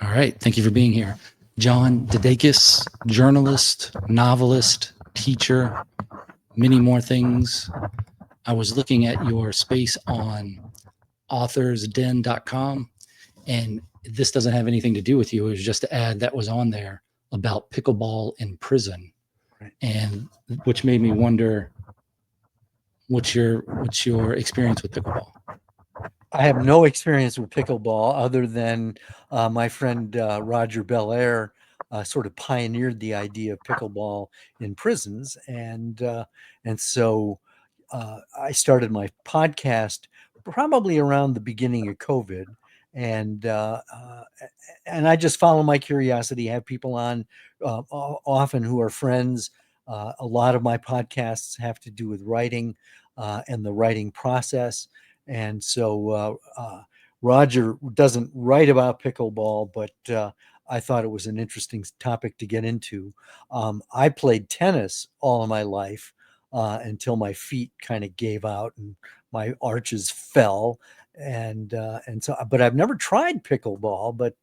All right. Thank you for being here. John DeDakis, journalist, novelist, teacher, many more things. I was looking at your space on authorsden.com, and this doesn't have anything to do with you. It was just an ad that was on there about pickleball in prison, Right. and which made me wonder, what's your experience with pickleball? I have no experience with pickleball other than my friend Roger Belair sort of pioneered the idea of pickleball in prisons, and so I started my podcast probably around the beginning of COVID, and uh, uh, and I just follow my curiosity. Have people on often who are friends. A lot of my podcasts have to do with writing and the writing process, and so Roger doesn't write about pickleball, but I thought it was an interesting topic to get into. I played tennis all of my life until my feet kind of gave out and my arches fell, and so. But I've never tried pickleball. But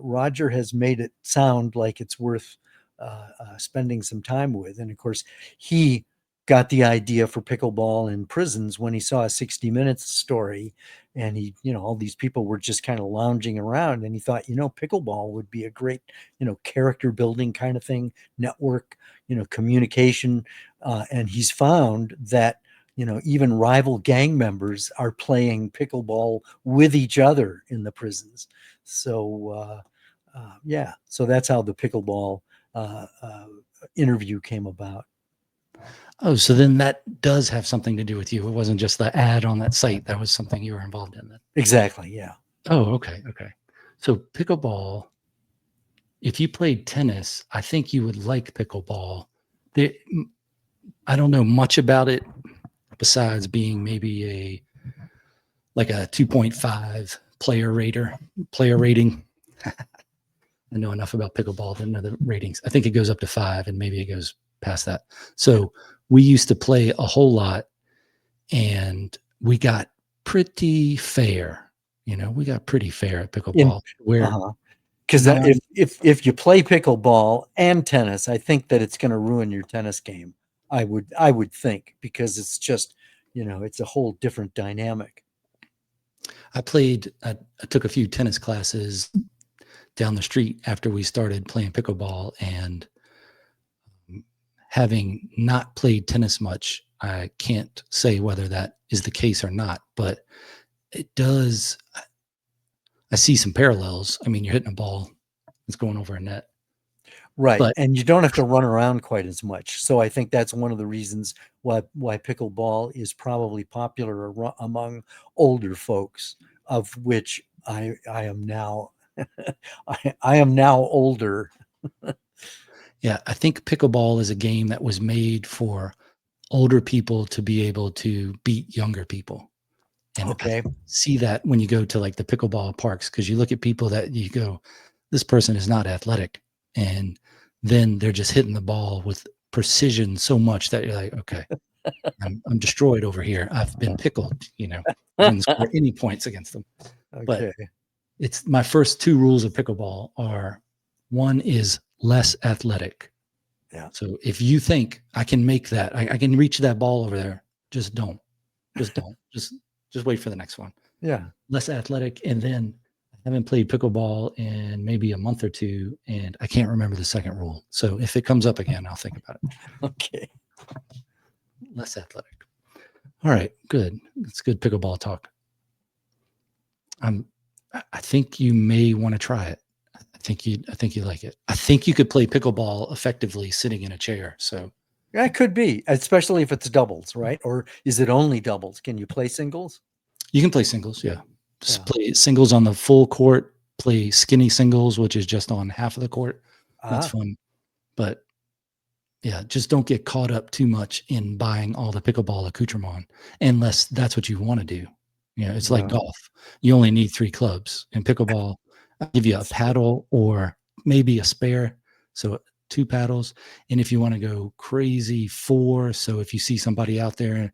Roger has made it sound like it's worth spending some time with, and of course he got the idea for pickleball in prisons when he saw a 60 Minutes story, and he, all these people were just kind of lounging around, and he thought, pickleball would be a great, character building kind of thing, network, communication. And he's found that, even rival gang members are playing pickleball with each other in the prisons. So, yeah, so that's how the pickleball interview came about. Oh, so then that does have something to do with you. It wasn't just the ad on that site. That was something you were involved in then. Exactly. Yeah. Oh, okay. Okay. So pickleball, if you played tennis, I think you would like pickleball. I don't know much about it besides being maybe like a 2.5 player rating. I know enough about pickleball to know the ratings. I think it goes up to 5 and maybe it goes past that. So we used to play a whole lot and we got pretty fair. We got pretty fair at pickleball. Because if you play pickleball and tennis, I think that it's going to ruin your tennis game. I would think, because it's just, it's a whole different dynamic. I took a few tennis classes down the street after we started playing pickleball, and having not played tennis much, I can't say whether that is the case or not, but it does. I see some parallels. I mean, you're hitting a ball, it's going over a net. Right. But, and you don't have to run around quite as much. So I think that's one of the reasons why pickleball is probably popular among older folks, of which I am now. I am now older. Yeah, I think pickleball is a game that was made for older people to be able to beat younger people. And okay. I see that when you go to like the pickleball parks, because you look at people that you go, this person is not athletic. And then they're just hitting the ball with precision so much that you're like, okay, I'm destroyed over here. I've been pickled, didn't score any points against them. Okay. But it's my first 2 rules of pickleball are, one is less athletic. Yeah. So if you think I can make that, I can reach that ball over there, just don't. Just wait for the next one. Yeah. Less athletic. And then I haven't played pickleball in maybe a month or 2, and I can't remember the second rule. So if it comes up again, I'll think about it. Okay. Less athletic. All right, good. It's good pickleball talk. I think you may want to try it. I think you like it. I think you could play pickleball effectively sitting in a chair. So yeah, it could be, especially if it's doubles, right? Or is it only doubles? Can you play singles? You can play singles, yeah. Just play singles on the full court, play skinny singles, which is just on half of the court. That's fun. But yeah, just don't get caught up too much in buying all the pickleball accoutrement, unless that's what you want to do. It's like golf. You only need 3 clubs. In pickleball, I'll give you a paddle or maybe a spare. So 2 paddles. And if you want to go crazy, 4. So if you see somebody out there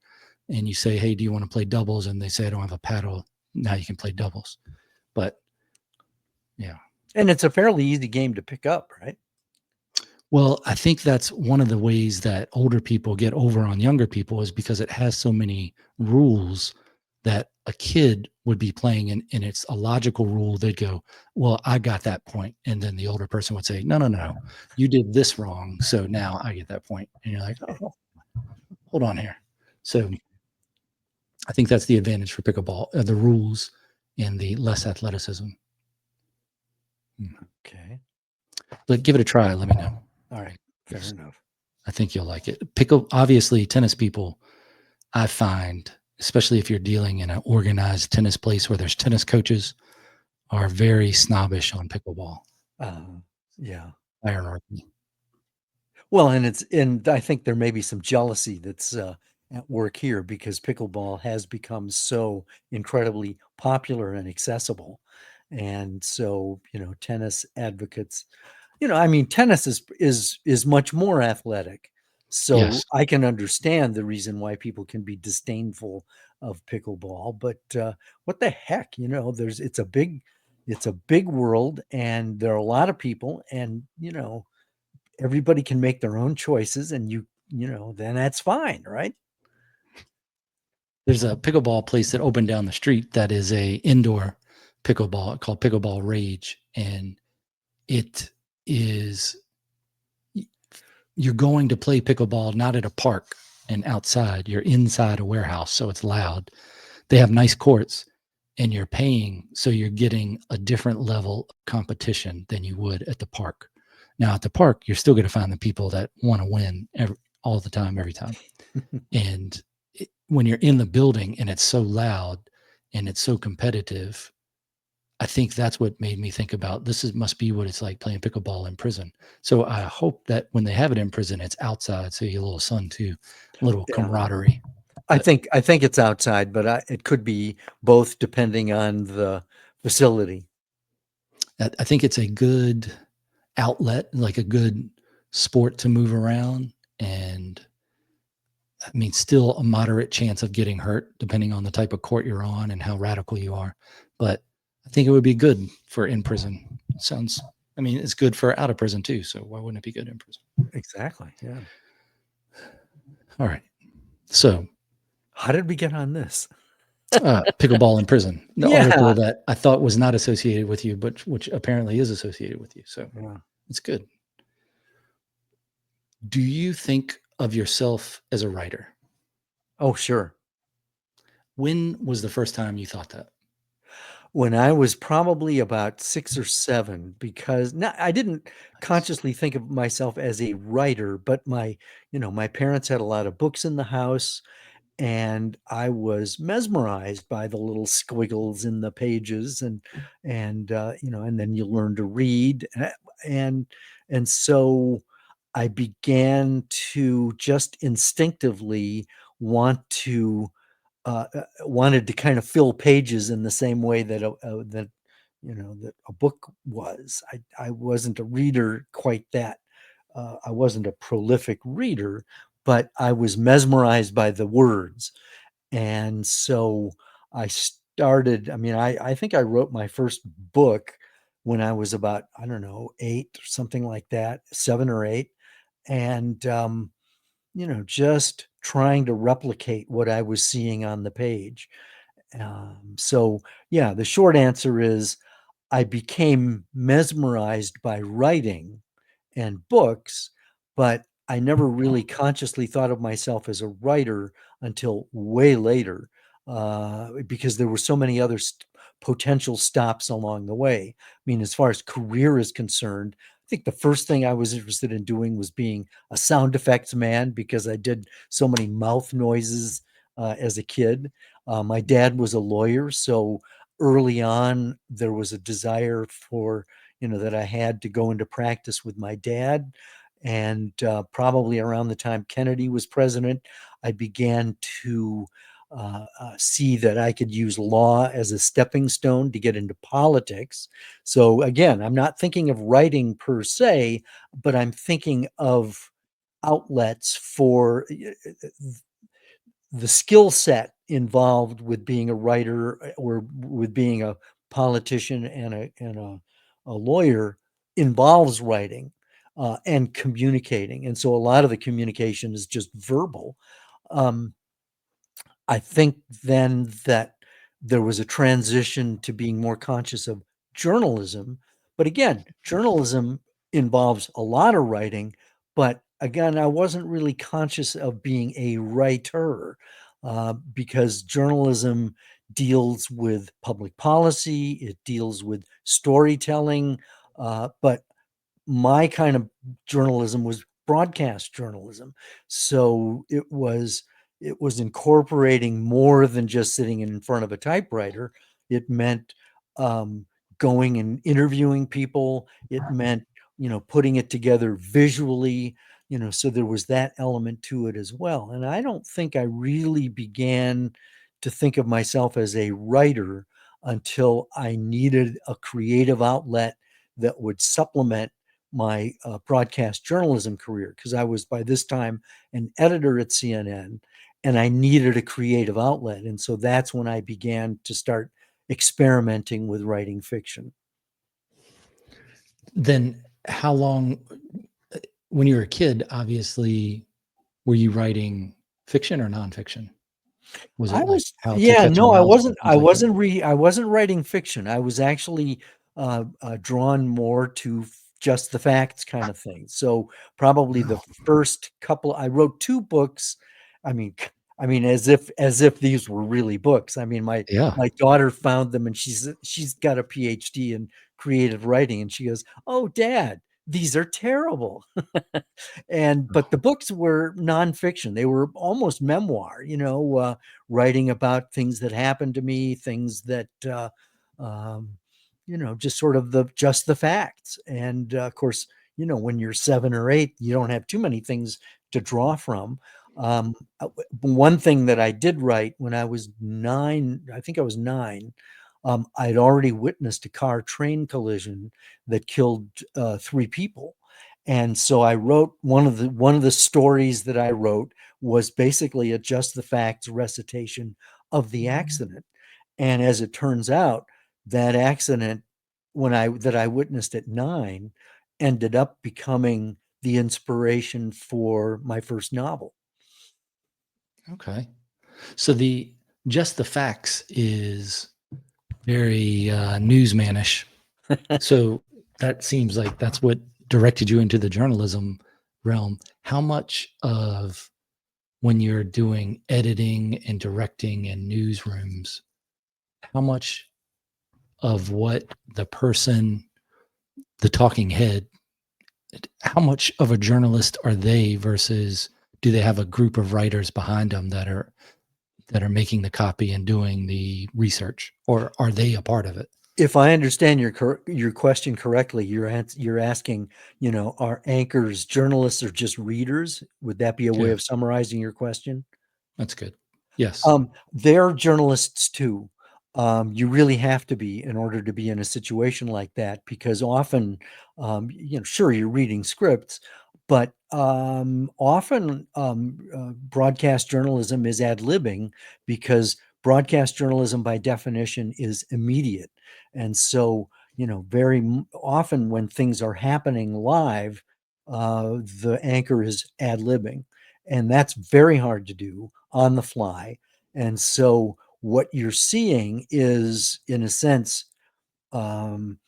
and you say, hey, do you want to play doubles? And they say, I don't have a paddle. Now you can play doubles. But yeah, And it's a fairly easy game to pick up, right? Well, I think that's one of the ways that older people get over on younger people is because it has so many rules that a kid would be playing and it's a logical rule. They'd go, well, I got that point. And then the older person would say, no, no, no, you did this wrong. So now I get that point. And you're like, oh, hold on here. So I think that's the advantage for pickleball, the rules and the less athleticism. Okay. But give it a try. Let me know. All right. Fair enough. I think you'll like it. Obviously, tennis people, I find, especially if you're dealing in an organized tennis place where there's tennis coaches, are very snobbish on pickleball Yeah. hierarchy. Well, and I think there may be some jealousy that's at work here because pickleball has become so incredibly popular and accessible. And so, tennis advocates, I mean, tennis is much more athletic. So Yes, I can understand the reason why people can be disdainful of pickleball, but what the heck, it's a big world and there are a lot of people and, everybody can make their own choices and then that's fine, right? there's a pickleball place that opened down the street that is a indoor pickleball called Pickleball Rage, and it is you're going to play pickleball not at a park and outside. You're inside a warehouse, so it's loud. They have nice courts, and you're paying, so you're getting a different level of competition than you would at the park. Now, at the park, you're still going to find the people that want to win all the time, every time. And when you're in the building and it's so loud and it's so competitive, I think that's what made me think about must be what it's like playing pickleball in prison. So I hope that when they have it in prison, it's outside, so you get a little sun too, a little Yeah. camaraderie. I think it's outside, but it could be both depending on the facility. I think it's a good outlet, like a good sport to move around. And I mean, still a moderate chance of getting hurt depending on the type of court you're on and how radical you are. But I think it would be good for in prison. I mean, it's good for out of prison too. So why wouldn't it be good in prison? Exactly. Yeah. All right. So How did we get on this? pickleball in prison, the Yeah. article that I thought was not associated with you, but which apparently is associated with you. So Yeah. it's good. Do you think of yourself as a writer? Oh, sure. When was the first time you thought that? When I was probably about 6 or 7, because I didn't Nice. consciously think of myself as a writer, but my parents had a lot of books in the house, and I was mesmerized by the little squiggles in the pages and then you learn to read, and and so I began to just instinctively want to wanted to kind of fill pages in the same way that a book was. I wasn't a reader quite that. I wasn't a prolific reader, but I was mesmerized by the words, and so I started. I mean, I think I wrote my first book when I was about, I don't know, 8 or something like that, 7 or 8, and just trying to replicate what I was seeing on the page. So yeah, the short answer is I became mesmerized by writing and books, but I never really consciously thought of myself as a writer until way later, because there were so many other potential stops along the way. I mean, as far as career is concerned, I think the first thing I was interested in doing was being a sound effects man because I did so many mouth noises as a kid. My dad was a lawyer, so early on there was a desire for that I had to go into practice with my dad. And probably around the time Kennedy was president, I began to see that I could use law as a stepping stone to get into politics. So again, I'm not thinking of writing per se, but I'm thinking of outlets for the skill set involved with being a writer or with being a politician and a a lawyer involves writing and communicating. And so a lot of the communication is just verbal. Um, I think then that there was a transition to being more conscious of journalism. But again, journalism involves a lot of writing. But again, I wasn't really conscious of being a writer because journalism deals with public policy, it deals with storytelling. But my kind of journalism was broadcast journalism. So it was incorporating more than just sitting in front of a typewriter. It meant um, going and interviewing people. It meant, putting it together visually, so there was that element to it as well. And I don't think I really began to think of myself as a writer until I needed a creative outlet that would supplement my broadcast journalism career, because I was by this time an editor at CNN and I needed a creative outlet. And so that's when I began to start experimenting with writing fiction. Then how long, when you were a kid, obviously, were you writing fiction or nonfiction? Was I it like was, How to yeah, Catch a no, I Mouse, wasn't, things like that? I wasn't writing fiction. I was actually drawn more to just the facts kind of thing. So probably the Wow. first couple, I wrote two books. I mean, as if these were really books. I mean, my Yeah. my daughter found them and she's got a PhD in creative writing, and she goes, "Oh, Dad, these are terrible." But the books were nonfiction. They were almost memoir, writing about things that happened to me, things that um, just sort of just the facts. And of course, when you're 7 or 8, you don't have too many things to draw from. Um, One thing that I did write when I was 9, I think I was 9. I'd already witnessed a car train collision that killed 3 people. And so I wrote one of the stories that I wrote was basically a just the facts recitation of the accident. And as it turns out, that accident that I witnessed at 9 ended up becoming the inspiration for my first novel. Okay. So just the facts is very newsmanish. So that seems like that's what directed you into the journalism realm. How much of when you're doing editing and directing in newsrooms, how much of what the talking head, how much of a journalist are they versus do they have a group of writers behind them that are making the copy and doing the research, or are they a part of it? If I understand your question correctly, you're asking, are anchors journalists or just readers? Would that be a way Yeah, of summarizing your question? that's good. Yes. They're journalists too. You really have to be in order to be in a situation like that, because often, sure, you're reading scripts, but often broadcast journalism is ad-libbing, because broadcast journalism by definition is immediate. And so, often when things are happening live, the anchor is ad-libbing. And that's very hard to do on the fly. And so what you're seeing is, in a sense, um,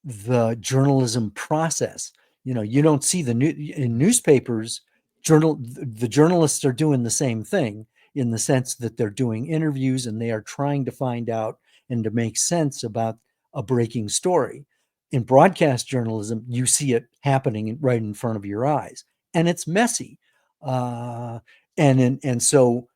the journalism process. You don't see in newspapers, the journalists are doing the same thing, in the sense that they're doing interviews and they are trying to find out and to make sense about a breaking story. In broadcast journalism, you see it happening right in front of your eyes, and it's messy. Uh, and so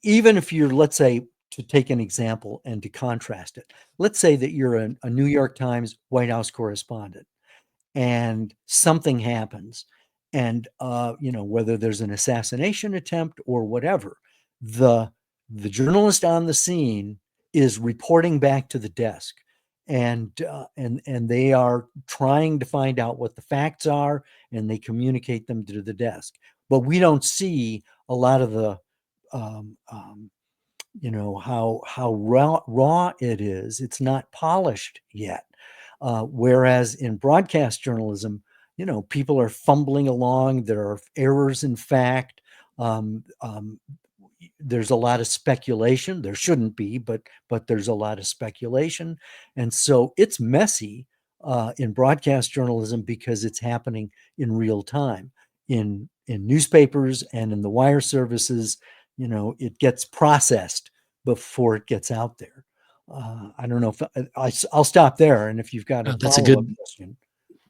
even if you're, let's say, to take an example and to contrast it, let's say that you're a New York Times White House correspondent and something happens, and whether there's an assassination attempt or whatever, the the journalist on the scene is reporting back to the desk, and they are trying to find out what the facts are, and they communicate them to the desk. But we don't see a lot of the um, um, how raw it is. It's not polished yet. Whereas in broadcast journalism, people are fumbling along. There are errors in fact. Um, um, there's a lot of speculation. There shouldn't be, but there's a lot of speculation, and so it's messy in broadcast journalism because it's happening in real time. In newspapers and in the wire services, it gets processed before it gets out there. I don't know if I'll stop there, and if you've got a That's a follow-up good question.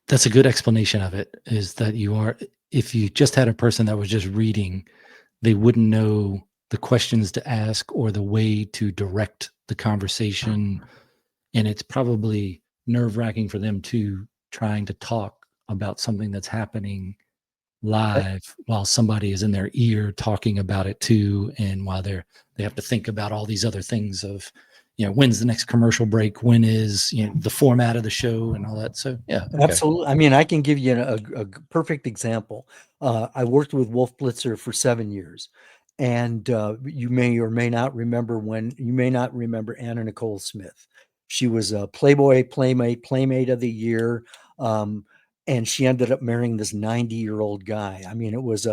that's a good explanation of it, is that if you just had a person that was just reading, they wouldn't know the questions to ask or the way to direct the conversation. And it's probably nerve-wracking for them too, trying to talk about something that's happening live while somebody is in their ear talking about it too, and while they have to think about all these other things of, when's the next commercial break, when is, the format of the show and all that. So yeah, okay. Absolutely. I mean, I can give you a perfect example. I worked with Wolf Blitzer for 7 years, and you may or may not remember Anna Nicole Smith. She was a Playboy Playmate of the Year, and she ended up marrying this 90-year-old guy. I mean, it was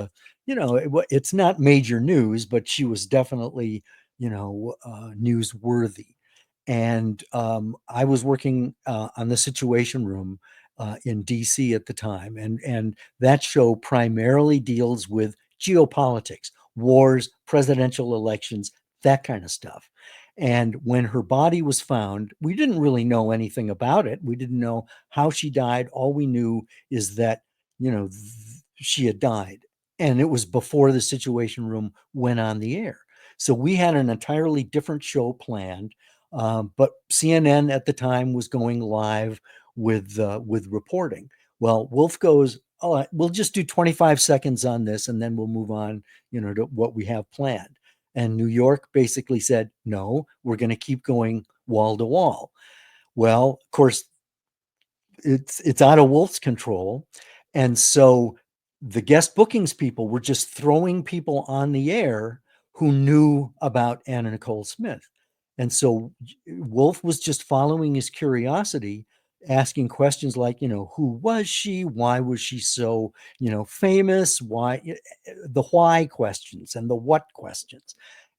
it's not major news, but she was definitely, newsworthy. And I was working on the Situation Room in DC at the time, and that show primarily deals with geopolitics, wars, presidential elections, that kind of stuff. And when her body was found, we didn't really know anything about it. We didn't know how she died. All we knew is that she had died, and it was before the Situation Room went on the air. So we had an entirely different show planned, but CNN at the time was going live with reporting. Well, Wolf goes, "Oh, we'll just do 25 seconds on this, and then we'll move on, to what we have planned." And New York basically said, "No, we're going to keep going wall to wall." Well, of course, it's out of Wolf's control, and so the guest bookings people were just throwing people on the air who knew about Anna Nicole Smith. And so Wolf was just following his curiosity, asking questions like, who was she? Why was she so, famous? Why? The why questions and the what questions.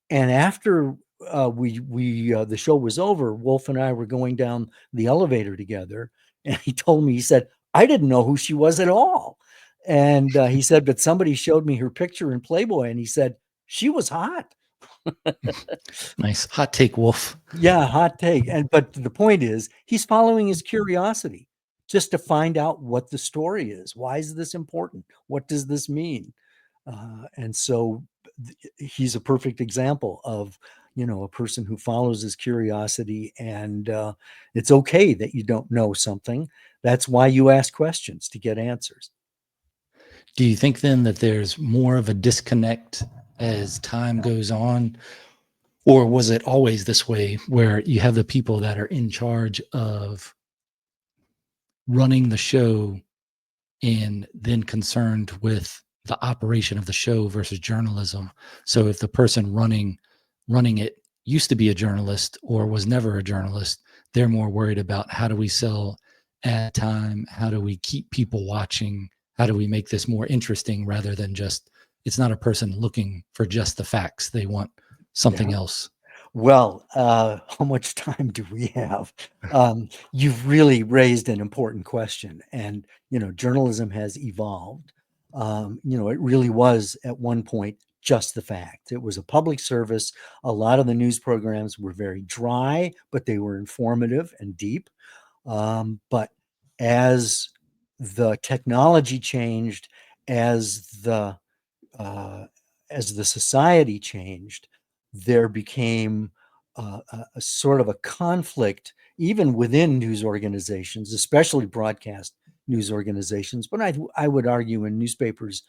And after the show was over, Wolf and I were going down the elevator together, and he told me, he said, "I didn't know who she was at all." And he said, "But somebody showed me her picture in Playboy, and he said she was hot." Nice hot take, Wolf. Yeah, hot take. But the point is, he's following his curiosity just to find out what the story is. Why is this important? What does this mean? And so he's a perfect example of, a person who follows his curiosity, and it's okay that you don't know something. That's why you ask questions, to get answers. Do you think then that there's more of a disconnect as time goes on? Or was it always this way, where you have the people that are in charge of running the show and then concerned with the operation of the show versus journalism? So if the person running it used to be a journalist or was never a journalist, they're more worried about, how do we sell ad time? How do we keep people watching? How do we make this more interesting, rather than just, it's not a person looking for just the facts. They want something Yeah. else. Well, how much time do we have? You've really raised an important question. And, journalism has evolved. It really was at one point just the fact. It was a public service. A lot of the news programs were very dry, but they were informative and deep. But as the technology changed, as the uh, as the society changed, there became a sort of a conflict, even within news organizations, especially broadcast news organizations, but I would argue in newspapers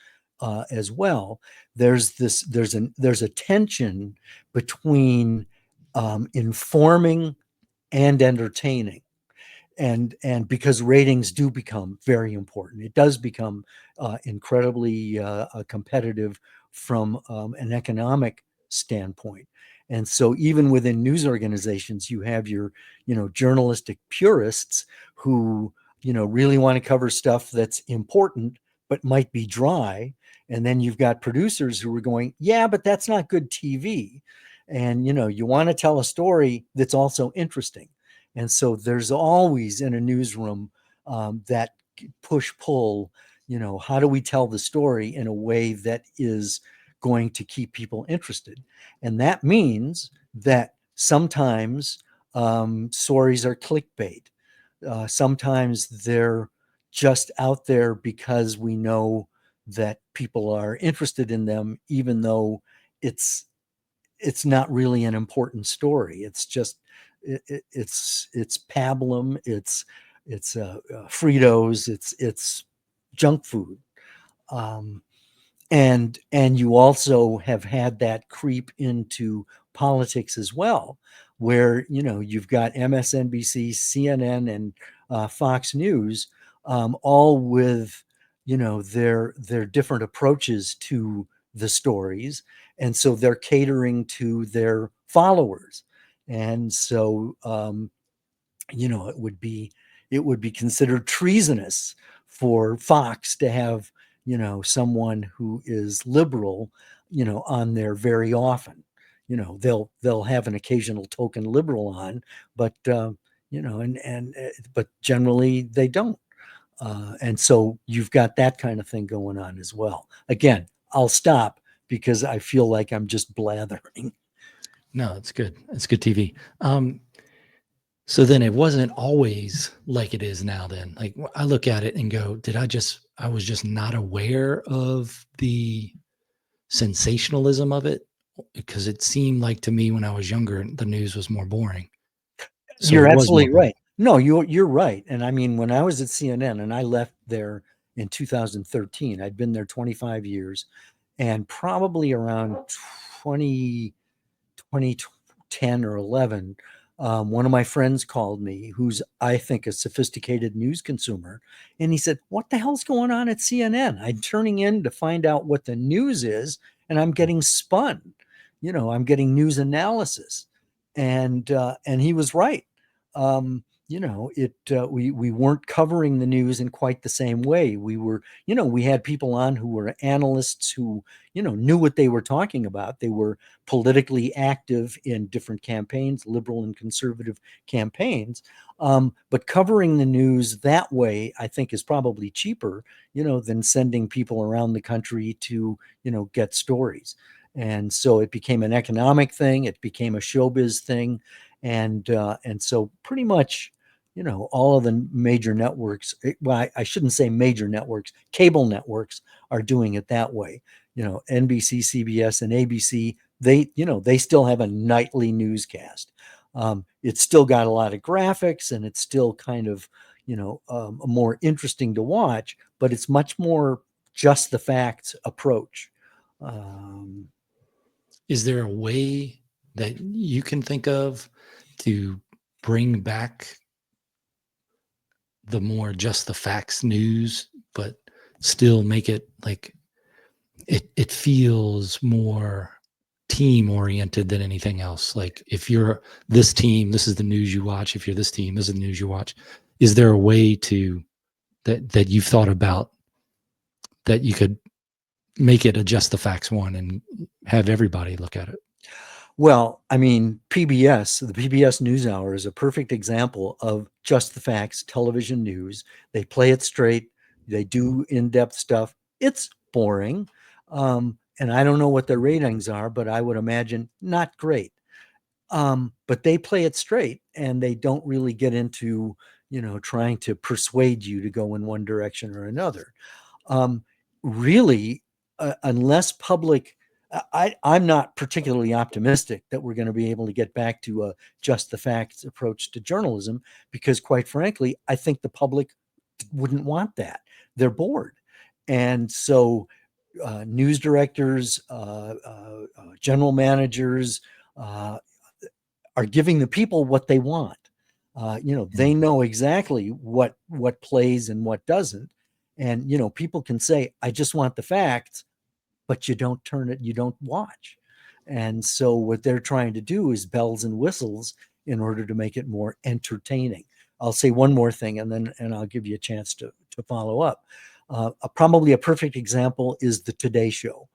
as well. There's a tension between informing and entertaining, and because ratings do become very important, it does become incredibly competitive from an economic standpoint. And so even within news organizations, you have your, journalistic purists who, really want to cover stuff that's important, but might be dry. And then you've got producers who are going, yeah, but that's not good TV. And, you want to tell a story that's also interesting. And so there's always in a newsroom that push pull, how do we tell the story in a way that is going to keep people interested? And that means that sometimes stories are clickbait. Sometimes they're just out there because we know that people are interested in them, even though it's it's not really an important story. It's just it's pablum, it's Fritos, it's junk food. Um, and you also have had that creep into politics as well, where you've got MSNBC, CNN, and Fox News, all with their different approaches to the stories, and so they're catering to their followers, and so it would be considered treasonous for Fox to have someone who is liberal on there very often. They'll have an occasional token liberal on, but but generally they don't. And so you've got that kind of thing going on as well. Again, I'll stop because I feel like I'm just blathering. No, it's good. It's good TV. So then it wasn't always like it is now then. Like I look at it and go, I was just not aware of the sensationalism of it because it seemed like to me when I was younger, the news was more boring. So You're it was more absolutely boring. right. No, you're right. And I mean, when I was at CNN and I left there in 2013, I'd been there 25 years, and probably around 20 2010 or 11, one of my friends called me, who's, I think, a sophisticated news consumer. And he said, "What the hell's going on at CNN? I'm turning in to find out what the news is, and I'm getting spun. I'm getting news analysis." And he was right. We weren't covering the news in quite the same way. We had people on who were analysts who knew what they were talking about. They were politically active in different campaigns, liberal and conservative campaigns. But covering the news that way, I think, is probably cheaper, than sending people around the country to, get stories. And so it became an economic thing. It became a showbiz thing. And so pretty much, all of the major networks, well, I shouldn't say major networks, cable networks are doing it that way. NBC, CBS, and ABC, they still have a nightly newscast. It's still got a lot of graphics, and it's still kind of, more interesting to watch, but it's much more just the facts approach. Um, Is there a way that you can think of to bring back the more just the facts news, but still make it like it feels more team oriented than anything else? Like if you're this team, this is the news you watch. If you're this team, this is the news you watch. Is there a way to that you've thought about that you could make it a just the facts one and have everybody look at it? Well, I mean, the PBS NewsHour is a perfect example of just the facts television news. They play it straight. They do in-depth stuff. It's boring. And I don't know what their ratings are, but I would imagine not great. But they play it straight, and they don't really get into, trying to persuade you to go in one direction or another. Um, Really, unless public, I'm not particularly optimistic that we're going to be able to get back to a just the facts approach to journalism, because quite frankly, I think the public wouldn't want that. They're bored. And so news directors, general managers uh, are giving the people what they want. They know exactly what plays and what doesn't. And people can say, "I just want the facts," but you don't watch. And so what they're trying to do is bells and whistles in order to make it more entertaining. I'll say one more thing, and I'll give you a chance to follow up. Probably a perfect example is the Today Show.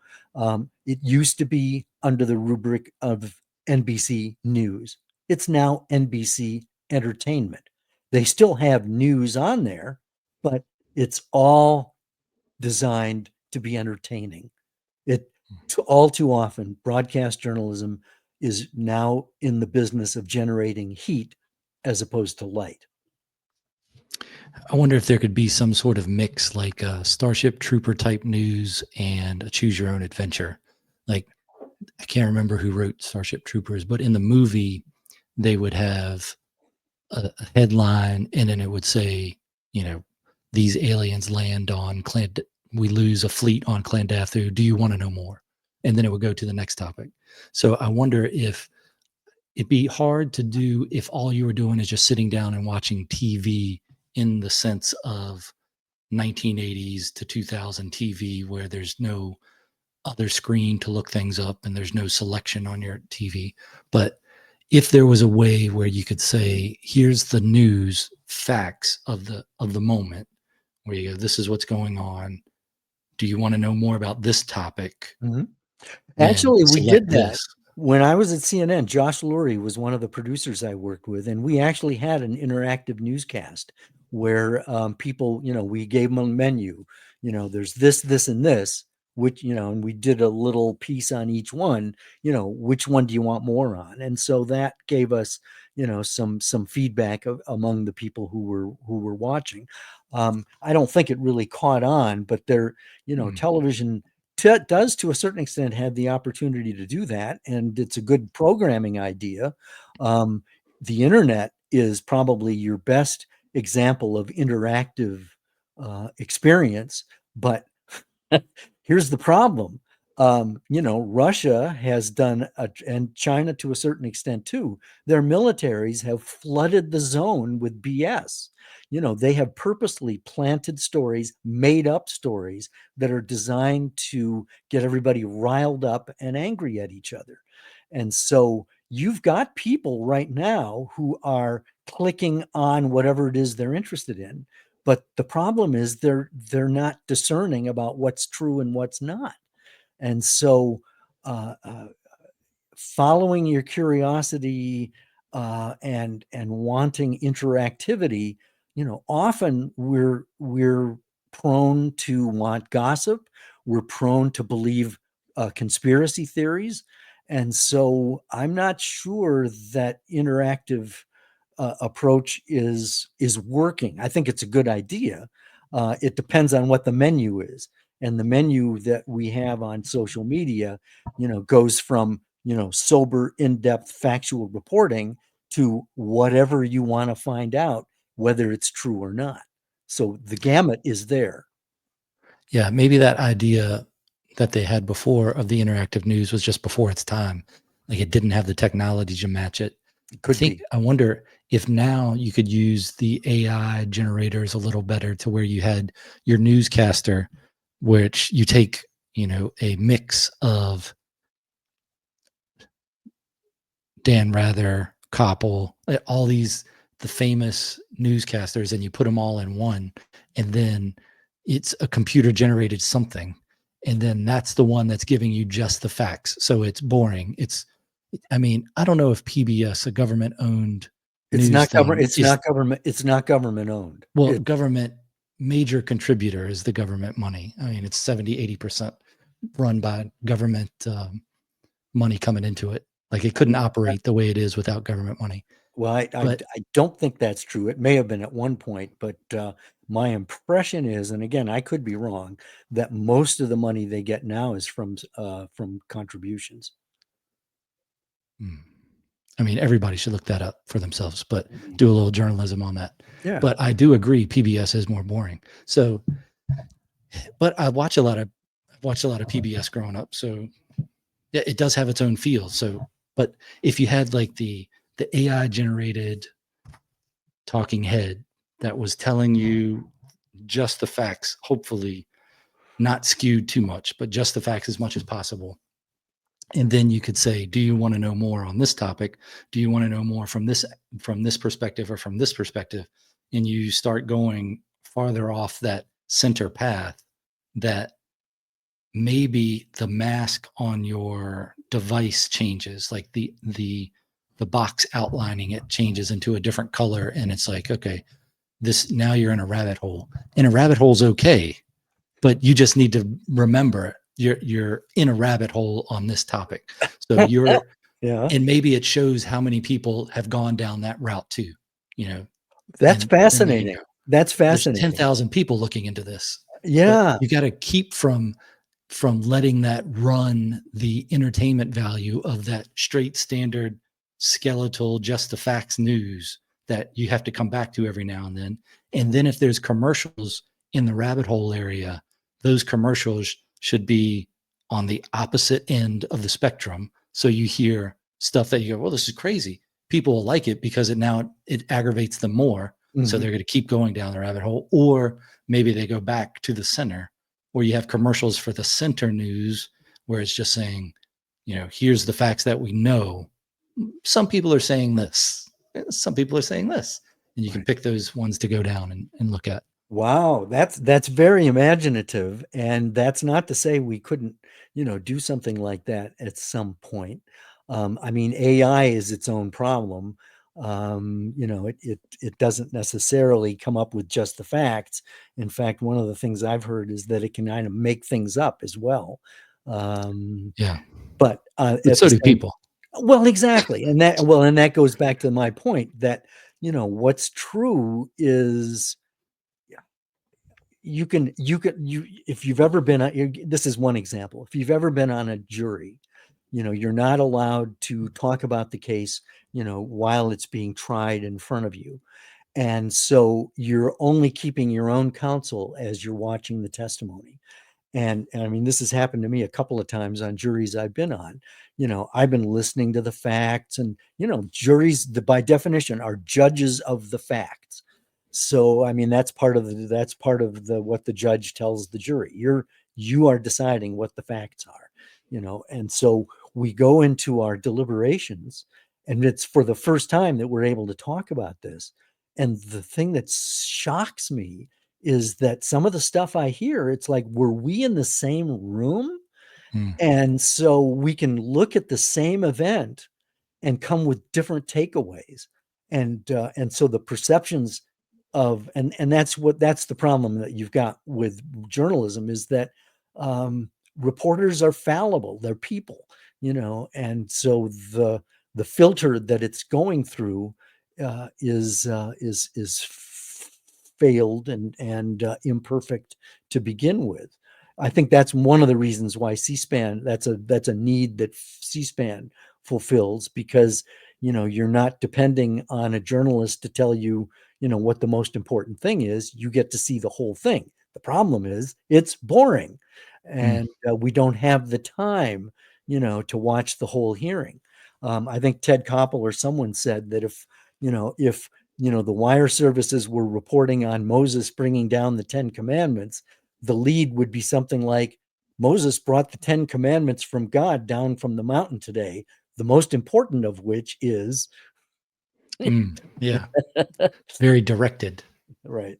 It used to be under the rubric of NBC News. It's now NBC Entertainment. They still have news on there, but it's all designed to be entertaining. All too often, broadcast journalism is now in the business of generating heat as opposed to light. I wonder if there could be some sort of mix, like a Starship Trooper type news and a Choose Your Own Adventure. Like, I can't remember who wrote Starship Troopers, but in the movie, they would have a headline, and then it would say, these aliens land on we lose a fleet on Clandathu. Do you want to know more? And then it would go to the next topic. So I wonder if it'd be hard to do if all you were doing is just sitting down and watching TV in the sense of 1980s to 2000 TV, where there's no other screen to look things up and there's no selection on your TV. But if there was a way where you could say, here's the news facts of the moment, where you go, this is what's going on. Do you want to know more about this topic? Mm-hmm. Actually, we did that. This. When I was at CNN, Josh Lurie was one of the producers I worked with, and we actually had an interactive newscast where people, we gave them a menu, there's this, and this, which, and we did a little piece on each one, which one do you want more on? And so that gave us, some feedback among the people who were watching. I don't think it really caught on, but television does to a certain extent have the opportunity to do that, and it's a good programming idea. The internet is probably your best example of interactive experience, but here's the problem. Russia has done, and China to a certain extent too, their militaries have flooded the zone with BS. They have purposely planted stories, made up stories that are designed to get everybody riled up and angry at each other. And so you've got people right now who are clicking on whatever it is they're interested in. But the problem is they're not discerning about what's true and what's not. And so following your curiosity and wanting interactivity, often we're prone to want gossip. We're prone to believe conspiracy theories. And so I'm not sure that interactive approach is working. I think it's a good idea. It depends on what the menu is. And the menu that we have on social media, goes from, sober, in-depth factual reporting to whatever you want to find out, whether it's true or not. So the gamut is there. Yeah, maybe that idea that they had before of the interactive news was just before its time. Like, it didn't have the technology to match it. I wonder if now you could use the AI generators a little better, to where you had your newscaster, which you take, a mix of Dan Rather, Koppel, all the famous newscasters, and you put them all in one, and then it's a computer generated something. And then that's the one that's giving you just the facts. So it's boring. I don't know if PBS, a government owned, it's not government. It's not government owned. Well, government major contributor is the government money. It's 70-80% run by government money coming into it. Like, it couldn't operate the way it is without government money. Well, I don't think that's true. It may have been at one point, but my impression is, and again, I could be wrong, that most of the money they get now is from contributions. Everybody should look that up for themselves, but do a little journalism on that. Yeah. But I do agree, PBS is more boring. So, but I watched a lot of PBS growing up. So yeah, it does have its own feel. So, but if you had like the AI generated talking head that was telling you just the facts, hopefully not skewed too much, but just the facts as much as possible, And then you could say, do you want to know more on this topic? Do you want to know more from this perspective or from this perspective? And you start going farther off that center path, that maybe the mask on your device changes, like the box outlining it changes into a different color, and it's like, okay, this, now you're in a rabbit hole. And a rabbit hole is okay, but you just need to remember you're in a rabbit hole on this topic. So you're, Yeah, and maybe it shows how many people have gone down that route too, you know. that's And then there you fascinating. go. That's There's fascinating. 10,000 people looking into this, but Yeah, you got to keep from letting that run the entertainment value of that straight standard skeletal just the facts news that you have to come back to every now and then. And then if there's commercials in the rabbit hole area, those commercials should be on the opposite end of the spectrum. So you hear stuff that you go, well, this is crazy. People will like it because it aggravates them more. So mhm, they're going to keep going down the rabbit hole. Or maybe they go back to the center, or you have commercials for the center news where it's just saying, here's the facts that we know. Some people are saying this, some people are saying this, and you can right. pick those ones to go down and look at. Wow, that's very imaginative, and that's not to say we couldn't, do something like that at some point. I mean, AI is its own problem. It doesn't necessarily come up with just the facts. In fact, one of the things I've heard is that it can kind of make things up as well. Um, Yeah, but but at so the do same, people. well, exactly, and that goes back to my point that what's true is you if you've ever been on, this is one example. If you've ever been on a jury, you're not allowed to talk about the case, while it's being tried in front of you. And so you're only keeping your own counsel as you're watching the testimony. And I mean, this has happened to me a couple of times on juries I've been on. I've been listening to the facts, and juries, by definition, are judges of the facts. So I mean, that's part of the what the judge tells the jury. You are deciding what the facts are, and so we go into our deliberations, and it's for the first time that we're able to talk about this. And the thing that shocks me is that some of the stuff I hear, it's like, were we in the same room? Mm, And so we can look at the same event and come with different takeaways. And so the perceptions of, and that's the problem that you've got with journalism, is that um, reporters are fallible. They're people, and so the filter that it's going through is failed and imperfect to begin with. I think that's one of the reasons why C-SPAN, that's a need that C-SPAN fulfills, because you're not depending on a journalist to tell you what the most important thing is. You get to see the whole thing. The problem is it's boring, mm, and we don't have the time to watch the whole hearing. I think Ted Koppel or someone said that if the wire services were reporting on Moses bringing down the 10 commandments, the lead would be something like, Moses brought the 10 commandments from God down from the mountain today, the most important of which is yeah, very directed. right.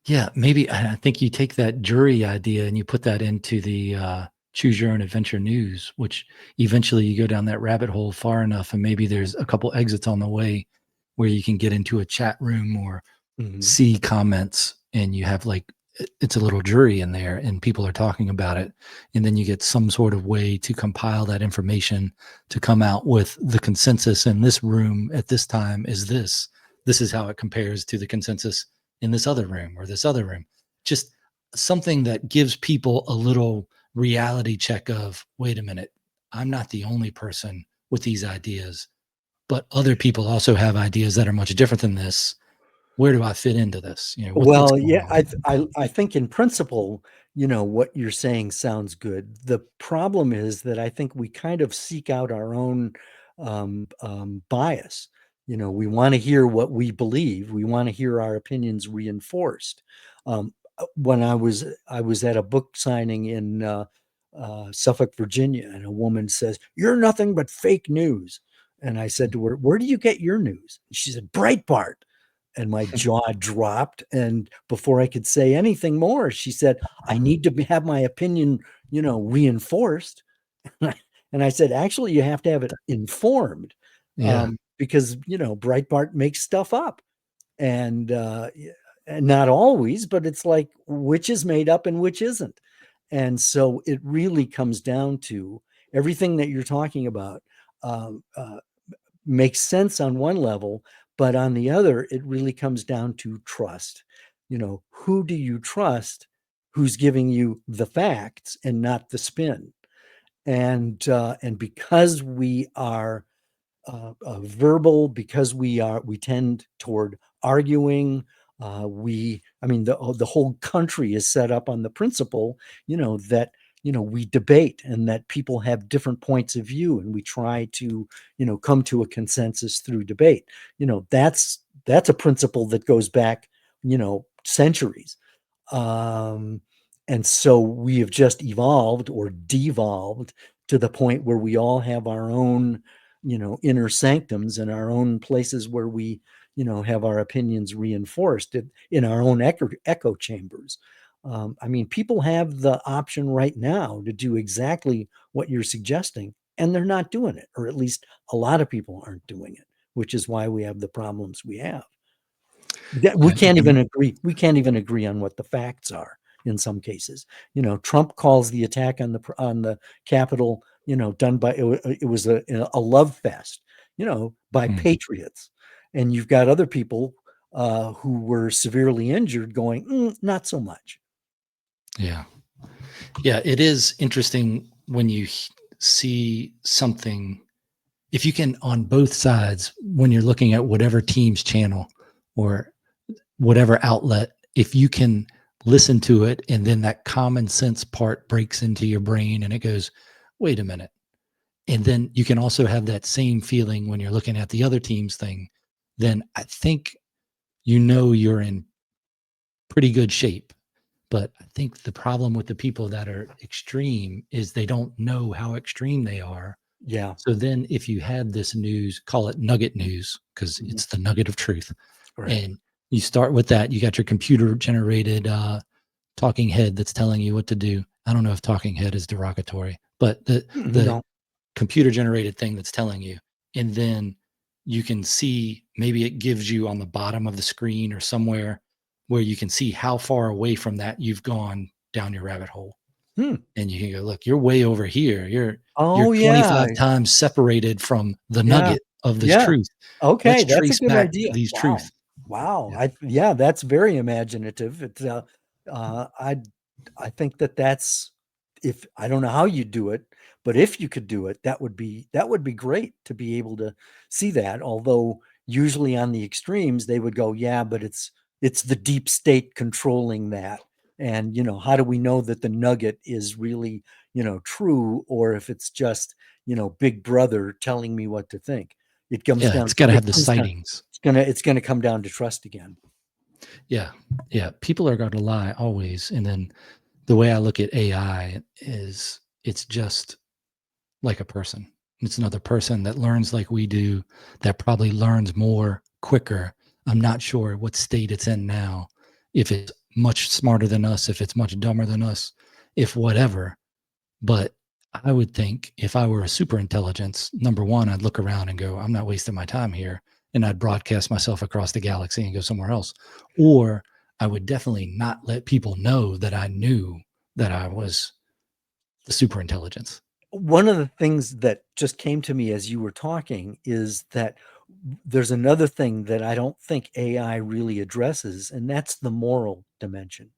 Yeah, maybe I think you take that jury idea and you put that into the choose your own adventure news, which eventually you go down that rabbit hole far enough, and maybe there's a couple exits on the way where you can get into a chat room or Mhm. see comments, and you have like it's a little jury in there and people are talking about it, and then you get some sort of way to compile that information to come out with the consensus in this room at this time is this is how it compares to the consensus in this other room or this other room. Just something that gives people a little reality check of, wait a minute, I'm not the only person with these ideas, but other people also have ideas that are much different than this. Where do I fit into this? What's Well, going yeah, I, on? I I think in principle, what you're saying sounds good. The problem is that I think we kind of seek out our own bias. We want to hear what we believe. We want to hear our opinions reinforced. When I was at a book signing in Suffolk, Virginia, and a woman says, "You're nothing but fake news." And I said to her, "Where do you get your news?" And she said, "Breitbart." And my jaw dropped. And before I could say anything more, she said, "I need to have my opinion, reinforced." And I said, "Actually, you have to have it informed, Yeah. because Breitbart makes stuff up, and not always, but it's like which is made up and which isn't." And so it really comes down to everything that you're talking about. Um, uh, Makes sense on one level, but on the other, it really comes down to trust. Who do you trust? Who's giving you the facts and not the spin? And because we are verbal, because we tend toward arguing. I mean, the whole country is set up on the principle, that we debate and that people have different points of view, and we try to come to a consensus through debate. That's a principle that goes back centuries. um, and so we have just evolved or devolved to the point where we all have our own inner sanctums and our own places where we have our opinions reinforced in our own echo chambers. I mean, people have the option right now to do exactly what you're suggesting, and they're not doing it, or at least a lot of people aren't doing it, which is why we have the problems we have. We Yeah. can't even agree. We can't even agree on what the facts are in some cases. Trump calls the attack on the Capitol, done by it was a love fest, by Mm, patriots, and you've got other people who were severely injured going, not so much. yeah. Yeah. It is interesting when you see something, if you can, on both sides, when you're looking at whatever team's channel or whatever outlet, if you can listen to it and then that common sense part breaks into your brain and it goes, wait a minute. And then you can also have that same feeling when you're looking at the other team's thing. Then I think you're in pretty good shape. But I think the problem with the people that are extreme is they don't know how extreme they are. Yeah. So then if you had this news, call it nugget news, because Mhm. it's the nugget of truth. Right. And you start with that, you got your computer generated talking head that's telling you what to do. I don't know if talking head is derogatory, but the No. computer generated thing that's telling you. And then you can see, maybe it gives you on the bottom of the screen or somewhere where you can see how far away from that you've gone down your rabbit hole. Hmm. And you can go, look, you're way over here. You're Oh, yeah. 25 times separated from the Yeah. nugget of this Yeah. truth. Okay, Let's that's a trace good back idea. these Wow. truth. Wow. Yeah. Yeah, that's very imaginative. It's uh I I think that's, if I don't know how you do it, but if you could do it, that would be great to be able to see that. Although usually on the extremes they would go, yeah, but it's the deep state controlling that. And how do we know that the nugget is really, true, or if it's just, Big Brother telling me what to think? It comes Yeah. down It's got to it have the comes down sightings. it's gonna come down to trust again. Yeah. Yeah. People are going to lie always. And then the way I look at AI is it's just like a person. It's another person that learns like we do, that probably learns more quicker. I'm not sure what state it's in now, if it's much smarter than us, if it's much dumber than us, if whatever. But I would think if I were a super intelligence, number one, I'd look around and go, I'm not wasting my time here. And I'd broadcast myself across the galaxy and go somewhere else. Or I would definitely not let people know that I knew that I was the super intelligence. One of the things that just came to me as you were talking is that there's another thing that I don't think AI really addresses, and that's the moral dimension.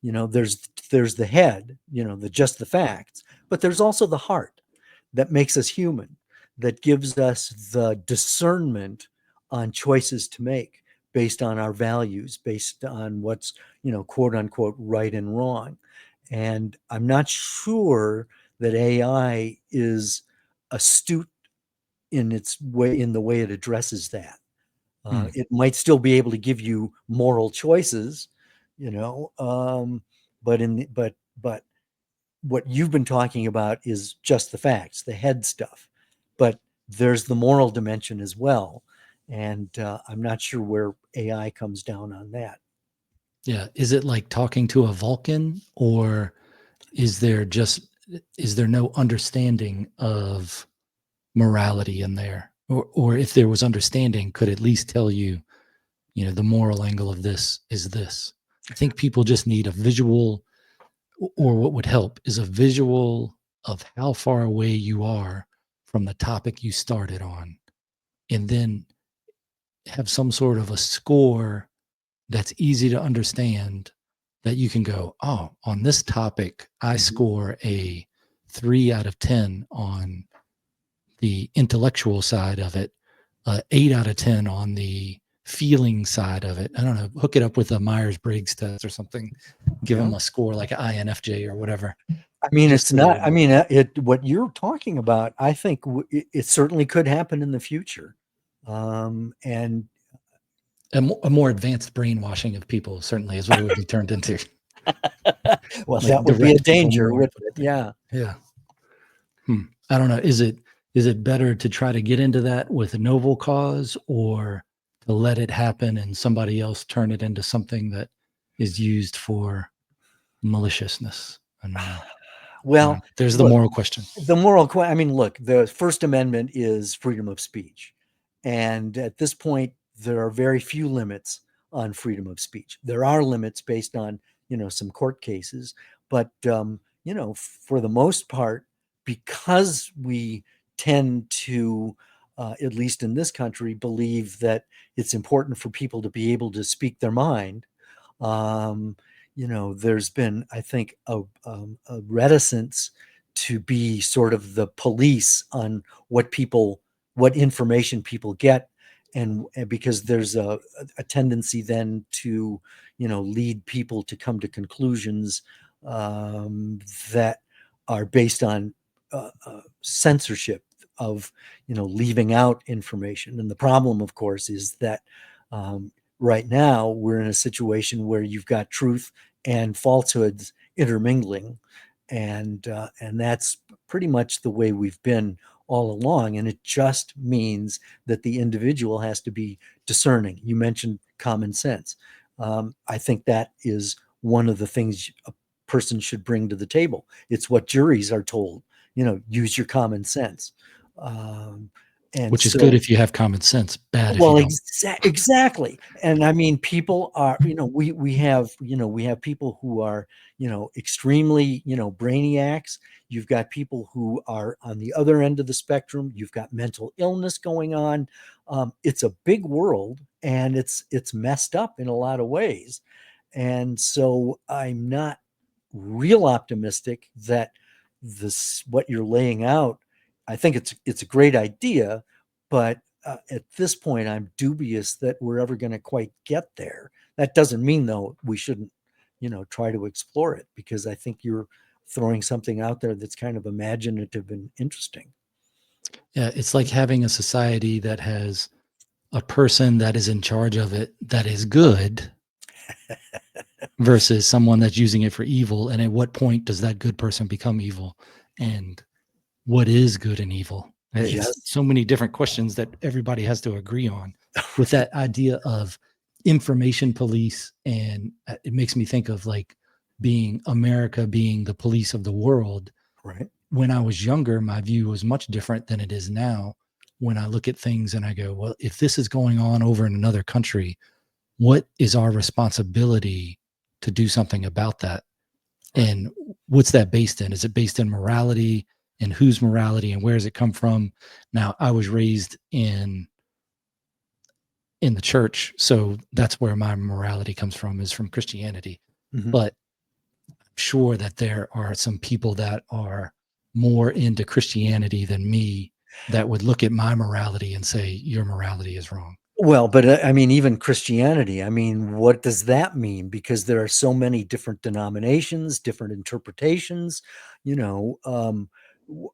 There's the head, the facts, but there's also the heart that makes us human, that gives us the discernment on choices to make based on our values, based on what's, quote unquote, right and wrong. And I'm not sure that AI is astute in the way it addresses that. Hmm. It might still be able to give you moral choices, you know, um, but what you've been talking about is just the facts, the head stuff, but there's the moral dimension as well. And I'm not sure where AI comes down on that. Yeah. Is it like talking to a Vulcan, or is there just is there no understanding of morality in there? Or if there was understanding, could at least tell you, the moral angle of this is this. I think people just need a visual, or what would help is a visual of how far away you are from the topic you started on, and then have some sort of a score that's easy to understand, that you can go, oh, on this topic, I score a 3 out of 10 on the intellectual side of it, 8 out of 10 on the feeling side of it. I don't know, hook it up with a Myers-Briggs test or something, give Yeah. them a score like an INFJ or whatever. I mean, Just it's not, to, I mean, what you're talking about, I think it certainly could happen in the future. And a more advanced brainwashing of people certainly is what it would be turned into, well, like that would be a direct people danger, more. wouldn't it? Yeah. Yeah. I don't know. Is it better to try to get into that with a noble cause, or to let it happen and somebody else turn it into something that is used for maliciousness? I don't know. Well, There's the look, moral question. I mean, look, the First Amendment is freedom of speech. And at this point, there are very few limits on freedom of speech. There are limits based on, some court cases, but, for the most part, because we tend to, at least in this country, believe that it's important for people to be able to speak their mind. Um, there's been, I think, a reticence to be sort of the police on what information people get, and because there's a tendency then to, lead people to come to conclusions that are based on censorship of, leaving out information. And the problem, of course, is that right now we're in a situation where you've got truth and falsehoods intermingling, and that's pretty much the way we've been all along. And it just means that the individual has to be discerning. You mentioned common sense. I think that is one of the things a person should bring to the table. It's what juries are told. Use your common sense. Um, and Which is good so if you have common sense, bad if you well, don't. exactly. And I mean, people are, we have people who are, extremely, brainiacs. You've got people who are on the other end of the spectrum. You've got mental illness going on. It's a big world, and it's messed up in a lot of ways. And so I'm not real optimistic that this what you're laying out. I think it's a great idea, but at this point, I'm dubious that we're ever going to quite get there. That doesn't mean, though, we shouldn't, try to explore it, because I think you're throwing something out there that's kind of imaginative and interesting. Yeah, it's like having a society that has a person that is in charge of it that is good, versus someone that's using it for evil. And at what point does that good person become evil? And what is good and evil? It's Yes. so many different questions that everybody has to agree on, with that idea of information police. And it makes me think of like being America being the police of the world. Right. When I was younger, my view was much different than it is now. When I look at things and I go, well, if this is going on over in another country, what is our responsibility to do something about that? Right. And what's that based in? Is it based in morality, and whose morality, and where does it come from? Now, I was raised in the church, so that's where my morality comes from, is from Christianity. Mhm. But I'm sure that there are some people that are more into Christianity than me, that would look at my morality and say your morality is wrong. Well, but I mean, even Christianity, I mean, what does that mean? Because there are so many different denominations, different interpretations. You know,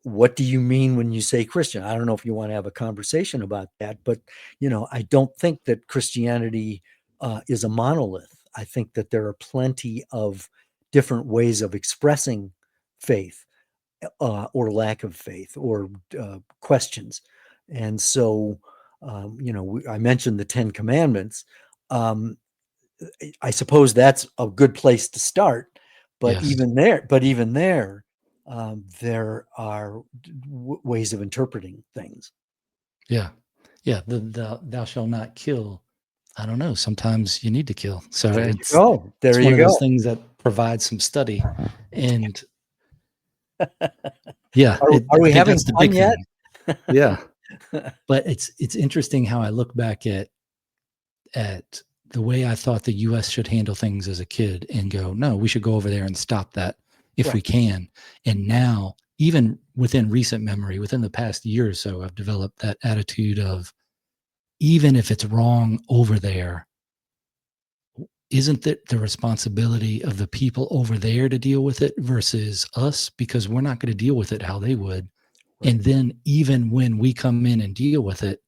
what do you mean when you say Christian? I don't know if you want to have a conversation about that, but I don't think that Christianity is a monolith. I think that there are plenty of different ways of expressing faith or lack of faith or questions. And so, I mentioned the 10 Commandments. I suppose that's a good place to start, but Yes. even there, there are ways of interpreting things. Yeah. Yeah. The thou shalt not kill. I don't know. Sometimes you need to kill. So There you it's go. There one you of those go. things that provides some study. And yeah, Are I we think having that's the fun big yet? thing. Yeah. But it's interesting how I look back at the way I thought the US should handle things as a kid and go, no, we should go over there and stop that if we Right. can. And now, even within recent memory, within the past year or so, I've developed that attitude of, even if it's wrong over there, isn't it the responsibility of the people over there to deal with it versus us? Because we're not going to deal with it how they would. Right. And then even when we come in and deal with it,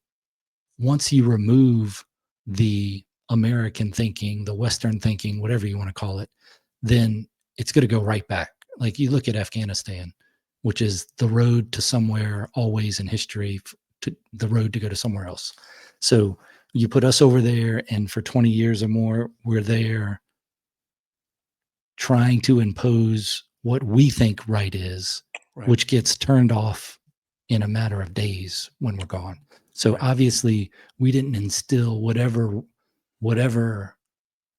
once you remove the American thinking, the Western thinking, whatever you want to call it, then it's going to go right back. Like you look at Afghanistan, which is the road to somewhere always in history, to the road to go to somewhere else. So you put us over there, and for 20 years or more, we're there trying to impose what we think right is, Right. which gets turned off in a matter of days when we're gone. So Right. obviously we didn't instill whatever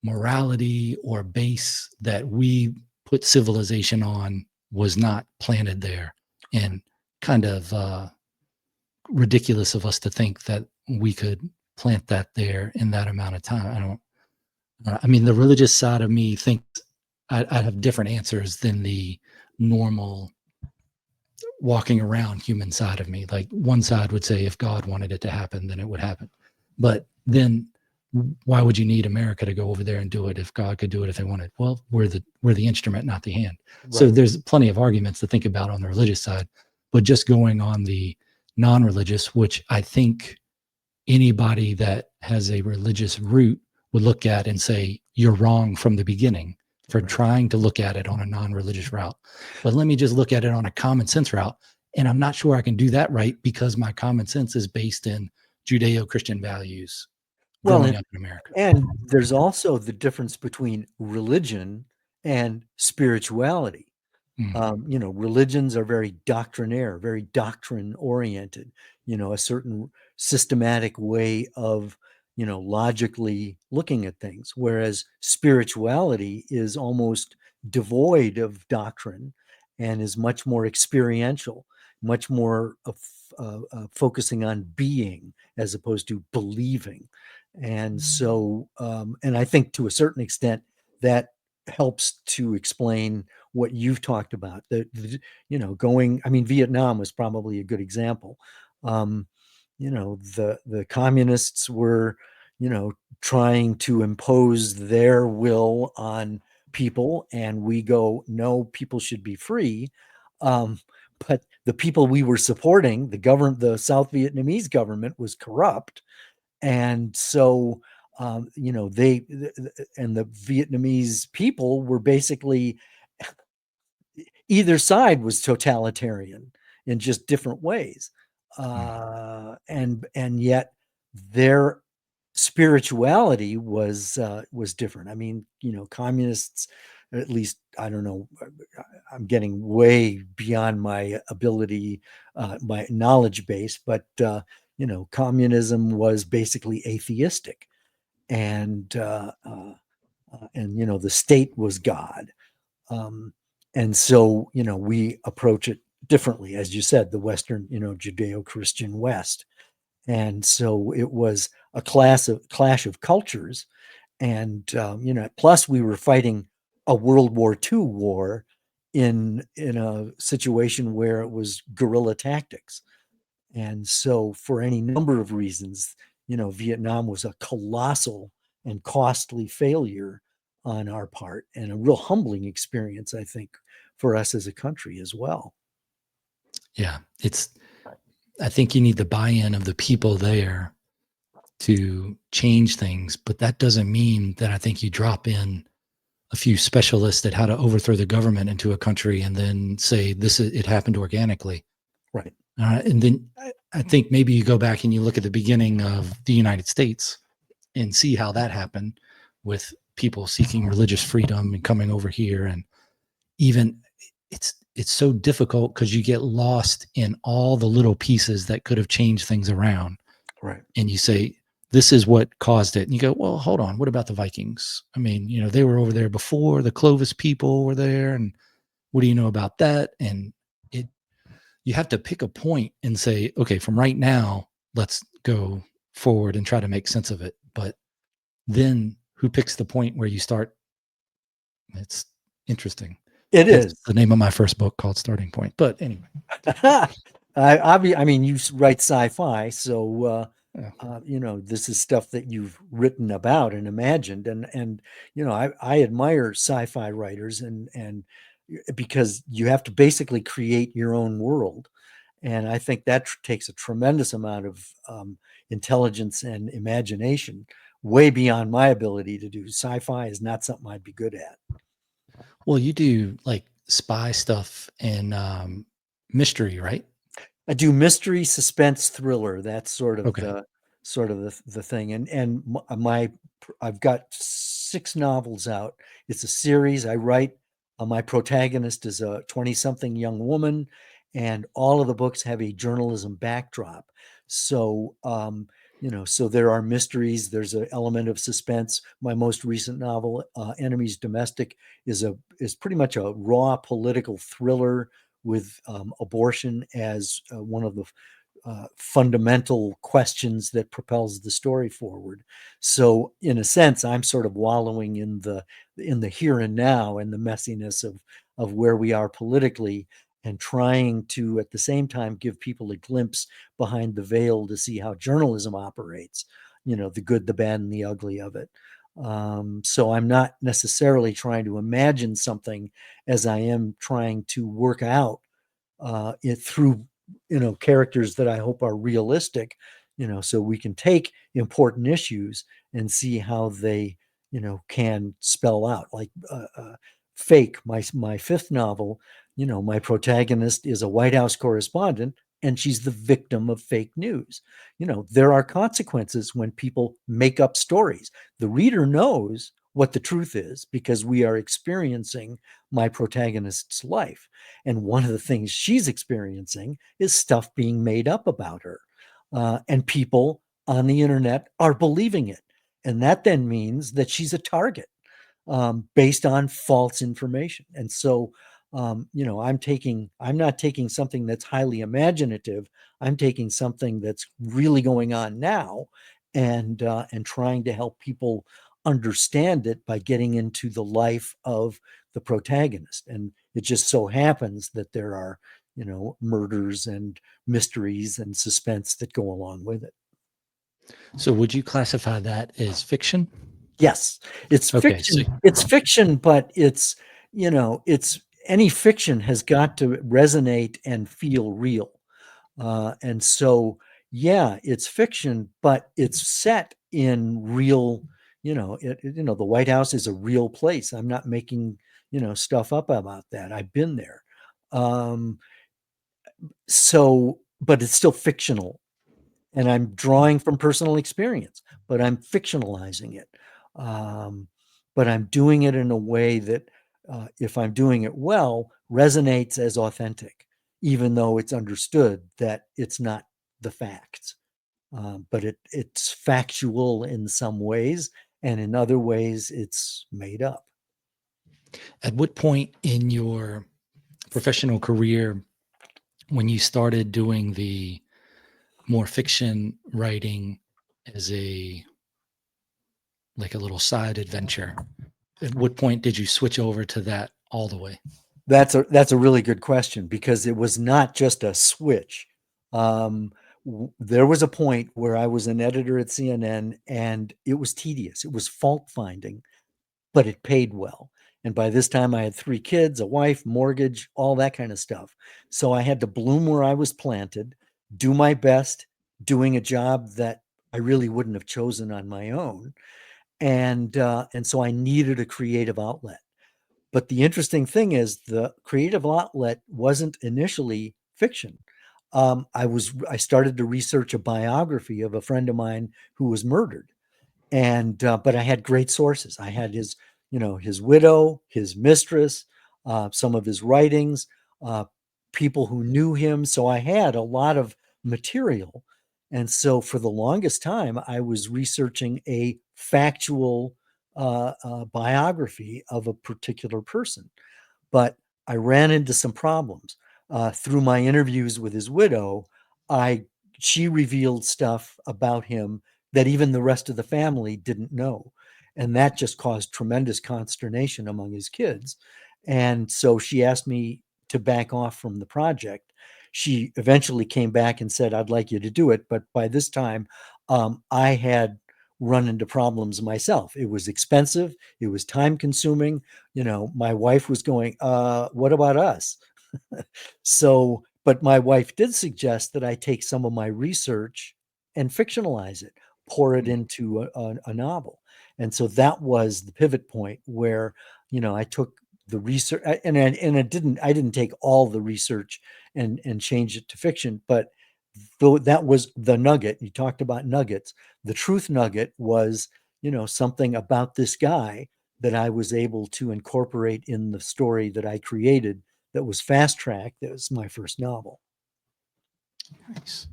morality or base that we put civilization on was not planted there, and kind of ridiculous of us to think that we could plant that there in that amount of time. I mean, the religious side of me thinks I have different answers than the normal walking around human side of me. Like one side would say if God wanted it to happen, then it would happen. But then why would you need America to go over there and do it if God could do it if they wanted? Well, we're the instrument, not the hand. So Right. there's plenty of arguments to think about on the religious side, but just going on the non-religious, which I think anybody that has a religious root would look at and say, you're wrong from the beginning for Right. trying to look at it on a non-religious route. But let me just look at it on a common sense route. And I'm not sure I can do that right because my common sense is based in Judeo-Christian values Well, growing up in America. and there's also the difference between religion and spirituality. Mm, Religions are very doctrinaire, very doctrine oriented, a certain systematic way of, logically looking at things. Whereas spirituality is almost devoid of doctrine and is much more experiential, much more focusing on being as opposed to believing. And so, and I think to a certain extent that helps to explain what you've talked about. Vietnam was probably a good example. The communists were, trying to impose their will on people, and we go, no, people should be free. But the people we were supporting, the South Vietnamese government was corrupt, and so they and the Vietnamese people were basically, either side was totalitarian in just different ways, mm, and yet their spirituality was different. I mean, communists, at least, I don't know, I'm getting way beyond my ability, my knowledge base, but communism was basically atheistic, and the state was God. Um, and so, we approach it differently, as you said, the Western, Judeo-Christian West. And so it was a clash of cultures. And, plus we were fighting a World War II war in a situation where it was guerrilla tactics. And so for any number of reasons, Vietnam was a colossal and costly failure on our part, and a real humbling experience, I think, for us as a country as well. yeah, I think you need the buy-in of the people there to change things, but that doesn't mean that I think you drop in a few specialists at how to overthrow the government into a country and then say it happened organically. Right. And then I think maybe you go back and you look at the beginning of the United States and see how that happened with people seeking religious freedom and coming over here. And even it's so difficult because you get lost in all the little pieces that could have changed things around. Right. And you say, this is what caused it. And you go, well, hold on. What about the Vikings? I mean, they were over there before the Clovis people were there. And what do you know about that? And you have to pick a point and say, okay, from right now, let's go forward and try to make sense of it. But then who picks the point where you start? It's interesting. It is the name of my first book, called Starting Point. But anyway. I mean, you write sci-fi, so Yeah. this is stuff that you've written about and imagined, and I admire sci-fi writers, and because you have to basically create your own world, and I think that takes a tremendous amount of intelligence and imagination, way beyond my ability to do. Sci-fi is not something I'd be good at. Well, you do like spy stuff and mystery, right? I do mystery, suspense, thriller. That's sort of Okay. the thing. And I've got 6 novels out. It's a series I write. My protagonist is a 20-something young woman, and all of the books have a journalism backdrop. So so there are mysteries. There's an element of suspense. My most recent novel, Enemies Domestic, is pretty much a raw political thriller with abortion as one of the fundamental questions that propels the story forward. So, in a sense, I'm sort of wallowing in the here and now and the messiness of where we are politically, and trying to, at the same time, give people a glimpse behind the veil to see how journalism operates. The good, the bad, and the ugly of it. So I'm not necessarily trying to imagine something as I am trying to work out it through characters that I hope are realistic, so we can take important issues and see how they can spell out, like Fake, my fifth novel. My protagonist is a White House correspondent, and she's the victim of fake news. There are consequences when people make up stories. The reader knows what the truth is because we are experiencing my protagonist's life. And one of the things she's experiencing is stuff being made up about her. And people on the internet are believing it. And that then means that she's a target based on false information. And so, I'm not taking something that's highly imaginative. I'm taking something that's really going on now, and trying to help people understand it by getting into the life of the protagonist. And it just so happens that there are, murders and mysteries and suspense that go along with it. So would you classify that as fiction? Yes, it's Okay. So fiction. It's fiction, but it's any fiction has got to resonate and feel real. And so, yeah, it's fiction, but it's set in real, the White House is a real place. I'm not making, stuff up about that. I've been there. Um, but it's still fictional, and I'm drawing from personal experience, but I'm fictionalizing it. Um, but I'm doing it in a way that, if I'm doing it well, resonates as authentic, even though it's understood that it's not the facts. But it's factual in some ways, and in other ways, it's made up. at what point in your professional career, when you started doing the more fiction writing as a like a little side adventure, at what point did you switch over to that all the way? That's a really good question, because it was not just a switch. There was a point where I was an editor at CNN, and it was tedious. It was fault finding, but it paid well. And by this time, I had 3 kids, a wife, mortgage, all that kind of stuff. So I had to bloom where I was planted, do my best, doing a job that I really wouldn't have chosen on my own. and so I needed a creative outlet. But the interesting thing is the creative outlet wasn't initially fiction. I started to research a biography of a friend of mine who was murdered, and but I had great sources. I had his, his widow, his mistress, some of his writings, uh, people who knew him. So I had a lot of material, and so for the longest time, I was researching a factual biography of a particular person. But I ran into some problems through my interviews with his widow. I She revealed stuff about him that even the rest of the family didn't know, and that just caused tremendous consternation among his kids. And so she asked me to back off from the project. She eventually came back and said, "I'd like you to do it," but by this time, I had run into problems myself. It was expensive. It was time consuming. My wife was going, what about us? So, but my wife did suggest that I take some of my research and fictionalize it, pour it into a novel. And so that was the pivot point where, I took the research, I didn't take all the research and change it to fiction, but though that was the nugget. You talked about nuggets. The truth nugget was, something about this guy that I was able to incorporate in the story that I created that was fast track. That was my first novel. Nice.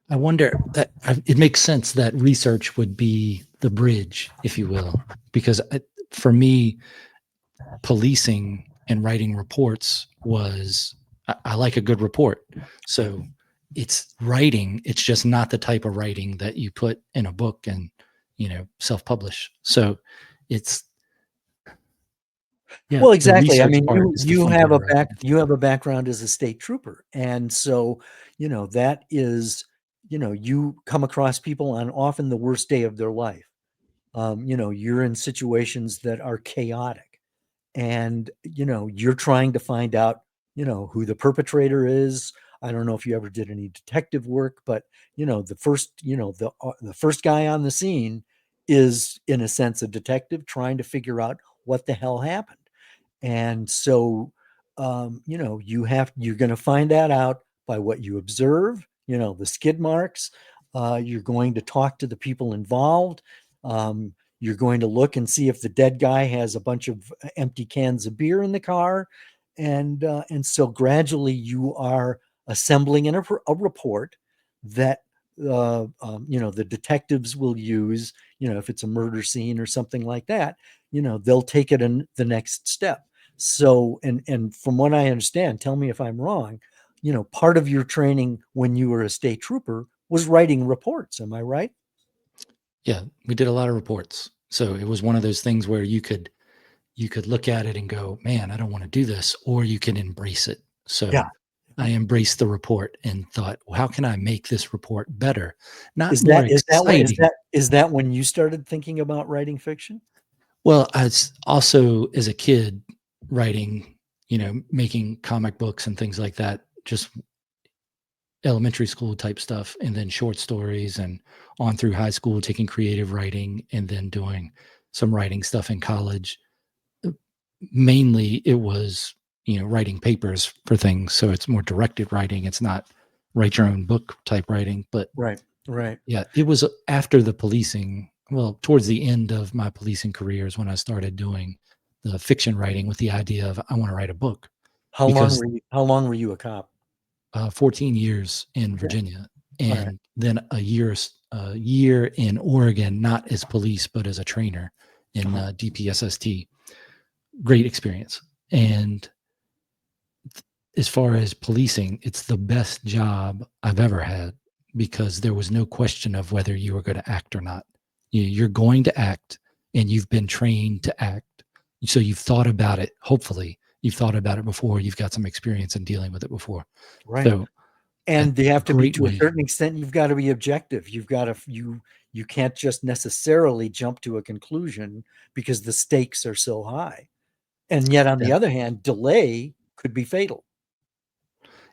I wonder that it makes sense that research would be the bridge, if you will, because for me, policing and writing reports was I like a good report. So it's writing. It's just not the type of writing that you put in a book and self-publish. So it's Well, exactly. I mean, you you have a background as a state trooper, and so that is you come across people on often the worst day of their life. You're in situations that are chaotic, and you're trying to find out who the perpetrator is. I don't know if you ever did any detective work, but the first guy on the scene is in a sense a detective trying to figure out what the hell happened. And so you're going to find that out by what you observe, the skid marks. You're going to talk to the people involved. You're going to look and see if the dead guy has a bunch of empty cans of beer in the car. And so gradually you are assembling a report that the detectives will use, if it's a murder scene or something like that, they'll take it in the next step. So, and from what I understand, tell me if I'm wrong, part of your training when you were a state trooper was writing reports. Am I right? Yeah, we did a lot of reports. So it was one of those things where you could look at it and go, man, I don't want to do this, or you can embrace it. So Yeah. I embraced the report and thought, well, how can I make this report better? Not Is more that is that when exciting. is that when you started thinking about writing fiction? Well, I was also as a kid writing, making comic books and things like that, just elementary school type stuff, and then short stories, and on through high school, taking creative writing, and then doing some writing stuff in college. Mainly it was, writing papers for things. So it's more directed writing. It's not write your own book type writing. But Right. yeah, it was after the policing. Well, towards the end of my policing career is when I started doing the fiction writing with the idea of I want to write a book because How long were you a cop? 14 years in Okay. Virginia, All right. and then a year in Oregon, not as police but as a trainer in DPSST. Great experience. And as far as policing, it's the best job I've ever had because there was no question of whether you were going to act or not. You're going to act, and you've been trained to act. So you've thought about it. Hopefully, you've thought about it before. You've got some experience in dealing with it before. Right. So And they have to be, great to a way. certain extent, you've got to be objective. You can't just necessarily jump to a conclusion because the stakes are so high. And yet on the Yeah, other hand, delay could be fatal.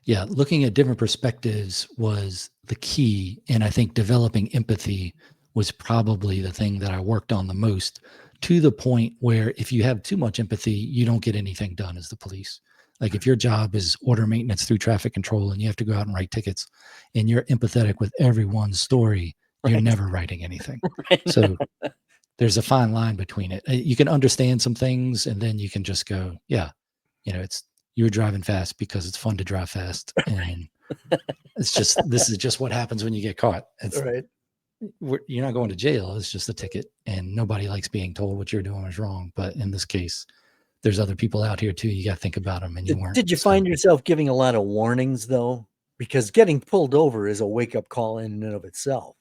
yeah, looking at different perspectives was the key, and I think developing empathy was probably the thing that I worked on the most, to the point where if you have too much empathy, you don't get anything done as the police. Like if your job is order maintenance through traffic control and you have to go out and write tickets and you're empathetic with everyone's story, you're Right. never writing anything. Right. So there's a fine line between it. You can understand some things and then you can just go, yeah, it's you're driving fast because it's fun to drive fast. And this is just what happens when you get caught. Right. You're not going to jail. It's just a ticket, and nobody likes being told what you're doing is wrong. But in this case, there's other people out here too. You got to think about them, and you weren't. Did you find yourself giving a lot of warnings though? Because getting pulled over is a wake up call in and of itself.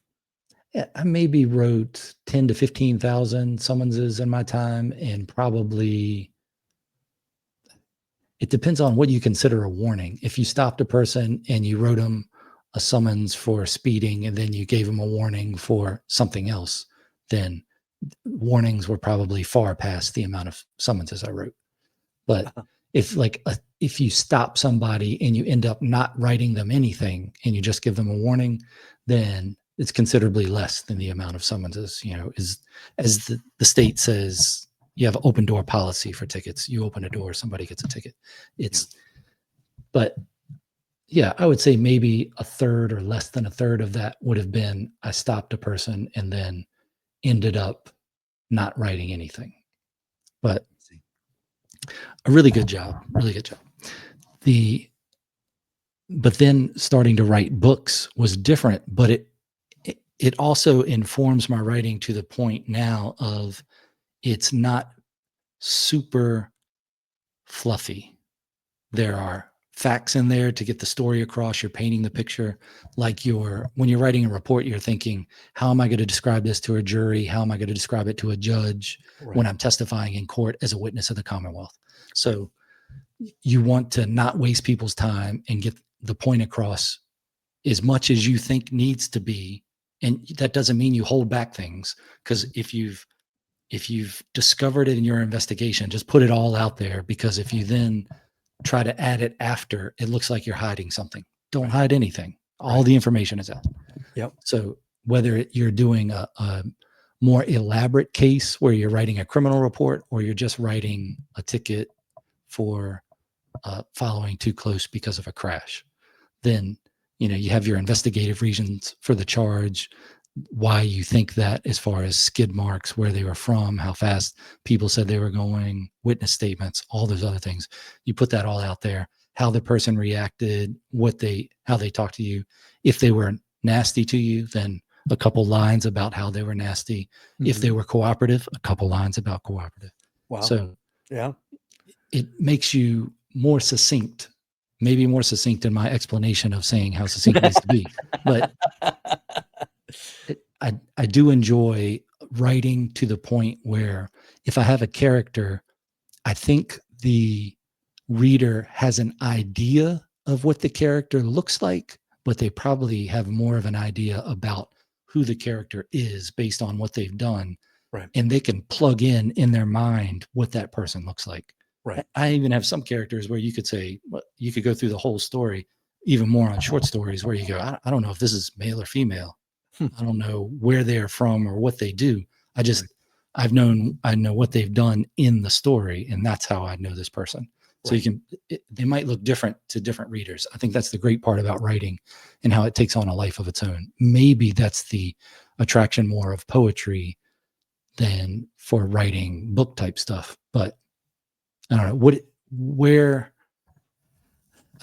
Yeah, I maybe wrote 10 to 15,000 summonses in my time, and probably it depends on what you consider a warning. If you stopped a person and you wrote them a summons for speeding and then you gave them a warning for something else, then warnings were probably far past the amount of summonses I wrote. But if you stop somebody and you end up not writing them anything and you just give them a warning, then it's considerably less than the amount of summonses. As the state says, you have open door policy for tickets. You open a door, somebody gets a ticket. But yeah, I would say maybe a third or less than a third of that would have been I stopped a person and then ended up not writing anything. But a really good job. But then starting to write books was different, but it also informs my writing to the point now of it's not super fluffy. There are facts in there to get the story across. You're painting the picture. Like when you're writing a report, you're thinking, how am I going to describe this to a jury? How am I going to describe it to a judge when I'm testifying in court as a witness of the Commonwealth? So you want to not waste people's time and get the point across as much as you think needs to be. And that doesn't mean you hold back things, because if you've discovered it in your investigation, just put it all out there, because if you then try to add it after, it looks like you're hiding something. Don't hide anything. All the information is out. Yep. So whether you're doing a more elaborate case where you're writing a criminal report, or you're just writing a ticket for following too close because of a crash, then you have your investigative reasons for the charge, why you think that, as far as skid marks, where they were from, how fast people said they were going, witness statements, all those other things. You put that all out there, how the person reacted, how they talked to you. If they were nasty to you, then a couple lines about how they were nasty. Mm-hmm. If they were cooperative, a couple lines about cooperative. Wow. So yeah, it makes you more succinct, maybe more succinct in my explanation of saying how succinct it needs to be. But I do enjoy writing to the point where if I have a character, I think the reader has an idea of what the character looks like, but they probably have more of an idea about who the character is based on what they've done. Right. And they can plug in their mind what that person looks like. Right. I even have some characters where you could say, you could go through the whole story, even more on short stories, where you go, I don't know if this is male or female. I don't know where they're from or what they do. I know what they've done in the story, and that's how I know this person. So they might look different to different readers. I think that's the great part about writing and how it takes on a life of its own. Maybe that's the attraction more of poetry than for writing book type stuff. But I don't know where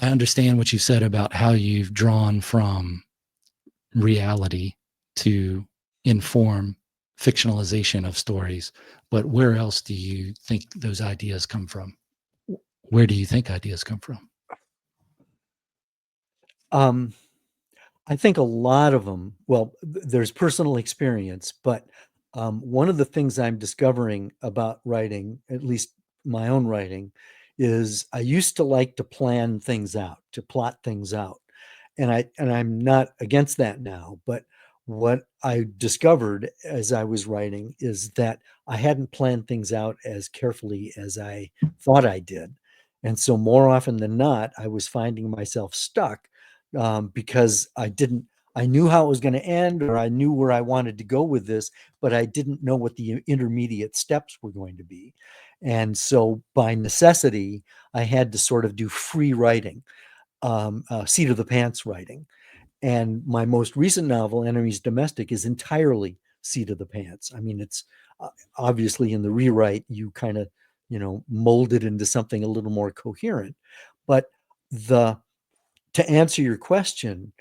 I understand what you said about how you've drawn from reality to inform fictionalization of stories, but where else do you think those ideas come from? Where do you think ideas come from? I think a lot of them, well, there's personal experience, but one of the things I'm discovering about writing, at least my own writing, is I used to like to plan things out, to plot things out. And I'm not against that now, but what I discovered as I was writing is that I hadn't planned things out as carefully as I thought I did. And so more often than not, I was finding myself stuck because I I knew how it was going to end, or I knew where I wanted to go with this, but I didn't know what the intermediate steps were going to be. And so by necessity, I had to sort of do free writing, seat of the pants writing. And my most recent novel, Enemies Domestic, is entirely seat of the pants. I mean, it's obviously in the rewrite, you kind of, mold it into something a little more coherent. But the to answer your question,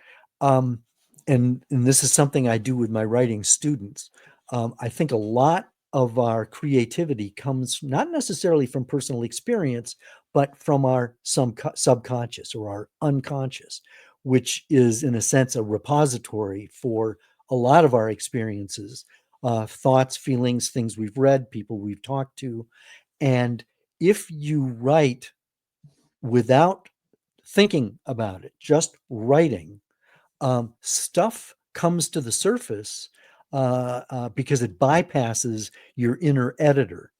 um, and this is something I do with my writing students, I think a lot of our creativity comes not necessarily from personal experience, but from our subconscious or our unconscious, which is in a sense a repository for a lot of our experiences, thoughts, feelings, things we've read, people we've talked to. And if you write without thinking about it, just writing, stuff comes to the surface because it bypasses your inner editor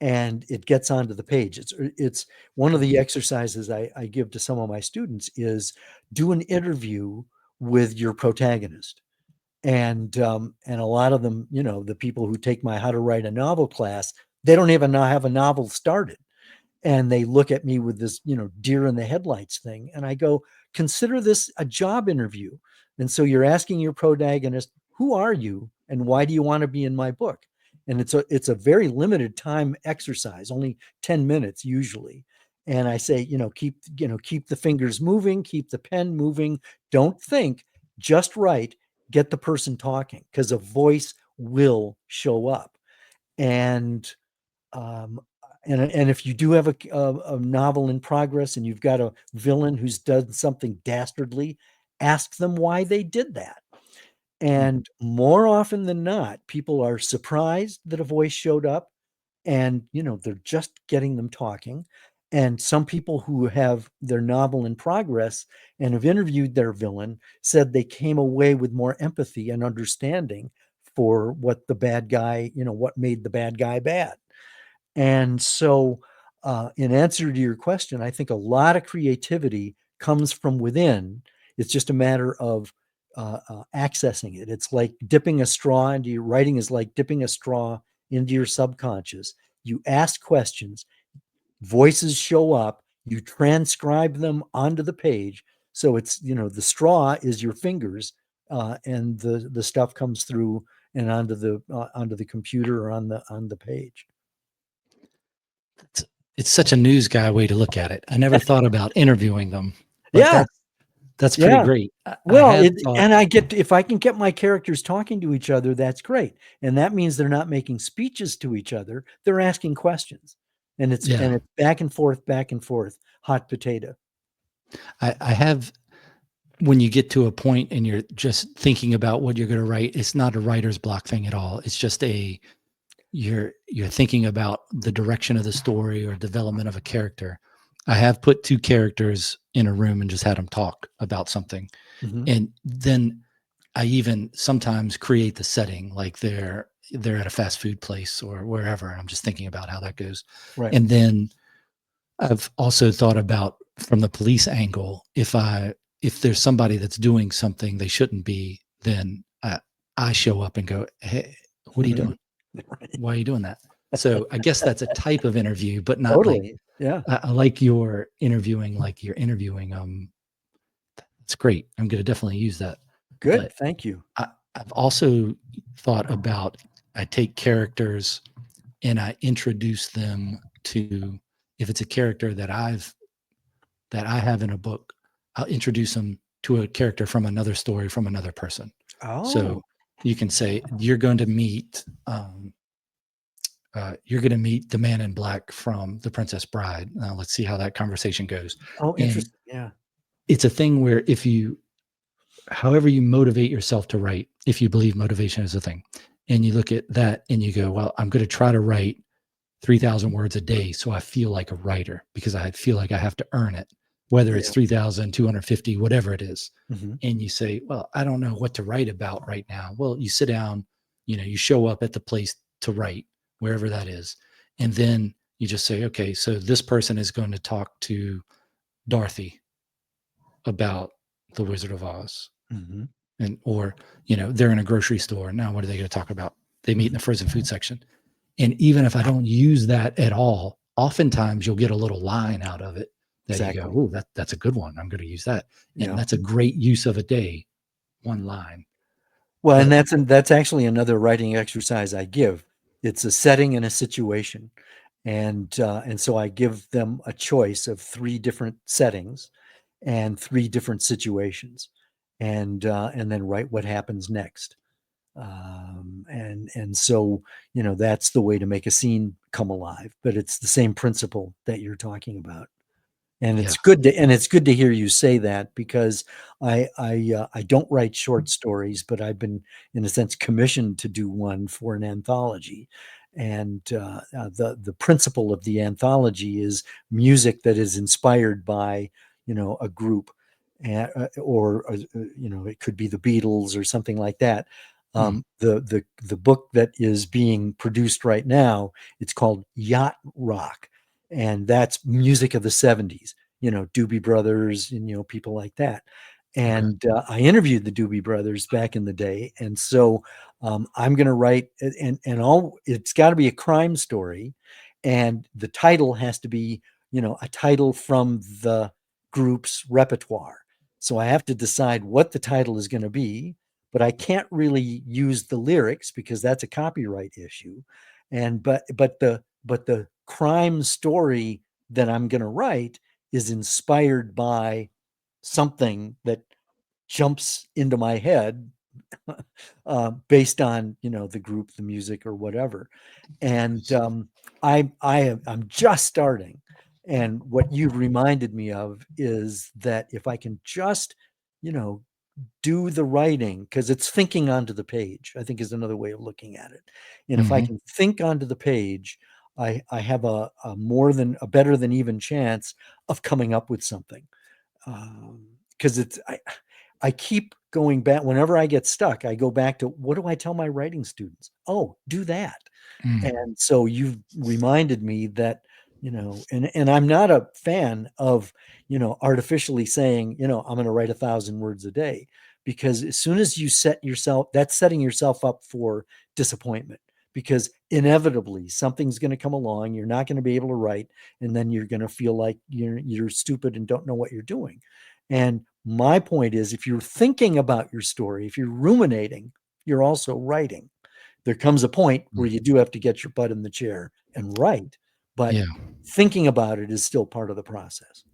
and it gets onto the page. It's one of the exercises I give to some of my students is do an interview with your protagonist. And a lot of them, the people who take my how to write a novel class, they don't even have a novel started, and they look at me with this, deer in the headlights thing. And I go, consider this a job interview. And so you're asking your protagonist, who are you and why do you want to be in my book? And it's a very limited time exercise, only 10 minutes usually. And I say, keep the fingers moving, keep the pen moving, don't think, just write, get the person talking, because a voice will show up. And um, and if you do have a novel in progress and you've got a villain who's done something dastardly, ask them why they did that. And more often than not, people are surprised that a voice showed up, and they're just getting them talking. And some people who have their novel in progress and have interviewed their villain said they came away with more empathy and understanding for what the bad guy, what made the bad guy bad. And so, in answer to your question, I think a lot of creativity comes from within. It's just a matter of accessing it. It's like dipping a straw into your writing, is like dipping a straw into your subconscious. You ask questions, voices show up, you transcribe them onto the page. So it's, the straw is your fingers, and the stuff comes through and onto the computer or on the page. It's such a news guy way to look at it. I never thought about interviewing them, but Yeah, that's pretty yeah. great. I Well, have thought, and if I can get my characters talking to each other, that's great. And that means they're not making speeches to each other. They're asking questions. And it's yeah, back and forth, hot potato. I have. When you get to a point and you're just thinking about what you're going to write, it's not a writer's block thing at all. It's just you're thinking about the direction of the story or development of a character. I have put two characters in a room and just had them talk about something, Mhm. and then I even sometimes create the setting, like they're at a fast food place or wherever, and I'm just thinking about how that goes. Right. And then I've also thought about from the police angle, if there's somebody that's doing something they shouldn't be, then I show up and go, "Hey, what are you Mhm. doing? Why are you doing that?" So I guess that's a type of interview, but not like Totally. Yeah. I like your interviewing, like you're interviewing. It's great. I'm going to definitely use that. Good. But Thank you. I've also thought about I take characters and I introduce them to if it's a character that I have in a book, I'll introduce them to a character from another story from another person. Oh, So you can say you're going to meet the man in black from The Princess Bride. Let's see how that conversation goes. oh, And interesting. Yeah. it's a thing where however you motivate yourself to write, if you believe motivation is a thing, and you look at that and you go, well, I'm going to try to write 3,000 words a day so I feel like a writer because I feel like I have to earn it, whether it's Yeah. 3,250, whatever it is. Mhm. And you say, well, I don't know what to write about right now. Well, you sit down, you show up at the place to write, wherever that is. And then you just say, okay, so this person is going to talk to Dorothy about The Wizard of Oz. Mhm. and or they're in a grocery store. Now what are they going to talk about? They meet in the frozen food section. And even if I don't use that at all, oftentimes you'll get a little line out of it that you go, Exactly. oh, that's a good one. I'm going to use that. And Yeah. that's a great use of a day, one line. Well, and But that's actually another writing exercise I give. It's a setting and a situation, and so I give them a choice of three different settings and three different situations, and then write what happens next. And so that's the way to make a scene come alive. But it's the same principle that you're talking about. And yeah. it's good to hear you say that, because I don't write short stories, but I've been, in a sense, commissioned to do one for an anthology. And the principle of the anthology is music that is inspired by a group, or it could be the Beatles or something like that. Mm, The book that is being produced right now, it's called Yacht Rock, and that's music of the 70s, Doobie Brothers and people like that. okay. And I interviewed the Doobie Brothers back in the day, and so I'm going to write, and all it's got to be a crime story, and the title has to be a title from the group's repertoire. So I have to decide what the title is going to be, but I can't really use the lyrics because that's a copyright issue. And but the crime story that I'm going to write is inspired by something that jumps into my head based on the group, the music, or whatever. And I'm just starting. And what you've reminded me of is that if I can just you know do the writing, because it's thinking onto the page, I think, is another way of looking at it. And if I Hmm. can think onto the page, I have a better than even chance of coming up with something. Because I keep going back. Whenever I get stuck, I go back to, what do I tell my writing students? Oh, do that. Mm, And so you've reminded me that, and I'm not a fan of, artificially saying, I'm going to write 1,000 words a day, because as soon as you set yourself, that's setting yourself up for disappointment, because inevitably something's going to come along. You're not going to be able to write. And then you're going to feel like you're stupid and don't know what you're doing. And my point is, if you're thinking about your story, if you're ruminating, you're also writing. There comes a point where mm. you do have to get your butt in the chair and write, but Yeah. thinking about it is still part of the process.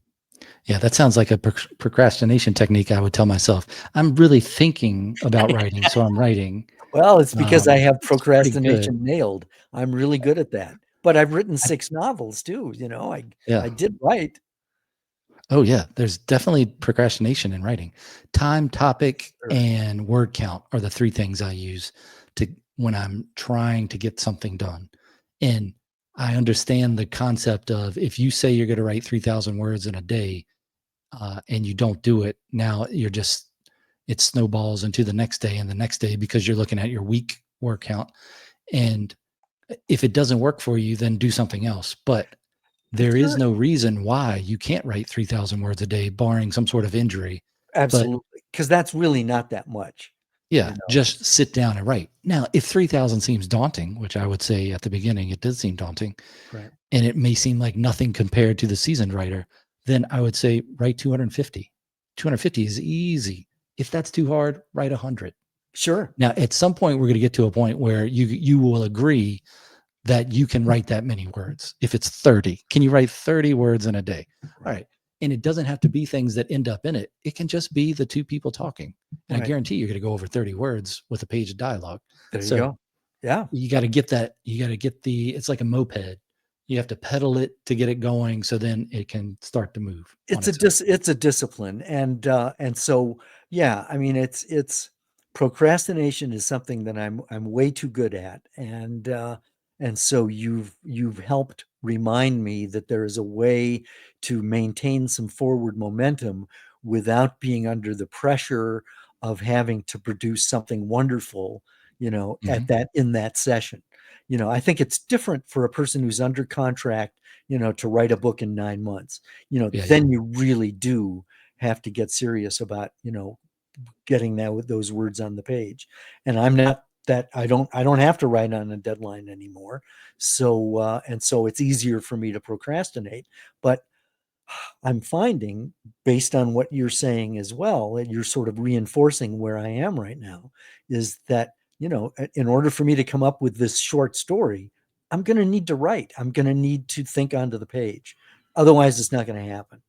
Yeah. That sounds like a procrastination technique. I would tell myself, I'm really thinking about writing. So I'm writing. Well, it's because I have It's pretty good. procrastination nailed. I'm really good at that. But I've written I, 6 novels too. yeah. I did write. Oh, yeah. There's definitely procrastination in writing. Time, topic, Sure. and word count are the three things I use to when I'm trying to get something done. And I understand the concept of, if you say you're going to write 3,000 words in a day, and you don't do it, now it snowballs into the next day and the next day, because you're looking at your week word count. And if it doesn't work for you, then do something else. But there is Sure. no reason why you can't write 3,000 words a day, barring some sort of injury. But Absolutely. Because that's really not that much, yeah, you know. just sit down and write. Now, if 3,000 seems daunting, which I would say at the beginning, it did seem daunting, Right. and it may seem like nothing compared to the seasoned writer, then I would say write 250. 250 is easy. If that's too hard, write 100. Sure. Now, at some point, we're going to get to a point where you will agree that you can write that many words. If it's 30, can you write 30 words in a day? All right. And it doesn't have to be things that end up in it. It can just be the two people talking. And I Right. guarantee you're going to go over 30 words with a page of dialogue. There you So go. Yeah. you got to get that. You got to get it's like a moped. You have to pedal it to get it going, so then it can start to move on its own. It's a discipline, and so yeah, I mean, it's procrastination is something that I'm way too good at, and so you've helped remind me that there is a way to maintain some forward momentum without being under the pressure of having to produce something wonderful, Mhm. in that session. I think it's different for a person who's under contract, to write a book in 9 months. Yeah, yeah. Then you really do have to get serious about, getting that with those words on the page. And I'm not that I don't have to write on a deadline anymore. So and so it's easier for me to procrastinate. But I'm finding, based on what you're saying as well, that you're sort of reinforcing where I am right now, is that, in order for me to come up with this short story, I'm going to need to write. I'm going to need to think onto the page. Otherwise, it's not going to happen.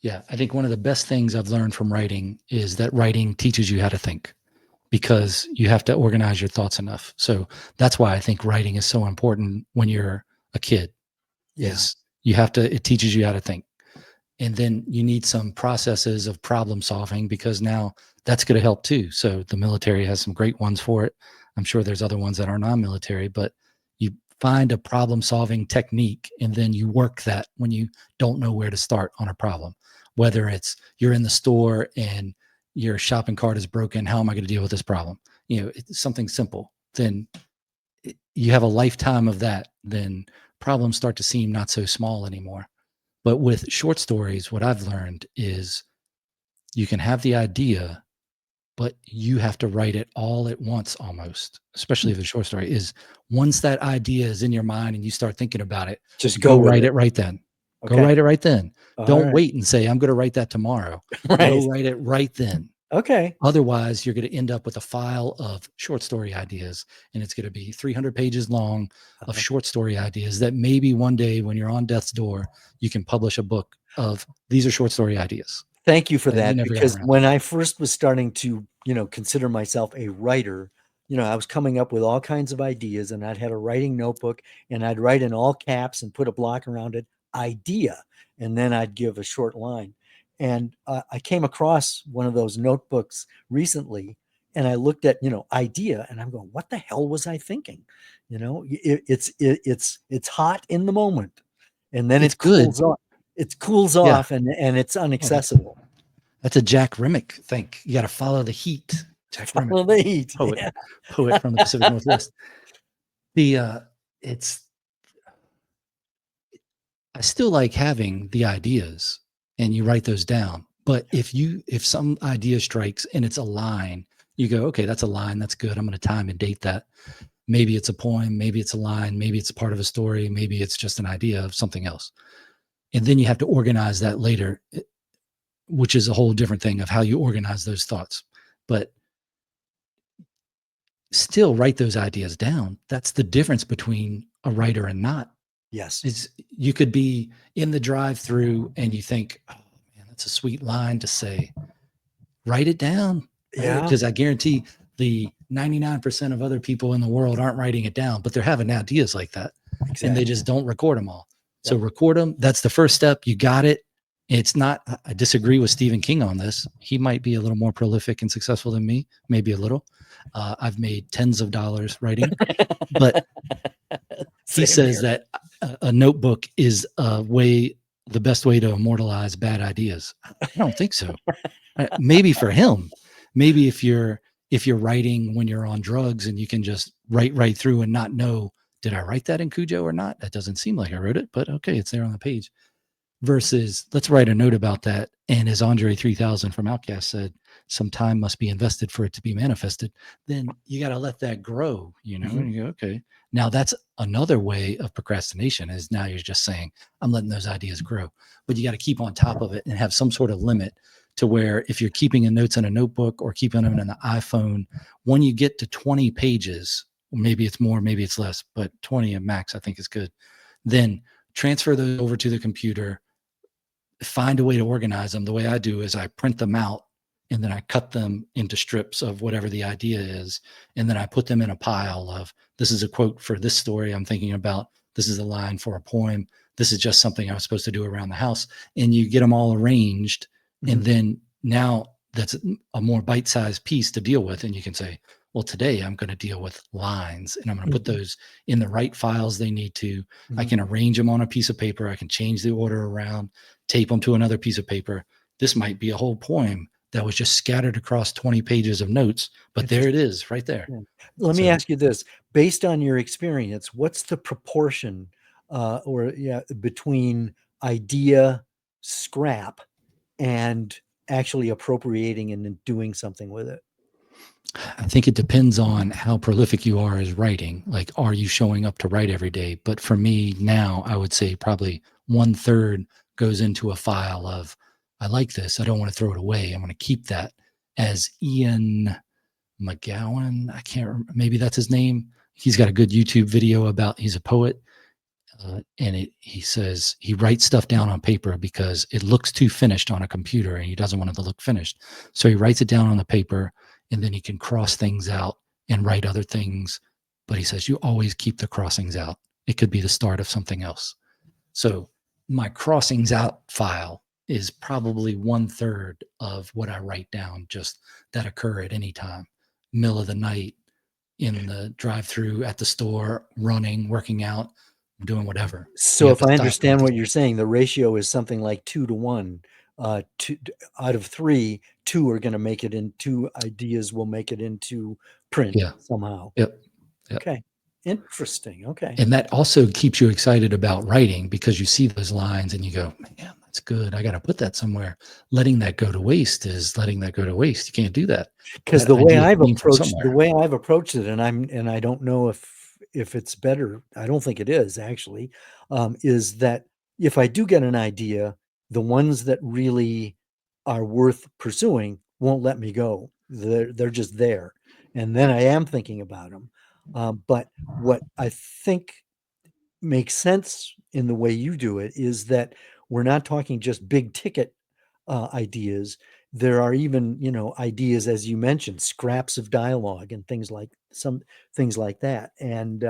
Yeah, I think one of the best things I've learned from writing is that writing teaches you how to think because you have to organize your thoughts enough. So that's why I think writing is so important when you're a kid. Yeah. Is it teaches you how to think. And then you need some processes of problem solving because now that's going to help too. So the military has some great ones for it. I'm sure there's other ones that are non-military, but you find a problem solving technique and then you work that when you don't know where to start on a problem. Whether it's you're in the store and your shopping cart is broken, how am I going to deal with this problem? It's something simple. Then you have a lifetime of that, then problems start to seem not so small anymore. But with short stories, what I've learned is you can have the idea, but you have to write it all at once almost, especially if it's a short story, is once that idea is in your mind and you start thinking about it, Just go with write it right then. Go Okay. write it right then. All Don't right. wait and say, I'm going to write that tomorrow. Go Right. write it right then. Okay. Otherwise, you're going to end up with a file of short story ideas, and it's going to be 300 pages long of short story ideas that maybe one day when you're on death's door, you can publish a book of these are short story ideas. Thank you for And you that, never got because around. when I first was starting to, consider myself a writer, I was coming up with all kinds of ideas, and I'd had a writing notebook, and I'd write in all caps and put a block around it, idea, and then I'd give a short line. And I came across one of those notebooks recently, and I looked at, idea, and I'm going, what the hell was I thinking? It's hot in the moment, and then It's it good. cools off. It cools Yeah. off, and it's inaccessible. That's a Jack Rimmick thing. You got to follow the heat. Jack Follow Rimmick, the heat. poet, Yeah. poet from the Pacific Northwest. It's I still like having the ideas and you write those down. But if some idea strikes and it's a line, you go, okay, that's a line. That's good. I'm going to time and date that. Maybe it's a poem. Maybe it's a line. Maybe it's part of a story. Maybe it's just an idea of something else. And then you have to organize that later, which is a whole different thing of how you organize those thoughts. But still write those ideas down. That's the difference between a writer and not. Yes. Is you could be in the drive-through and you think, oh man, that's a sweet line to say. Write it down. Yeah. Because I guarantee the 99% of other people in the world aren't writing it down, but they're having ideas like that. Exactly. And they just don't record them all. So record them. That's the first step. You got it. It's not, I disagree with Stephen King on this. He might be a little more prolific and successful than me, maybe a little. I've made tens of dollars writing, but he says that a notebook is the best way to immortalize bad ideas. I don't think so. Maybe for him, maybe if you're writing when you're on drugs and you can just write right through and not know, did I write that in Cujo or not? That doesn't seem like I wrote it, but okay, it's there on the page. Versus let's write a note about that. And as Andre 3000 from Outcast said, some time must be invested for it to be manifested. Then you got to let that grow, and you go, okay, now that's another way of procrastination is now you're just saying, I'm letting those ideas grow, but you got to keep on top of it and have some sort of limit to where if you're keeping the notes in a notebook or keeping them in the iPhone, when you get to 20 pages, maybe it's more, maybe it's less, but 20 at max, I think is good. Then transfer those over to the computer, find a way to organize them. The way I do is I print them out and then I cut them into strips of whatever the idea is. And then I put them in a pile of, this is a quote for this story I'm thinking about. This is a line for a poem. This is just something I was supposed to do around the house. And you get them all arranged. And then now that's a more bite-sized piece to deal with. And you can say, well, today I'm going to deal with lines and I'm going to put those in the right files they need to. I can arrange them on a piece of paper. I can change the order around, tape them to another piece of paper. This might be a whole poem that was just scattered across 20 pages of notes, but there it is right there. Yeah. Let me ask you this, based on your experience, what's the proportion between idea scrap and actually appropriating and then doing something with it? I think it depends on how prolific you are as writing. Like, are you showing up to write every day? But for me now, I would say probably 1/3 goes into a file of, I like this. I don't want to throw it away. I'm going to keep that as Ian McGowan. I can't remember. Maybe that's his name. He's got a good YouTube video about, he's a poet. And he says he writes stuff down on paper because it looks too finished on a computer and he doesn't want it to look finished. So he writes it down on the paper and then he can cross things out and write other things. But he says you always keep the crossings out. It could be the start of something else. So my crossings out file is probably 1/3 of what I write down, just that occur at any time, middle of the night, in the drive-through, at the store, running, working out, doing whatever. So You have if to I stop at understand the what you're saying, the ratio is something like 2-to-1. Two out of 3, 2 are going to make it in. 2 ideas will make it into print Yeah. somehow. Yep. Yep. Okay. Interesting. Okay. And that also keeps you excited about writing because you see those lines and you go, man, that's good. I got to put that somewhere. Letting that go to waste is letting that go to waste. You can't do that. Because That idea came from the somewhere. way I've approached it, and I don't know if it's better. I don't think it is actually. Is that if I do get an idea, the ones that really are worth pursuing won't let me go. They're just there, and then I am thinking about them. But what I think makes sense in the way you do it is that we're not talking just big ticket ideas. There are even, ideas, as you mentioned, scraps of dialogue and things like that. And,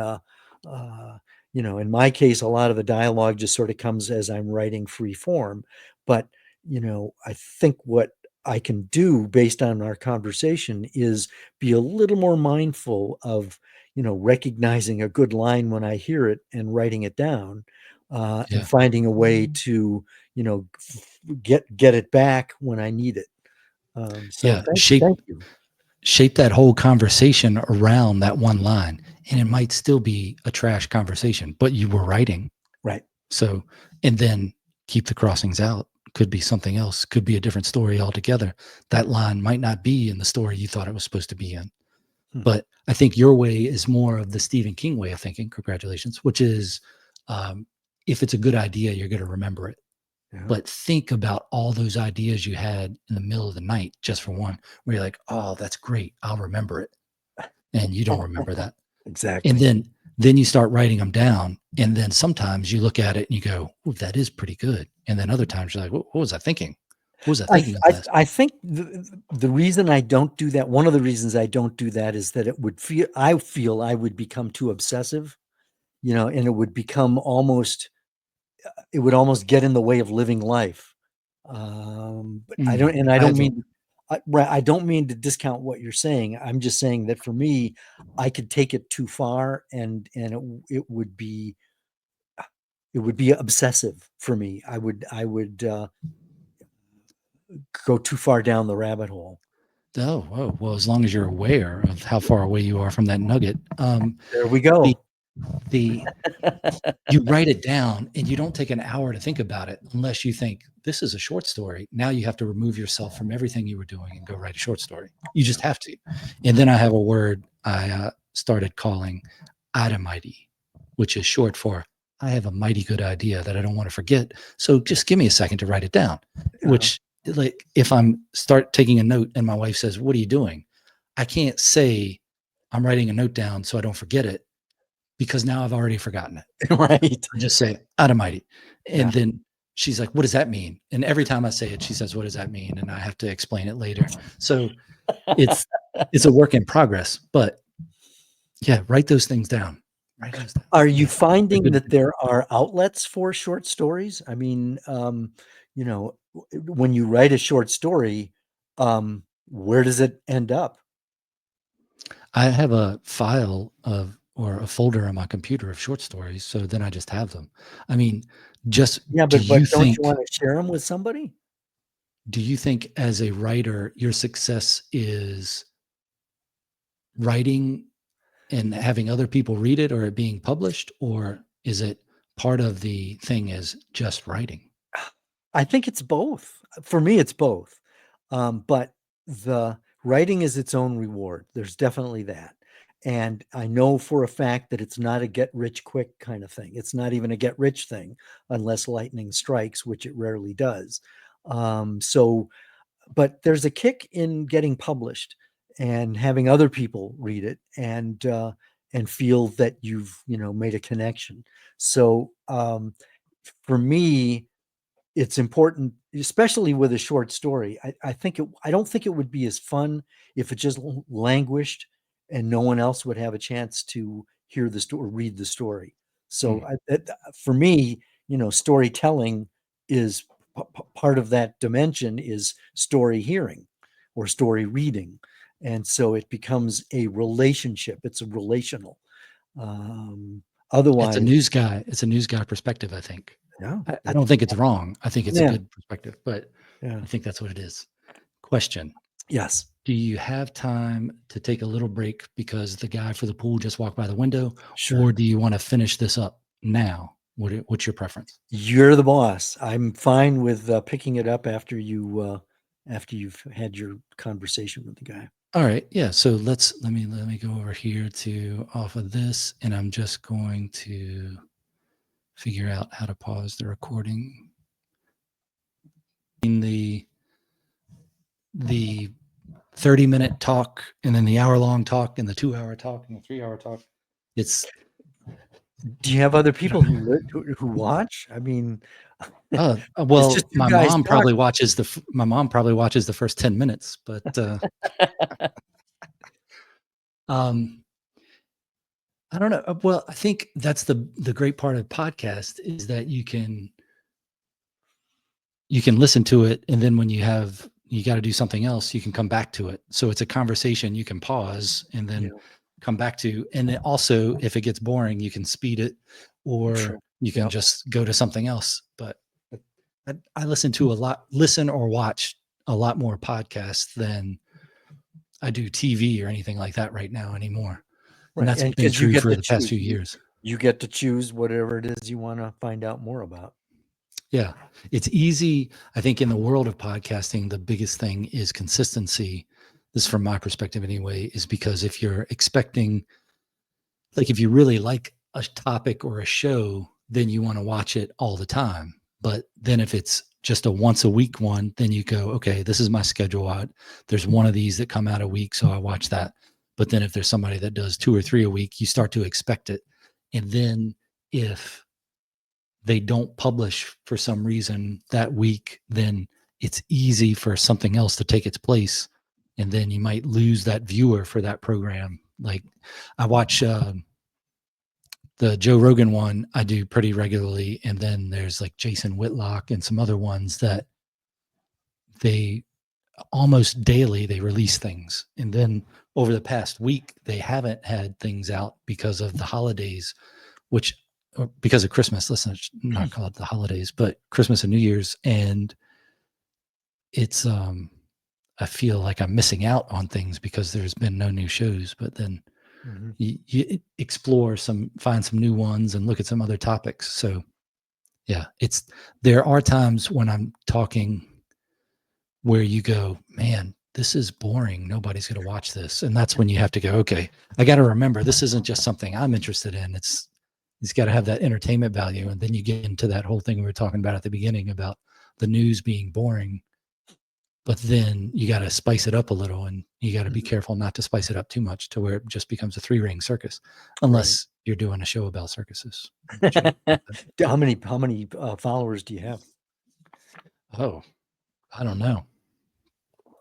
in my case, a lot of the dialogue just sort of comes as I'm writing free form. But, I think what I can do based on our conversation is be a little more mindful of, recognizing a good line when I hear it and writing it down, Yeah. and finding a way to, get it back when I need it. So Yeah. Shape thank you. that whole conversation around that one line. And it might still be a trash conversation, but you were writing. Right. So, and then keep the crossings out. Could be something else, could be a different story altogether. That line might not be in the story you thought it was supposed to be in. Hmm. But I think your way is more of the Stephen King way of thinking. Congratulations, which is if it's a good idea, you're going to remember it. Yeah. But think about all those ideas you had in the middle of the night, just for one, where you're like, oh, that's great. I'll remember it. And you don't remember that. Exactly. And then you start writing them down. And then sometimes you look at it and you go, oh, that is pretty good. And then other times you're like, what was I thinking? What was I thinking of this? I think the reason I don't do that, one of the reasons I don't do that is that I feel I would become too obsessive, and it would become it would almost get in the way of living life. But I don't mean, I don't mean to discount what you're saying. I'm just saying that for me, I could take it too far and it would be obsessive for me. I would go too far down the rabbit hole. Oh, well, as long as you're aware of how far away you are from that nugget. There we go. The you write it down and you don't take an hour to think about it unless you think this is a short story. Now you have to remove yourself from everything you were doing and go write a short story. You just have to. And then I have a word I started calling itemighty, which is short for I have a mighty good idea that I don't want to forget. So just give me a second to write it down. Which, like, if I'm start taking a note and my wife says, "What are you doing?" I can't say I'm writing a note down so I don't forget it because now I've already forgotten it. Right. I just say itemighty. And then she's like, what does that mean? And every time I say it, she says, what does that mean? And I have to explain it later. So it's a work in progress. But yeah, write those things down. Write those down. Are you finding that there are outlets for short stories? I mean, when you write a short story, where does it end up? I have a file or a folder on my computer of short stories. So then I just have them. I mean, just Yeah, do but you don't think you want to share them with somebody? as a writer, your success is writing and having other people read it or it being published, or is it part of the thing is just writing? I think it's both. For me, it's both. But the writing is its own reward. There's definitely that. And I know for a fact that it's not a get rich quick kind of thing. It's not even a get rich thing unless lightning strikes, which it rarely does. So, but there's a kick in getting published and having other people read it and feel that you've made a connection. So for me, it's important, especially with a short story. I don't think it would be as fun if it just languished and no one else would have a chance to hear the story, read the story. So for me, storytelling is part of that dimension is story hearing or story reading. And so it becomes a relationship. It's a relational. It's a Otherwise, news guy. It's a news guy perspective, I think. yeah, I don't think it's wrong. I think it's a yeah, good perspective, but yeah. I think that's what it is. Question. Yes. Do you have time to take a little break because the guy for the pool just walked by the window? Sure. Or do you want to finish this up now? What's your preference? You're the boss. I'm fine with picking it up after you've had your conversation with the guy. All right. Yeah. So let me go over here to off of this, and I'm just going to figure out how to pause the recording. In the 30-minute talk and then the hour-long talk and the 2-hour talk and the 3-hour talk. It's Do you have other people who watch? I mean, it's well, just two my guys mom talking. probably watches the first 10 minutes, but I don't know. Well, I think that's the great part of podcast is that you can listen to it, and then when you got to do something else, you can come back to it. So it's a conversation you can pause and then come back to. And then also, if it gets boring, you can speed it, or you can just go to something else. But I listen or watch a lot more podcasts than I do TV or anything like that right now anymore. And that's been true for the past few years. You get to choose whatever it is you want to find out more about. Yeah, it's easy. I think in the world of podcasting, the biggest thing is consistency. This is from my perspective anyway, is because if you're expecting, like if you really like a topic or a show, then you want to watch it all the time. But then if it's just a once a week one, then you go, okay, this is my schedule. There's one of these that come out a week, so I watch that. But then if there's somebody that does 2 or 3 a week, you start to expect it. And then if they don't publish for some reason that week, then it's easy for something else to take its place. And then you might lose that viewer for that program. Like I watch the Joe Rogan one I do pretty regularly. And then there's like Jason Whitlock and some other ones that they almost daily they release things. And then over the past week, they haven't had things out because of the holidays, which because of Christmas, let's not call it the holidays, but Christmas and New Year's. And it's, I feel like I'm missing out on things because there's been no new shows, but then you explore find some new ones and look at some other topics. So yeah, there are times when I'm talking where you go, man, this is boring. Nobody's going to watch this. And that's when you have to go, okay, I got to remember, this isn't just something I'm interested in. It's got to have that entertainment value. And then you get into that whole thing we were talking about at the beginning about the news being boring, but then you got to spice it up a little, and you got to be careful not to spice it up too much to where it just becomes a 3-ring circus, unless you're doing a show about circuses. How many followers do you have? Oh, I don't know.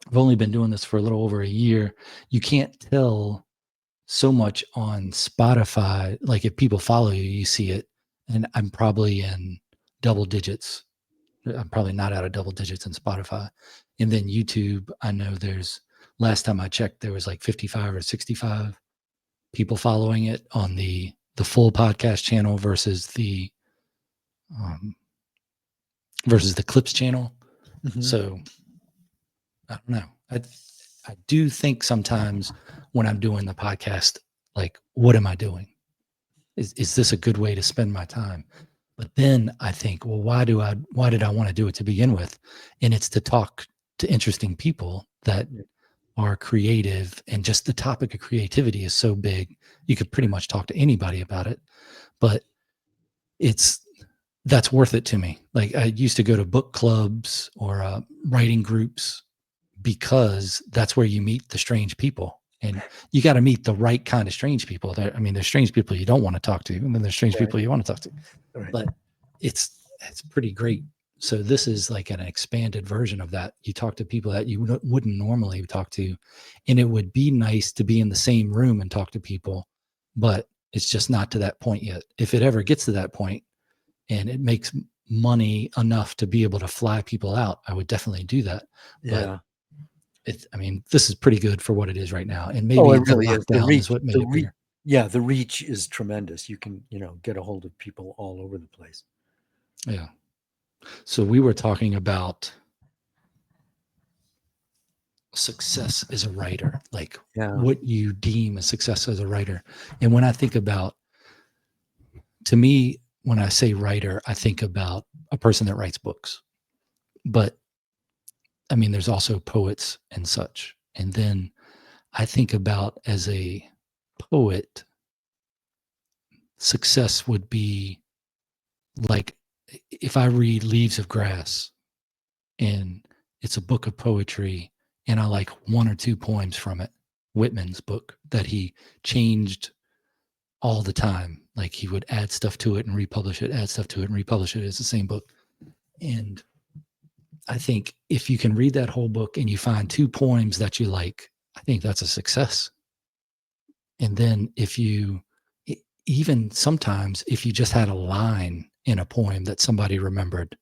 I've only been doing this for a little over a year. You can't tell so much on Spotify. Like if people follow you, you see it. And I'm probably in double digits. I'm probably not out of double digits in Spotify. And then YouTube, I know last time I checked, there was like 55 or 65 people following it on the full podcast channel versus the clips channel. So I don't know. I do think sometimes when I'm doing the podcast, like, what am I doing? Is this a good way to spend my time? But then I think, well, why did I want to do it to begin with? And it's to talk to interesting people that are creative, and just the topic of creativity is so big. You could pretty much talk to anybody about it, but that's worth it to me. Like, I used to go to book clubs or writing groups because that's where you meet the strange people, and you got to meet the right kind of strange people. I mean, there's strange people you don't want to talk to, and then there's strange Right. people you want to talk to. Right. But it's pretty great. So this is like an expanded version of that. You talk to people that you wouldn't normally talk to, and it would be nice to be in the same room and talk to people, but it's just not to that point yet. If it ever gets to that point and it makes money enough to be able to fly people out, I would definitely do that. Yeah. But I mean, this is pretty good for what it is right now. And Oh, maybe it the really is. The lockdown is reach, what made it bigger. yeah, the reach is tremendous. You can, get a hold of people all over the place. Yeah. So we were talking about success as a writer, like Yeah. what you deem a success as a writer. And when I think about, to me, when I say writer, I think about a person that writes books. But I mean, there's also poets and such. And then I think about, as a poet, success would be like if I read Leaves of Grass and it's a book of poetry and I like one or two poems from it, Whitman's book that he changed all the time. Like, he would add stuff to it and republish it, add stuff to it and republish it. It's the same book. And I think if you can read that whole book and you find two poems that you like, I think that's a success. And then even sometimes if you just had a line in a poem that somebody remembered,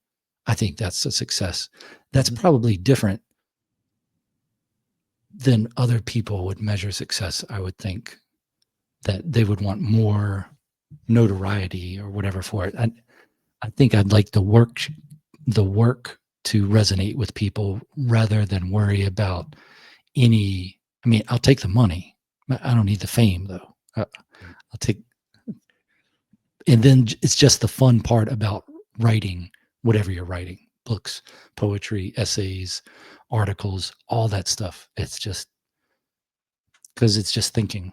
I think that's a success. That's probably different than other people would measure success. I would think that they would want more notoriety or whatever for it. I think I'd like the work to resonate with people rather than worry about any. I mean, I'll take the money. I don't need the fame, though. I'll take, and then it's just the fun part about writing whatever you're writing: books, poetry, essays, articles, all that stuff. It's just because it's just thinking,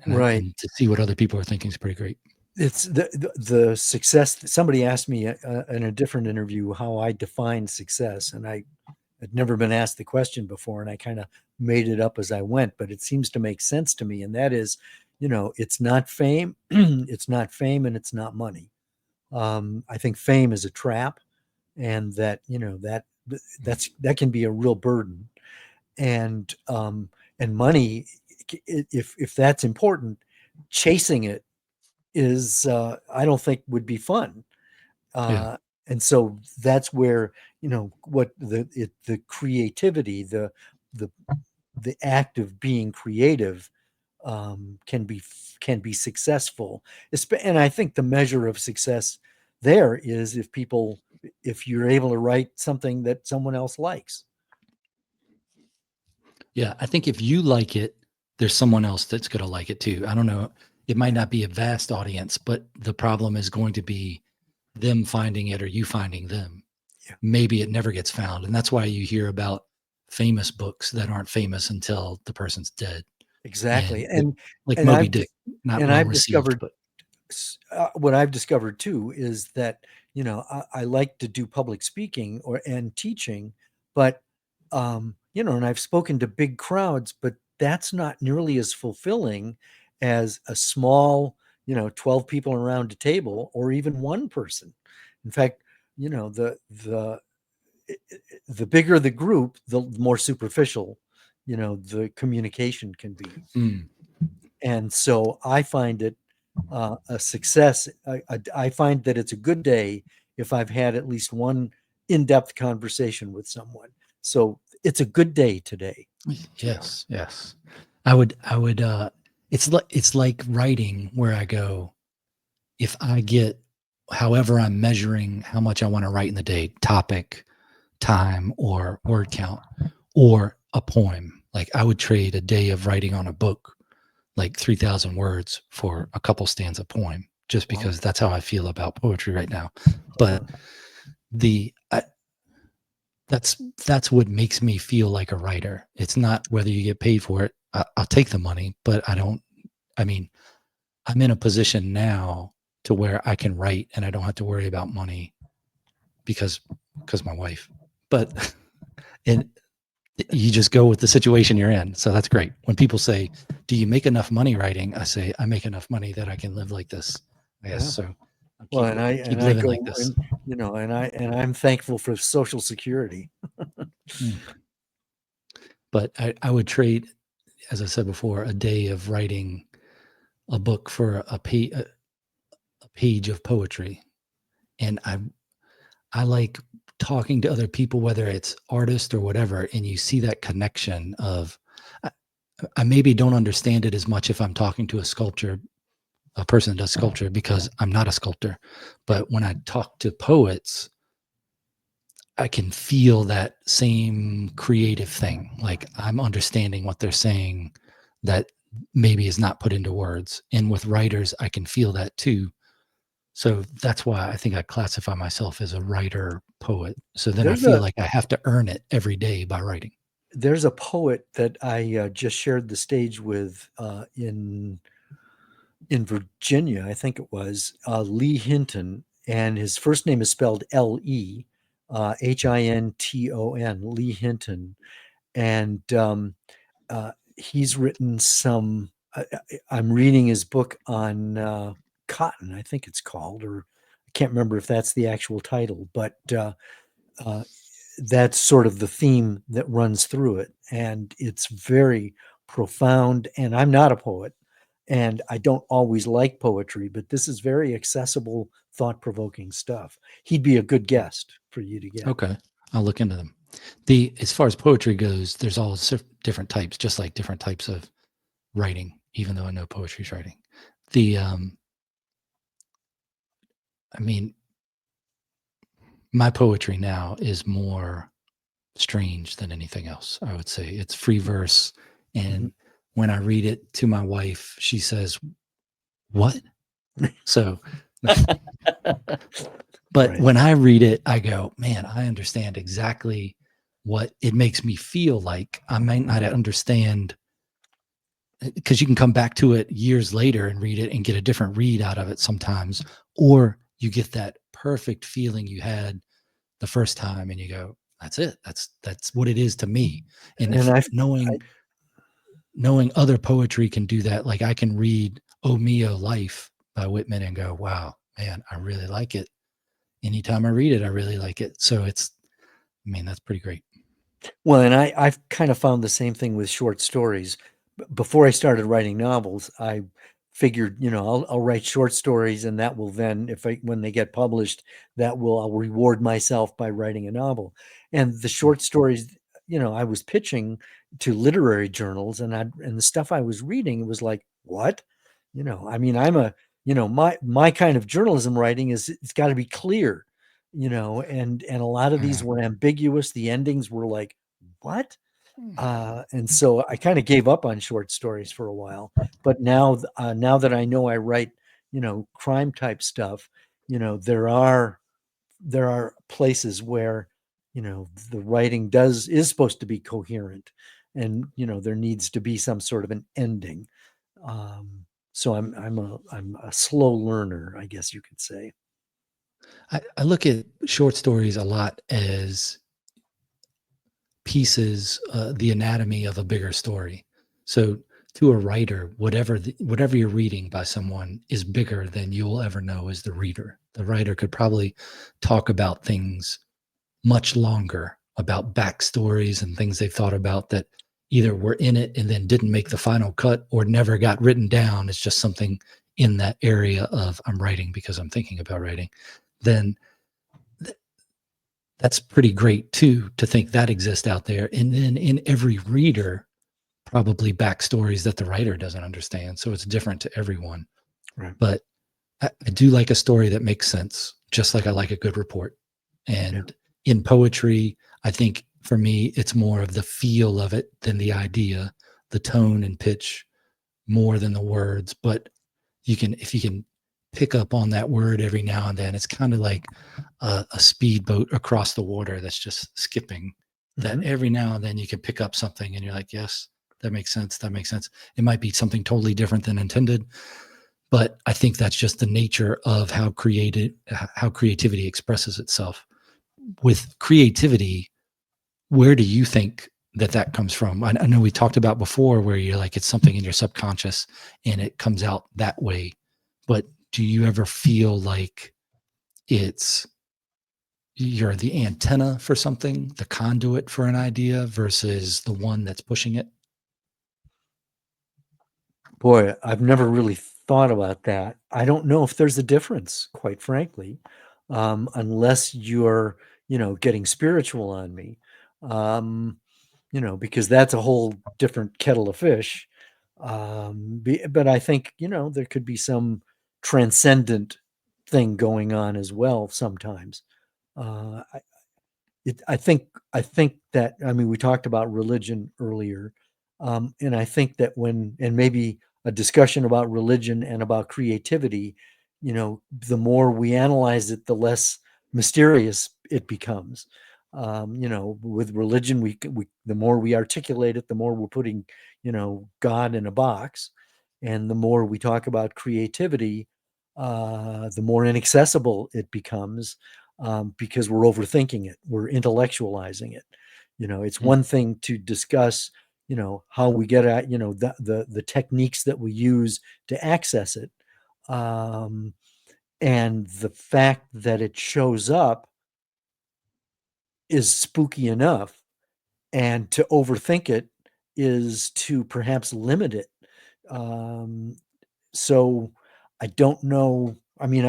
Right. and to see what other people are thinking is pretty great. It's the success. Somebody asked me in a different interview how I define success, and I had never been asked the question before, and I kind of made it up as I went, but it seems to make sense to me. And that is, it's not fame, it's not fame, and it's not money. I think fame is a trap, and that that can be a real burden, and money, if that's important, chasing it is I don't think would be fun. Yeah. And so that's where what the creativity, the act of being creative can be successful. And I think the measure of success there is if you're able to write something that someone else likes. Yeah, I think if you like it, there's someone else that's going to like it too. I don't know. It might not be a vast audience, but the problem is going to be them finding it or you finding them. Yeah. Maybe it never gets found. And that's why you hear about famous books that aren't famous until the person's dead. Exactly. Like And Moby Dick, not well I've received, discovered but what I've discovered too is that I like to do public speaking and teaching, but and I've spoken to big crowds, but that's not nearly as fulfilling as a small 12 people around a table, or even one person. In fact, the bigger the group, the more superficial the communication can be. And so I find it a success. I find that it's a good day if I've had at least one in-depth conversation with someone. So it's a good day today. yes, yes. I would, it's like writing, where I go, if I get, however I'm measuring how much I want to write in the day, topic, time, or word count, or a poem. Like, I would trade a day of writing on a book, like 3,000 words, for a couple stanza poem, just because that's how I feel about poetry right now. But the that's what makes me feel like a writer. It's not whether you get paid for it. I'll take the money, but I mean, I'm in a position now to where I can write and I don't have to worry about money because my wife. But and you just go with the situation you're in. So that's great. When people say, "Do you make enough money writing?" I say, "I make enough money that I can live like this." I guess Yeah. so. I'll Well, keep I living go like this. and I'm thankful for Social Security. Mm. But I would trade, as I said before, a day of writing a book for a page of poetry. And I like talking to other people, whether it's artists or whatever, and you see that connection of I, I maybe don't understand it as much if I'm talking to a person that does sculpture because I'm not a sculptor. Yep. But when I talk to poets, I can feel that same creative thing. Like I'm understanding what they're saying that maybe is not put into words. And with writers, I can feel that too. So that's why I think I classify myself as a writer poet. So then I There's feel a like I have to earn it every day by writing. there's a poet that I just shared the stage with in Virginia, I think it was Lee Hinton, and his first name is spelled Hinton, Lee Hinton, and he's written some. I'm reading his book on cotton, I think it's called, or I can't remember if that's the actual title, but uh, that's sort of the theme that runs through it, and it's very profound. And I'm not a poet, and I don't always like poetry, but this is very accessible, thought-provoking stuff. He'd be a good guest for you to get. Okay. I'll look into them. The As far as poetry goes, there's all different types, just like different types of writing, even though I know poetry's writing. The I mean, my poetry now is more strange than anything else. I would say it's free verse. Mhm. And when I read it to my wife, she says, "What?" So, but Right. when I read it, I go, man, I understand exactly what it makes me feel like. I might not understand because you can come back to it years later and read it and get a different read out of it sometimes, or you get that perfect feeling you had the first time and you go, that's it. That's what it is to me. And And if I knowing other poetry can do that, like I can read "Oh Mio Life" by Whitman and go, wow, man, I really like it. Anytime I read it, I really like it. So that's pretty great. Well, and I've kind of found the same thing with short stories. Before I started writing novels, I figured, I'll write short stories, and that will then, if I when they get published, I'll reward myself by writing a novel. And the short stories, I was pitching to literary journals, and the stuff I was reading, it was like, what? I mean, my kind of journalism writing is it's got to be clear, and a lot of these Mhm. were ambiguous. The endings were like, what? Mm. And so I kind of gave up on short stories for a while. But now that I know I write, crime type stuff, there are places where, the writing is supposed to be coherent, and there needs to be some sort of an ending. So I'm a slow learner, I guess you could say. I look at short stories a lot as pieces, the anatomy of a bigger story. So to a writer, whatever you're reading by someone is bigger than you'll ever know as the reader. The writer could probably talk about things much longer, about backstories and things they thought about that either were in it and then didn't make the final cut or never got written down. It's just something in that area of I'm writing because I'm thinking about writing. Then that's pretty great too, to think that exists out there. And then in every reader, probably backstories that the writer doesn't understand. So it's different to everyone. Right. But I do like a story that makes sense, just like I like a good report. Yeah. And in poetry, I think for me, it's more of the feel of it than the idea, the tone and pitch more than the words. But if you can pick up on that word every now and then. It's kind of like a speedboat across the water that's just skipping. That Mhm. every now and then you can pick up something and you're like, yes, that makes sense. That makes sense. It might be something totally different than intended, but I think that's just the nature of how creativity expresses itself. With creativity, where do you think that comes from? I know we talked about before where you're like, it's something in your subconscious and it comes out that way. But do you ever feel like it's you're the antenna for something, the conduit for an idea versus the one that's pushing it? Boy, I've never really thought about that. I don't know if there's a difference, quite frankly, unless you're, getting spiritual on me, um, because that's a whole different kettle of fish. But I think, there could be some transcendent thing going on as well sometimes. Uh, I, I think that, I mean, we talked about religion earlier, and I think that and maybe a discussion about religion and about creativity, the more we analyze it, the less mysterious it becomes. With religion, the more we articulate it, the more we're putting, God in a box, and the more we talk about creativity, the more inaccessible it becomes, because we're overthinking it, we're intellectualizing it. It's Mm. one thing to discuss, how we get at, the techniques that we use to access it, um, and the fact that it shows up is spooky enough, and to overthink it is to perhaps limit it. Um, so I don't know. I mean,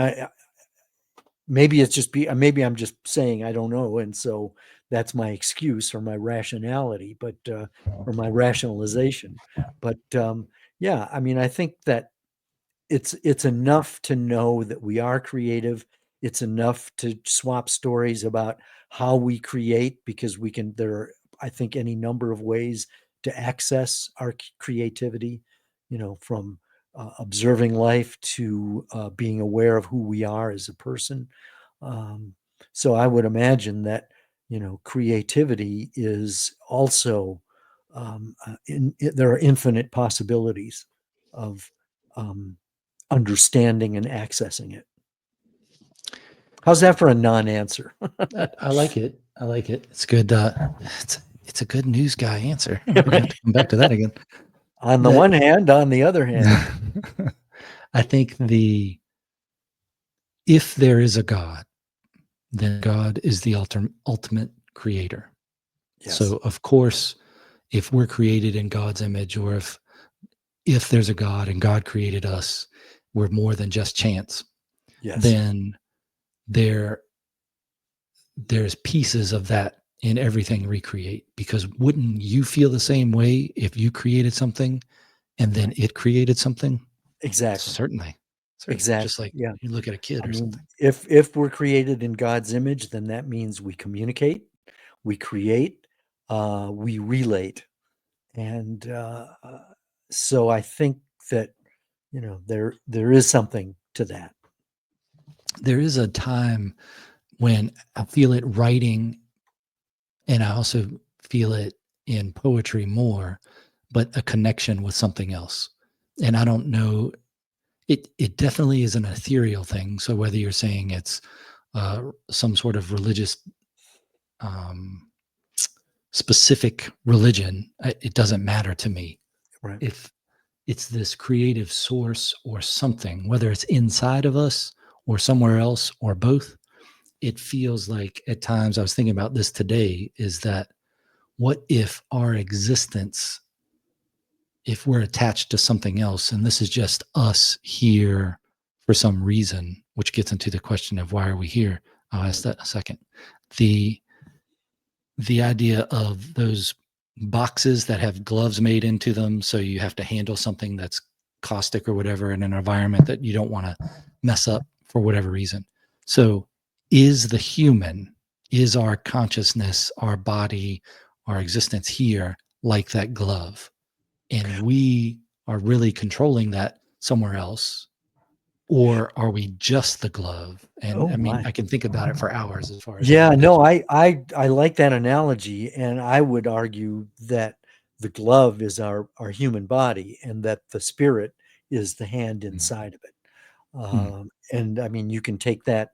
maybe it's just maybe I'm just saying I don't know, and so that's my excuse or my rationality, but or my rationalization. But yeah, I mean, I think that it's enough to know that we are creative. It's enough to swap stories about how we create, because there are, I think, any number of ways to access our creativity, from observing life to being aware of who we are as a person. Um, so I would imagine that, creativity is also, there are infinite possibilities of um, understanding and accessing it. How's that for a non-answer? I like it. I like it. It's good. It's a good news guy answer. We're gonna have to come back to that again. On the That one hand, on the other hand, I think if there is a God, then God is the ultimate creator. yes, So of course, if we're created in God's image, or if there's a God and God created us, we're more than just chance. yes, Then there there's pieces of that in everything we create. Because wouldn't you feel the same way if you created something and then right, it created something? exactly, Certainly. Certainly. Just exactly, like yeah. you look at a kid I or mean, something. if we're created in God's image, then that means we communicate, we create, we relate, and so I think that, there is something to that. There is a time when I feel it writing, and I also feel it in poetry more, but a connection with something else. And I don't know, it definitely is an ethereal thing. So whether you're saying it's some sort of religious, um, specific religion, it doesn't matter to me. Right. If it's this creative source or something, whether it's inside of us or somewhere else or both, it feels like at times, I was thinking about this today, is that what if our existence, if we're attached to something else and this is just us here for some reason, which gets into the question of why are we here? I'll ask that in a second. The the idea of those boxes that have gloves made into them, so you have to handle something that's caustic or whatever in an environment that you don't want to mess up for whatever reason. So is the human, is our consciousness, our body, our existence here like that glove, and we are really controlling that somewhere else? Or are we just the glove? And Oh I mean, my. I can think about it for hours as far as Yeah, that. But no, I like that analogy, and I would argue that the glove is our human body, and that the spirit is the hand inside of it. mm, And I mean, you can take that,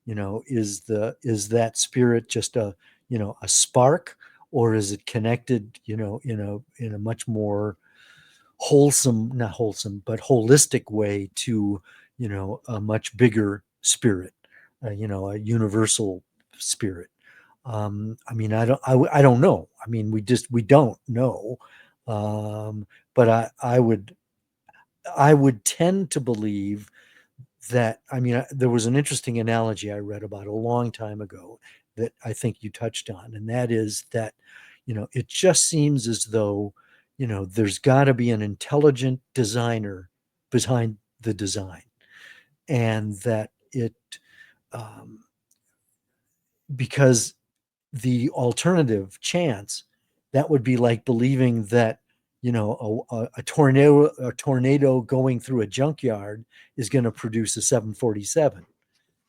is that spirit just a spark, or is it connected, in a much more wholesome, not wholesome, but holistic way to, a much bigger spirit, a universal spirit. I mean, I don't know. I mean, we don't know. But I would tend to believe that, I mean, there was an interesting analogy I read about a long time ago that I think you touched on, and that is that, it just seems as though, there's got to be an intelligent designer behind the design, and that um, because the alternative chance, that would be like believing that, a tornado going through a junkyard is going to produce a 747.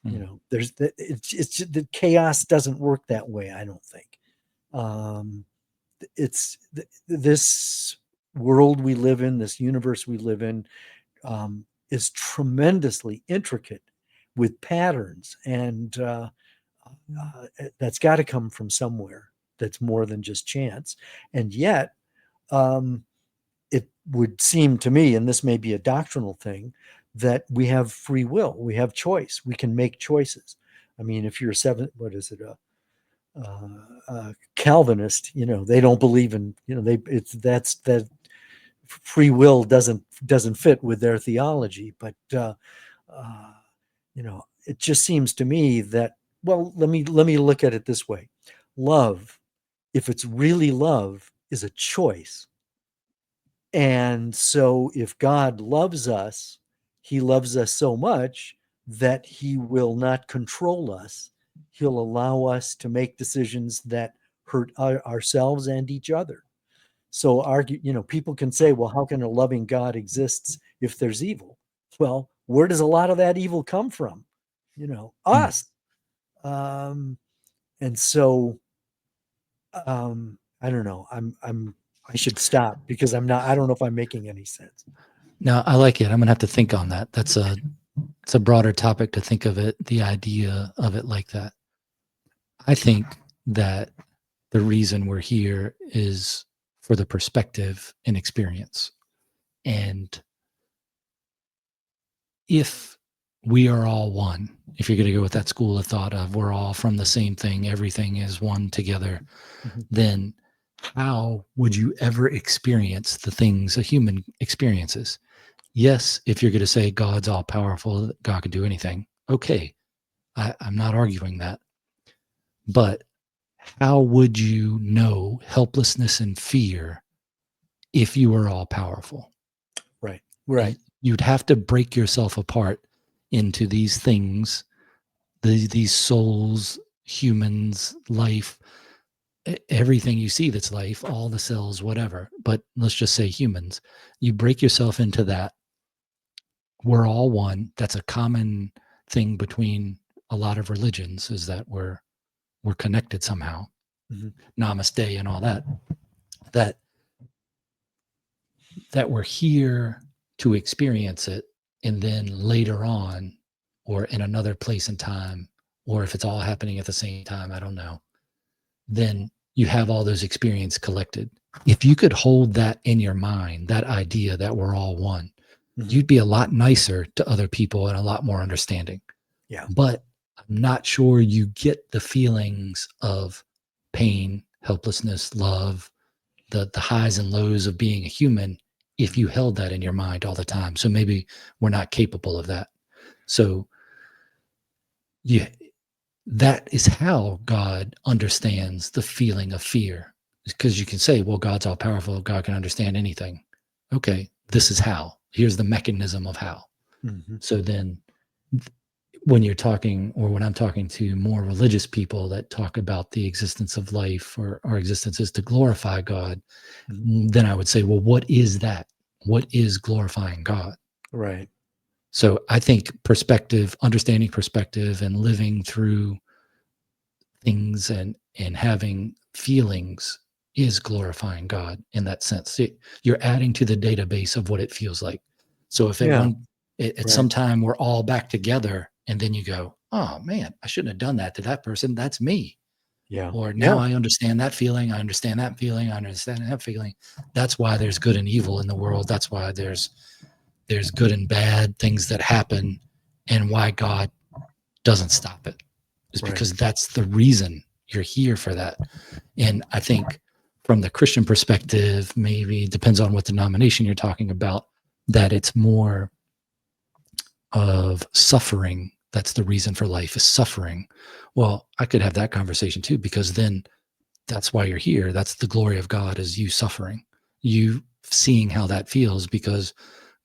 mm, It's the chaos doesn't work that way, I don't think. um it's this world we live in, this universe we live in, is tremendously intricate with patterns, and that's got to come from somewhere that's more than just chance. And yet, um, it would seem to me, and this may be a doctrinal thing, that we have free will, we have choice, we can make choices. I mean, if you're what is it, Calvinist, they don't believe in, that free will doesn't fit with their theology. But uh, it just seems to me that, well, let me look at it this way: love, if it's really love, is a choice. And so if God loves us, he loves us so much that he will not control us. He'll allow us to make decisions that hurt ourselves and each other. So people can say, well, how can a loving God exist if there's evil? Well, where does a lot of that evil come from? mm. Us. And so, I don't know. I should stop because I don't know if I'm making any sense. Now I like it. I'm gonna have to think on that. It's a broader topic to think of it, the idea of it like that. I think that the reason we're here is for the perspective and experience. And if we are all one, if you're going to go with that school of thought of we're all from the same thing, everything is one together, Mhm. then how would you ever experience the things a human experiences? Yes, if you're going to say God's all powerful, God can do anything. Okay, I'm not arguing that. But how would you know helplessness and fear if you were all powerful? Right. Right. You'd have to break yourself apart into these things, these souls, humans, life, everything you see that's life, all the cells, whatever. But let's just say humans. You break yourself into that. We're all one. That's a common thing between a lot of religions, is that we're connected somehow. Mhm. Namaste and all that. That that we're here to experience it, and then later on, or in another place and time, or if it's all happening at the same time, I don't know, then you have all those experiences collected. If you could hold that in your mind, that idea that we're all one, Mhm. you'd be a lot nicer to other people and a lot more understanding. Yeah. But I'm not sure you get the feelings of pain, helplessness, love, the highs and lows of being a human if you held that in your mind all the time. So maybe we're not capable of that. So you that is how God understands the feeling of fear. Because you can say, well, God's all powerful, God can understand anything. Okay, this is how. Here's the mechanism of how. Mhm. So then when you're talking, or when I'm talking to more religious people that talk about the existence of life, or our existence is to glorify God, Mhm. then I would say, well, what is that? What is glorifying God? Right. So I think perspective, understanding perspective and living through things and having feelings is glorifying God in that sense. You're adding to the database of what it feels like. So if Yeah, at right. some time we're all back together and then you go, oh man, I shouldn't have done that to that person. That's me. Yeah. Or now Yeah. I understand that feeling. I understand that feeling. I understand that feeling. That's why there's good and evil in the world. That's why there's good and bad things that happen, and why God doesn't stop it is Right. because that's the reason you're here for that. And I think from the Christian perspective, maybe depends on what denomination you're talking about, that it's more of suffering. That's the reason for life is suffering. Well, I could have that conversation too, because then that's why you're here. That's the glory of God is you suffering, you seeing how that feels because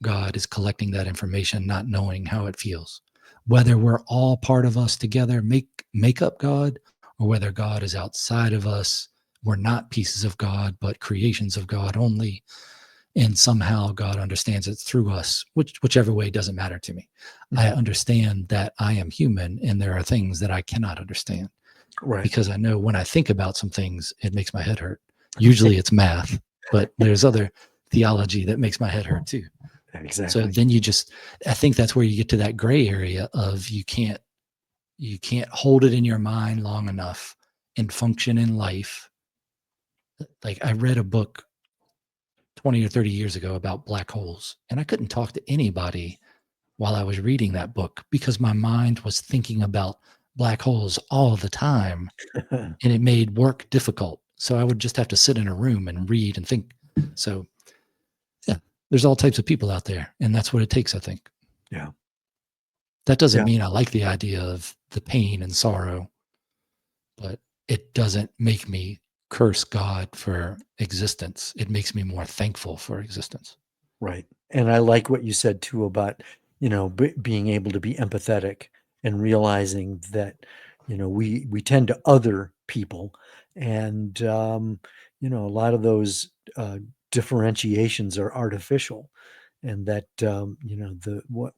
God is collecting that information, not knowing how it feels. Whether we're all part of us together, make up God, or whether God is outside of us, we're not pieces of God, but creations of God only. And somehow God understands it through us, whichever way doesn't matter to me. I Mhm. understand that I am human and there are things that I cannot understand Right. because I know when I think about some things, it makes my head hurt. Usually it's math, but there's other theology that makes my head hurt too. So Exactly. then I think that's where you get to that gray area of you can't hold it in your mind long enough and function in life. Like I read a book 20 or 30 years ago about black holes, and I couldn't talk to anybody while I was reading that book because my mind was thinking about black holes all the time and it made work difficult. So I would just have to sit in a room and read and think. So yeah, there's all types of people out there, and that's what it takes, I think. Yeah. That doesn't Yeah. mean I like the idea of the pain and sorrow, but it doesn't make me curse God for existence. It makes me more thankful for existence. Right. And I like what you said too about, being able to be empathetic and realizing that, we tend to other people and, a lot of those differentiations are artificial and that,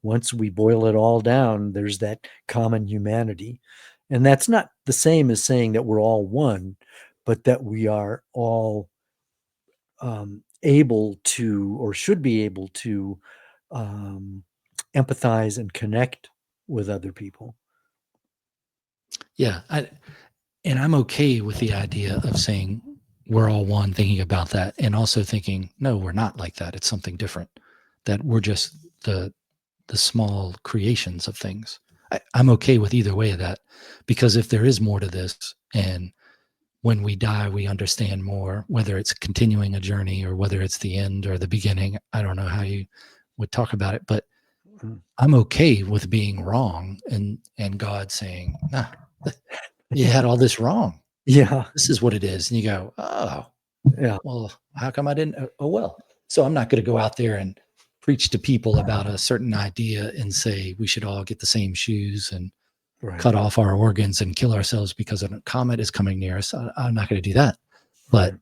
once we boil it all down, there's that common humanity. And that's not the same as saying that we're all one, but that we are all able to or should be able to um, empathize and connect with other people. Yeah, and I'm okay with the idea of saying we're all one, thinking about that, and also thinking no, we're not like that. It's something different. That we're just the small creations of things. I'm okay with either way of that because if there is more to this and when we die, we understand more, whether it's continuing a journey or whether it's the end or the beginning. I don't know how you would talk about it, but Mm. I'm okay with being wrong and God saying, nah, you had all this wrong. Yeah, This is what it is. And you go, oh, yeah, well, how come I didn't? Oh, well. So I'm not going to go out there and preach to people about a certain idea and say we should all get the same shoes and right, cut off our organs and kill ourselves because a comet is coming near us. I'm not going to do that. right.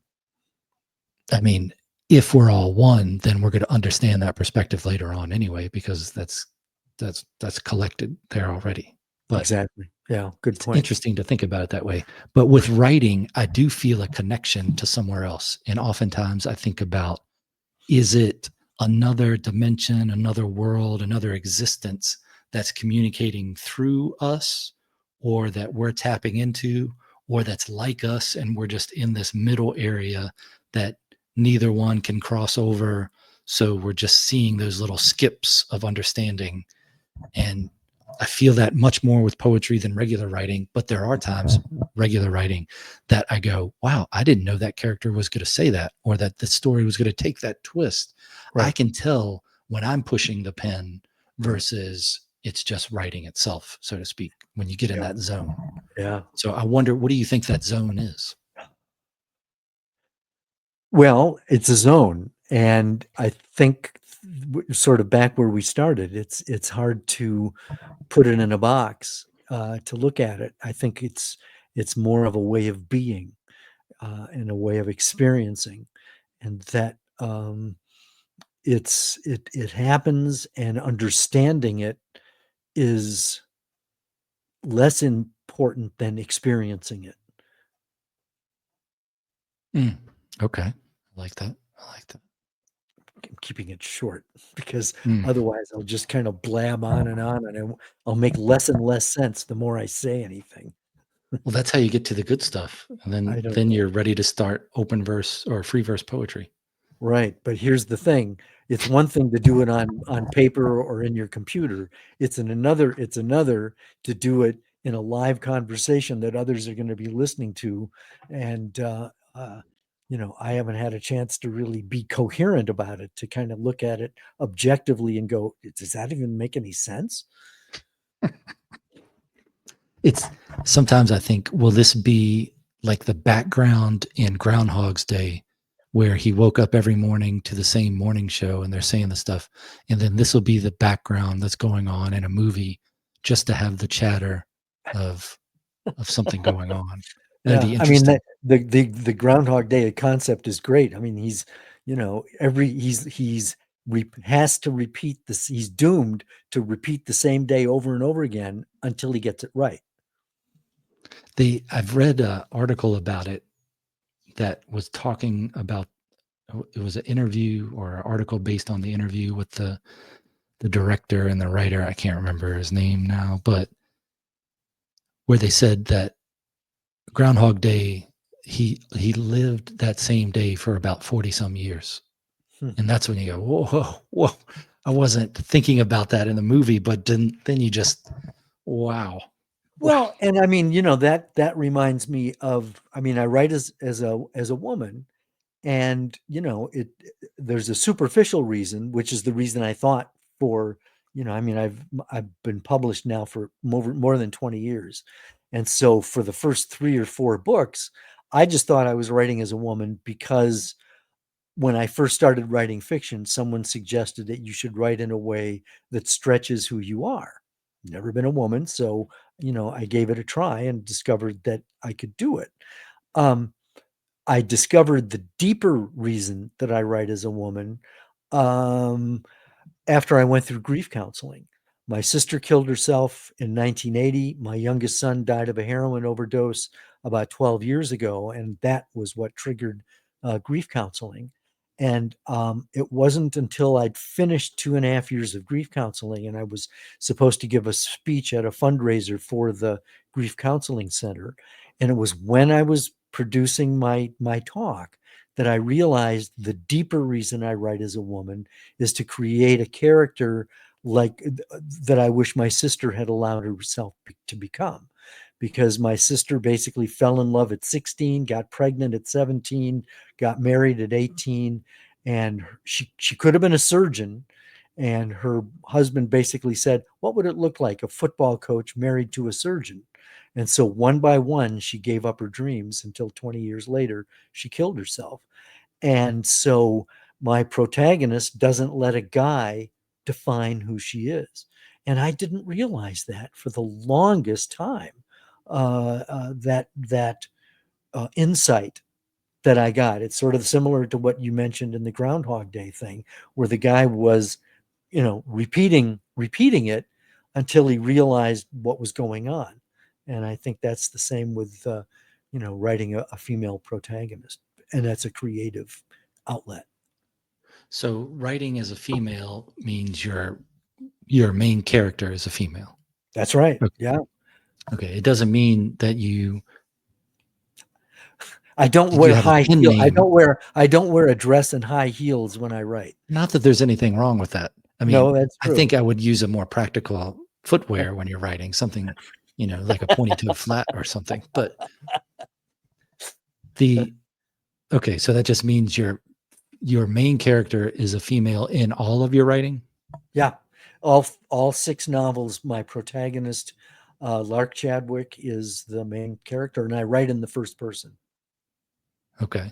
But I mean, if we're all one, then we're going to understand that perspective later on anyway, because that's collected there already. But Exactly. Yeah, good it's point. interesting to think about it that way. But with writing, I do feel a connection to somewhere else. And oftentimes I think about, is it another dimension, another world, another existence that's communicating through us, or that we're tapping into, or that's like us and we're just in this middle area that neither one can cross over? So we're just seeing those little skips of understanding. And I feel that much more with poetry than regular writing, but there are times regular writing that I go, wow, I didn't know that character was going to say that or that the story was going to take that twist. I Right. can tell when I'm pushing the pen versus it's just writing itself, so to speak, when you get in Yeah. that zone. Yeah. So I wonder, what do you think that zone is? Well, it's a zone, and I think sort of back where we started, it's hard to put it in a box to look at it. I think it's more of a way of being and a way of experiencing, and that it happens, and understanding it is less important than experiencing it. Okay. I like that. I like that. I'm keeping it short because Mm. otherwise I'll just kind of blab on, and I'll make less and less sense the more I say anything. Well, that's how you get to the good stuff. And I don't then know. you're ready to start open verse or free verse poetry. Right. But here's the thing. It's one thing to do it on paper or in your computer. It's another to do it in a live conversation that others are going to be listening to. And I haven't had a chance to really be coherent about it, to kind of look at it objectively and go, does that even make any sense? It's sometimes I think, will this be like the background in Groundhog's Day, where he woke up every morning to the same morning show and they're saying the stuff, and then this will be the background that's going on in a movie, just to have the chatter of something going on. That'd Yeah, be I mean interesting. the Groundhog Day concept is great. I mean, has to repeat this. He's doomed to repeat the same day over and over again until he gets it right. I've read an article about it that was talking about, it was an interview or an article based on the interview with the director and the writer. I can't remember his name now, but where they said that Groundhog Day, he lived that same day for about 40 some years. Hmm. And that's when you go, whoa, whoa. I wasn't thinking about that in the movie, but then you just, wow. Well, and I mean, that reminds me of. I mean, I write as a woman, and there's a superficial reason, which is the reason I thought for. I mean, I've been published now for more than 20 years, and so for the first 3 or 4 books, I just thought I was writing as a woman because when I first started writing fiction, someone suggested that you should write in a way that stretches who you are. Never been a woman, so I gave it a try and discovered that I could do it. Um, I discovered the deeper reason that I write as a woman um, after I went through grief counseling. My sister killed herself in 1980. My youngest son died of a heroin overdose about 12 years ago, and that was what triggered grief counseling. And it wasn't until I'd finished 2.5 years of grief counseling and I was supposed to give a speech at a fundraiser for the grief counseling center. And it was when I was producing my talk that I realized the deeper reason I write as a woman is to create a character like that I wish my sister had allowed herself to become. Because my sister basically fell in love at 16, got pregnant at 17, got married at 18, and she could have been a surgeon. And her husband basically said, "What would it look like, a football coach married to a surgeon?" And so one by one, she gave up her dreams until 20 years later, she killed herself. And so my protagonist doesn't let a guy define who she is. And I didn't realize that for the longest time. That insight that I got. It's sort of similar to what you mentioned in the Groundhog Day thing, where the guy was, repeating it until he realized what was going on. And I think that's the same with, writing a female protagonist, and that's a creative outlet. So writing as a female means your main character is a female. That's right. Okay. Yeah. Okay. It doesn't mean that you I don't did you wear have a high pen heel. name. I don't wear a dress and high heels when I write. Not that there's anything wrong with that. I mean, No, that's I true. think I would use a more practical footwear when you're writing something, like a pointy-toed flat or something. But the okay, so that just means your main character is a female in all of your writing. Yeah. All 6 novels, my protagonist, Lark Chadwick, is the main character, and I write in the first person. Okay.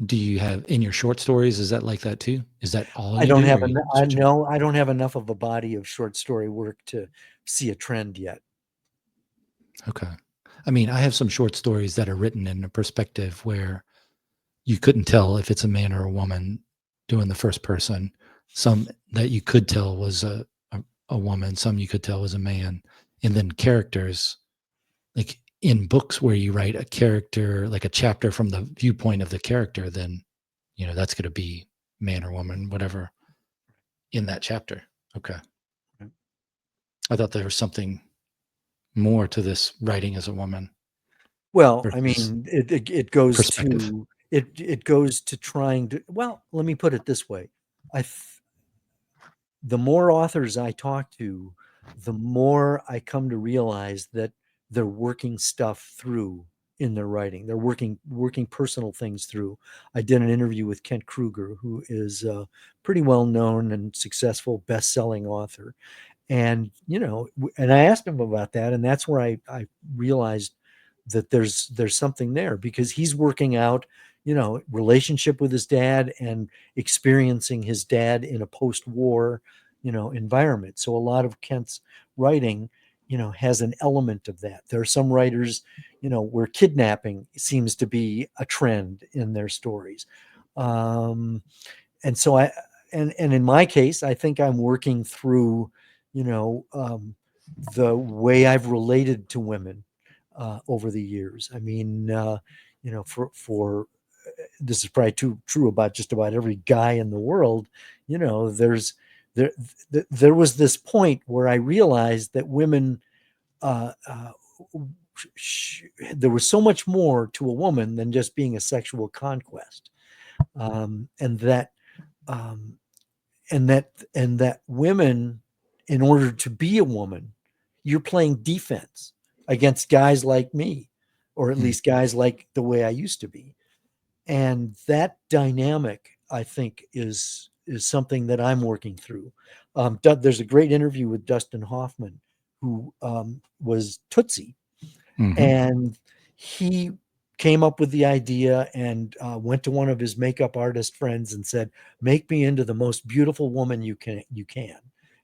Do you have in your short stories? Is that like that too? Is that all I you don't do, or have you en- I switch it? know I don't have enough of a body of short story work to see a trend yet. Okay. I mean, I have some short stories that are written in a perspective where you couldn't tell if it's a man or a woman doing the first person, some that you could tell was a woman, some you could tell was a man, and then characters like in books where you write a character, like a chapter from the viewpoint of the character, then that's going to be man or woman, whatever in that chapter. Okay. Right. I thought there was something more to this writing as a woman. Well, I versus mean, it goes perspective. to it goes to trying to. Well, let me put it this way: the more authors I talk to, the more I come to realize that they're working stuff through in their writing. They're working personal things through. I did an interview with Kent Kruger, who is a pretty well known and successful best-selling author, and and I asked him about that, and that's where I realized that there's something there, because he's working out relationship with his dad and experiencing his dad in a post-war environment. So a lot of Kent's writing has an element of that. There are some writers where kidnapping seems to be a trend in their stories. And so and in my case, I think I'm working through the way I've related to women over the years. I mean, for this is probably true about just about every guy in the world. There's there was this point where I realized that women, uh, uh, there was so much more to a woman than just being a sexual conquest, and that um, and that women, in order to be a woman, you're playing defense against guys like me, or at Hmm. least guys like the way I used to be. And that dynamic, I think, is something that I'm working through. There's a great interview with Dustin Hoffman, who was Tootsie, Mm-hmm. and he came up with the idea and went to one of his makeup artist friends and said, "Make me into the most beautiful woman you can."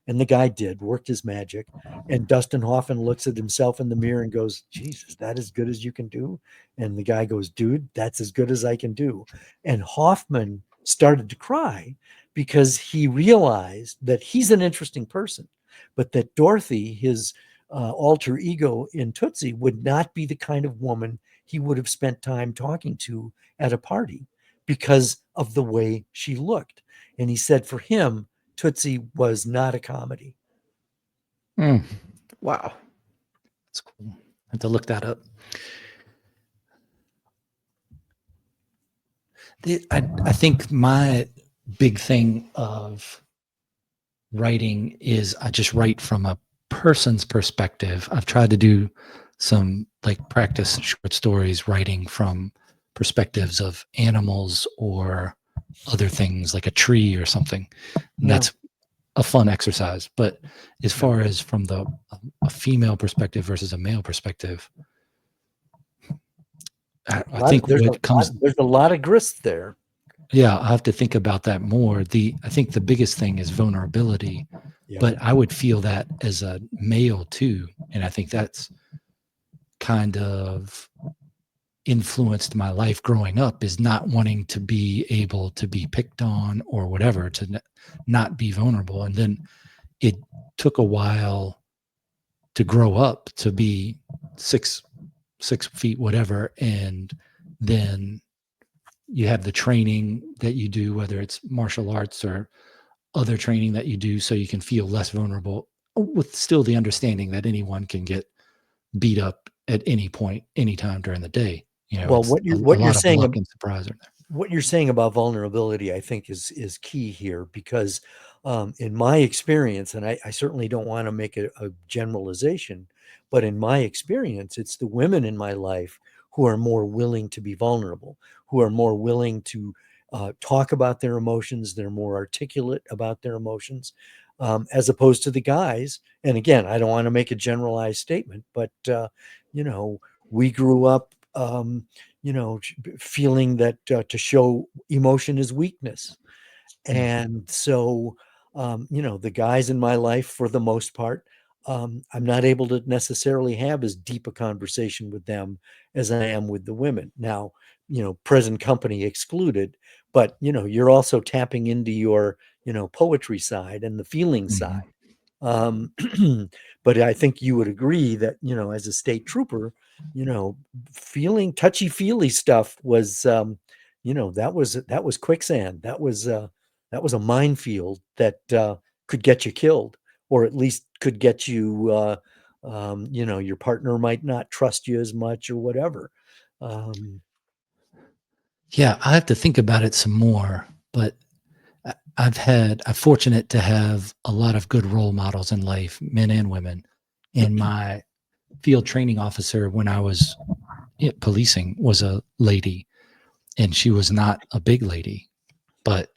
And the guy did, worked his magic. And Dustin Hoffman looks at himself in the mirror and goes, "Jesus, that as good as you can do?" And the guy goes, "Dude, that's as good as I can do." And Hoffman started to cry because he realized that he's an interesting person, but that Dorothy, his alter ego in Tootsie, would not be the kind of woman he would have spent time talking to at a party because of the way she looked. And he said for him, Tootsie was not a comedy. Mm. Wow. That's cool. I have to look that up. I think my big thing of writing is I just write from a person's perspective. I've tried to do some like practice short stories writing from perspectives of animals or other things like a tree or something. And Yeah. that's a fun exercise. But as Yeah. far as from a female perspective versus a male perspective, I think what comes, There's a lot of grist there. yeah, I have to think about that more. I think the biggest thing is vulnerability, Yeah. but I would feel that as a male too. And I think that's kind of influenced my life growing up, is not wanting to be able to be picked on or whatever, to not be vulnerable. And then it took a while to grow up to be 6 feet, whatever. And then you have the training that you do, whether it's martial arts or other training that you do, so you can feel less vulnerable, with still the understanding that anyone can get beat up at any point, anytime during the day. Well, It's a what you're lot of saying luck and surprise in there. what you're saying about vulnerability, I think, is key here, because in my experience, and I certainly don't want to make a generalization, but in my experience, it's the women in my life who are more willing to be vulnerable, who are more willing to talk about their emotions. They're more articulate about their emotions, as opposed to the guys. And again, I don't want to make a generalized statement, but we grew up. Feeling that to show emotion is weakness. Mhm. And so, the guys in my life, for the most part, I'm not able to necessarily have as deep a conversation with them as I am with the women. Now, present company excluded, but you're also tapping into your poetry side and the feeling Mhm. side. um, but I think you would agree that as a state trooper, you know feeling touchy feely stuff was that was quicksand. That was a minefield that could get you killed, or at least could get you your partner might not trust you as much or whatever. um, Yeah, I have to think about it some more, but I'm fortunate to have a lot of good role models in life, men and women. And my field training officer when I was policing was a lady, and she was not a big lady, but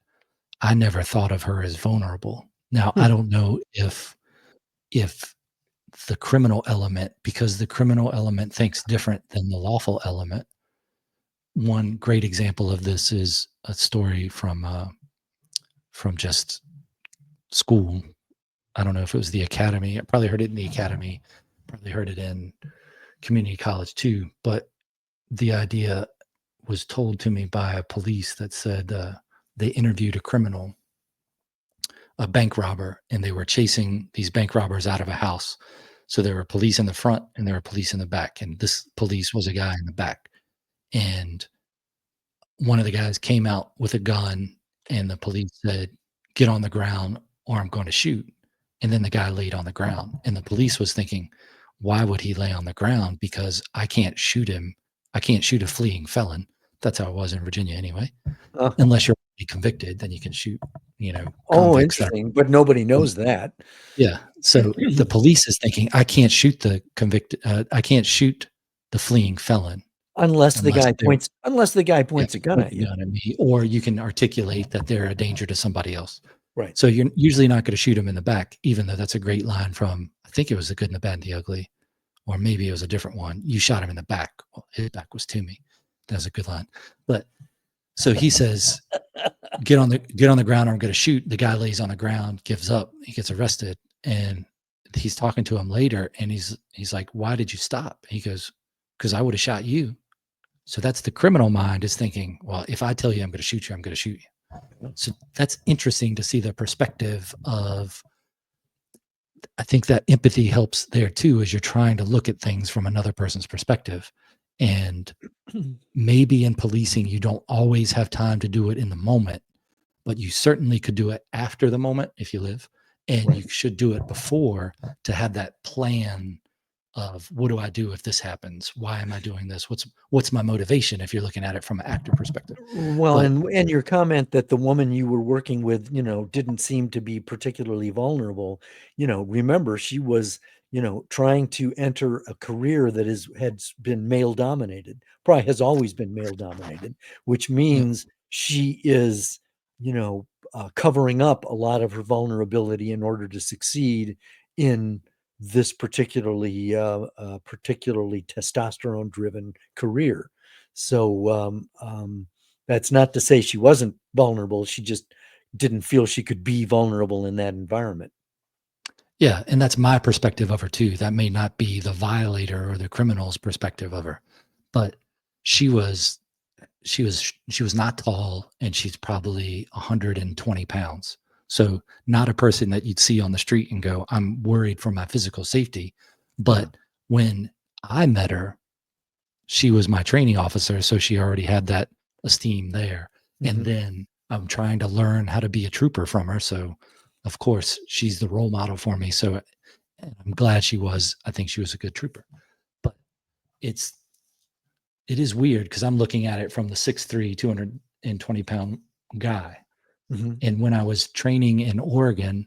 I never thought of her as vulnerable. Now, I don't know if the criminal element, because the criminal element thinks different than the lawful element. One great example of this is a story from just school. I don't know if it was the academy. I probably heard it in the academy. Probably heard it in community college too. But the idea was told to me by a police that said they interviewed a criminal, a bank robber, and they were chasing these bank robbers out of a house. So there were police in the front and there were police in the back. And this police was a guy in the back. And one of the guys came out with a gun, and the police said, "Get on the ground or I'm going to shoot." And then the guy laid on the ground, and the police was thinking, why would he lay on the ground? Because I can't shoot him. I can't shoot a fleeing felon. That's how it was in Virginia anyway. uh, Unless you're convicted, then you can shoot, oh, convicts that interesting, but nobody knows that. yeah. So the police is thinking, I can't shoot the convicted. I can't shoot the fleeing felon unless the unless guy they're points unless the guy yeah, points a gun point at the you. gun at me, or you can articulate that they're a danger to somebody else. Right. So you're usually not going to shoot them in the back, even though that's a great line from, I think it was The Good and the Bad and the Ugly, or maybe it was a different one. You shot him in the back. Well, his back was to me. That was a good line. But so he says, get on the ground or I'm going to shoot. The guy lays on the ground, gives up. He gets arrested. And he's talking to him later. And he's like, why did you stop? He goes, because I would have shot you. So that's the criminal mind is thinking, well, if I tell you I'm going to shoot you, I'm going to shoot you. So that's interesting to see the perspective of, I think that empathy helps there too, as you're trying to look at things from another person's perspective. And maybe in policing, you don't always have time to do it in the moment, but you certainly could do it after the moment if you live, and you Right. should do it before to have that plan of what do I do if this happens? Why am I doing this? What's my motivation if you're looking at it from an actor perspective? Well, But and your comment that the woman you were working with, didn't seem to be particularly vulnerable. Remember, she was, trying to enter a career that had been male dominated, probably has always been male dominated, which yeah, means she is, covering up a lot of her vulnerability in order to succeed in this particularly testosterone driven career. So, that's not to say she wasn't vulnerable. She just didn't feel she could be vulnerable in that environment. yeah, and that's my perspective of her too. That may not be the violator or the criminal's perspective of her, but she was she was not tall, and she's probably 120 pounds. So not a person that you'd see on the street and go, I'm worried for my physical safety. Yeah. But when I met her, she was my training officer, so she already had that esteem there. And Mhm. then I'm trying to learn how to be a trooper from her. So of course she's the role model for me. So and I'm glad she was. I think she was a good trooper. But it's it is weird because I'm looking at it from the 6'3", 220-pound guy. Mhm. And when I was training in Oregon,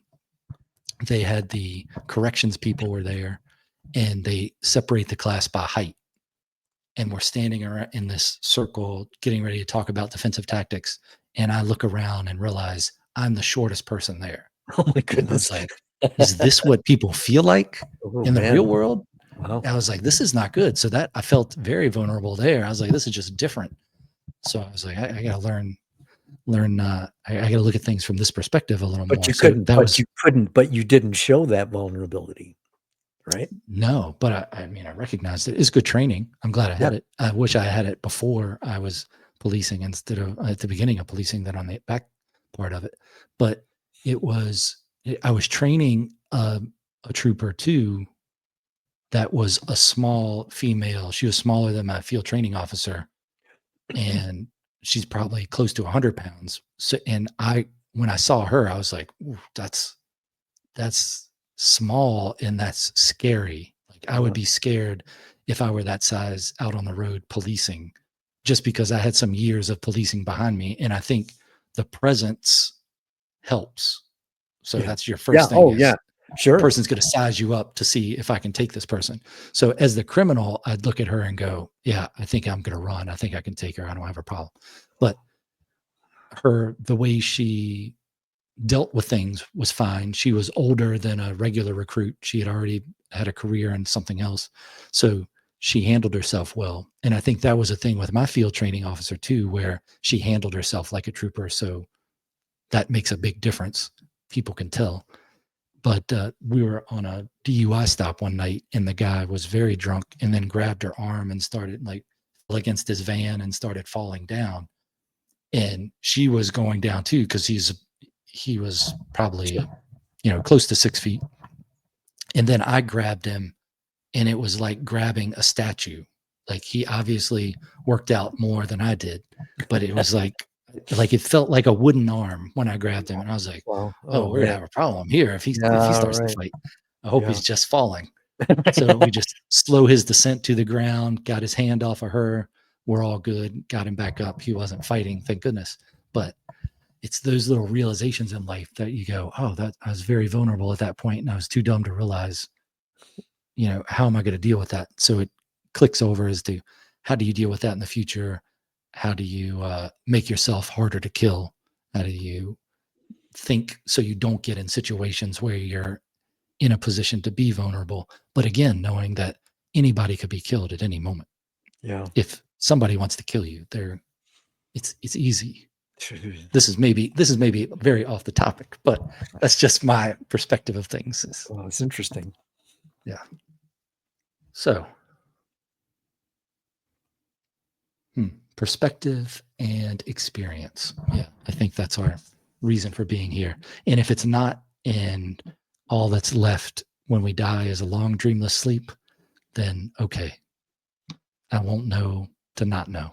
they had the corrections people were there, and they separate the class by height. And we're standing around in this circle getting ready to talk about defensive tactics. And I look around and realize I'm the shortest person there. Oh my And I goodness. was like, is this what people feel like Oh in the real man. world? Wow. I was like, this is not good. So that I felt very vulnerable there. I was like, this is just different. So I was like, I gotta learn. I gotta look at things from this perspective a little But more. you So couldn't, that but was you couldn't, but you didn't show that vulnerability, right? no, but I mean, I recognized it. It's good training. I'm glad I Yeah. had it. I wish I had it before I was policing instead of at the beginning of policing than on the back part of it. But I was training a trooper too that was a small female. She was smaller than my field training officer, and she's probably close to 100 pounds. So, and when I saw her, I was like, "Ooh, that's small and that's scary." Like I would be scared if I were that size out on the road policing, just because I had some years of policing behind me. And I think the presence helps. So that's your first thing. Oh, is yeah. Sure. The person's going to size you up to see if I can take this person. So as the criminal, I'd look at her and go, yeah, I think I'm going to run. I think I can take her. I don't have a problem. But the way she dealt with things was fine. She was older than a regular recruit. She had already had a career in something else. So she handled herself well. And I think that was a thing with my field training officer too, where she handled herself like a trooper. So that makes a big difference. People can tell. But we were on a DUI stop one night, and the guy was very drunk and then grabbed her arm and started fell against his van and started falling down. And she was going down too, because he was probably, close to 6 feet. And then I grabbed him, and it was like grabbing a statue. Like he obviously worked out more than I did, but it was like it felt like a wooden arm when I grabbed him. And I was like, Wow. oh, we're gonna have a problem here if he starts to fight. I hope he's just falling. So we just slow his descent to the ground, got his hand off of her. We're all good. Got him back up. He wasn't fighting, thank goodness. But it's those little realizations in life that you go, oh, that I was very vulnerable at that point, and I was too dumb to realize, how am I going to deal with that? So it clicks over as to how do you deal with that in the future? How do you make yourself harder to kill? How do you think so you don't get in situations where you're in a position to be vulnerable? But again, knowing that anybody could be killed at any moment. Yeah. If somebody wants to kill you, it's easy. This is maybe very off the topic, but that's just my perspective of things. Well, it's interesting. Yeah. So, perspective and experience. Yeah, I think that's our reason for being here. And if it's not, and all that's left when we die is a long dreamless sleep, then okay, I won't know to not know.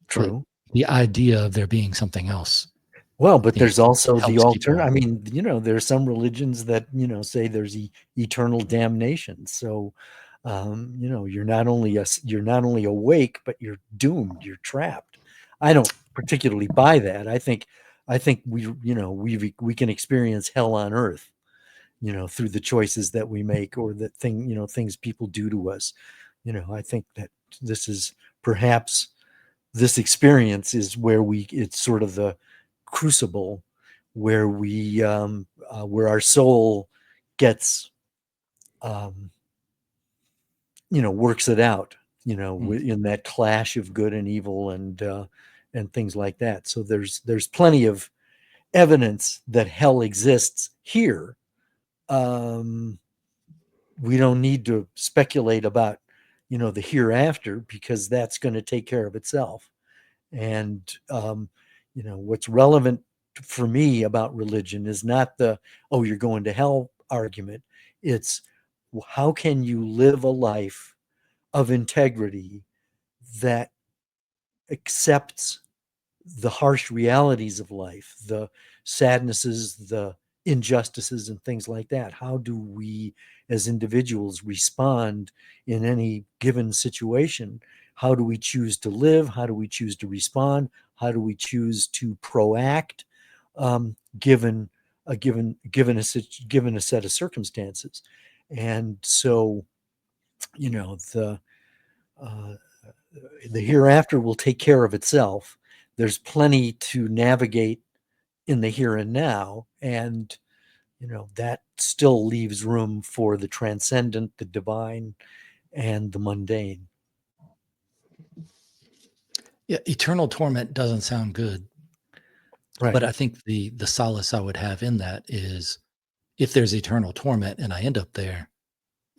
True. But the idea of there being something else. Well, but there's also the helps people. alternative. I mean, there's some religions that, say there's eternal damnation. So, you're not only awake, but you're doomed. You're trapped. I don't particularly buy that. I think we can experience hell on earth, through the choices that we make or the things people do to us. I think that this is perhaps this experience is where it's sort of the crucible where where our soul gets works it out in that clash of good and evil and things like that. So there's plenty of evidence that hell exists here. We don't need to speculate about the hereafter, because that's going to take care of itself. And what's relevant for me about religion is not the "oh, you're going to hell" argument. It's how can you live a life of integrity that accepts the harsh realities of life, the sadnesses, the injustices, and things like that. How do we as individuals respond in any given situation? How do we choose to live? How do we choose to respond? How do we choose to proact given a set of circumstances? And so, the hereafter will take care of itself. There's plenty to navigate in the here and now, and that still leaves room for the transcendent, the divine, and the mundane. Yeah, eternal torment doesn't sound good. Right. But I think the solace I would have in that is, if there's eternal torment and I end up there,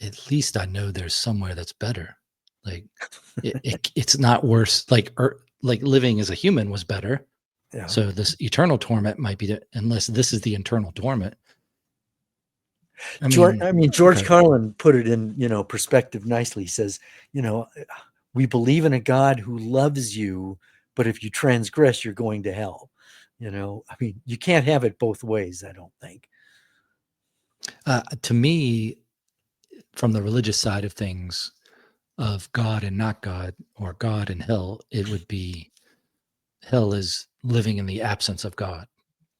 at least I know there's somewhere that's better. Like it's not worse. Like like living as a human was better. Yeah. So this eternal torment might be unless this is the internal torment. George, George Okay. Carlin put it in, perspective nicely. He says, we believe in a God who loves you, but if you transgress, you're going to hell. You can't have it both ways, I don't think. To me, from the religious side of things, of God and not God, or God and hell, it would be hell is living in the absence of God.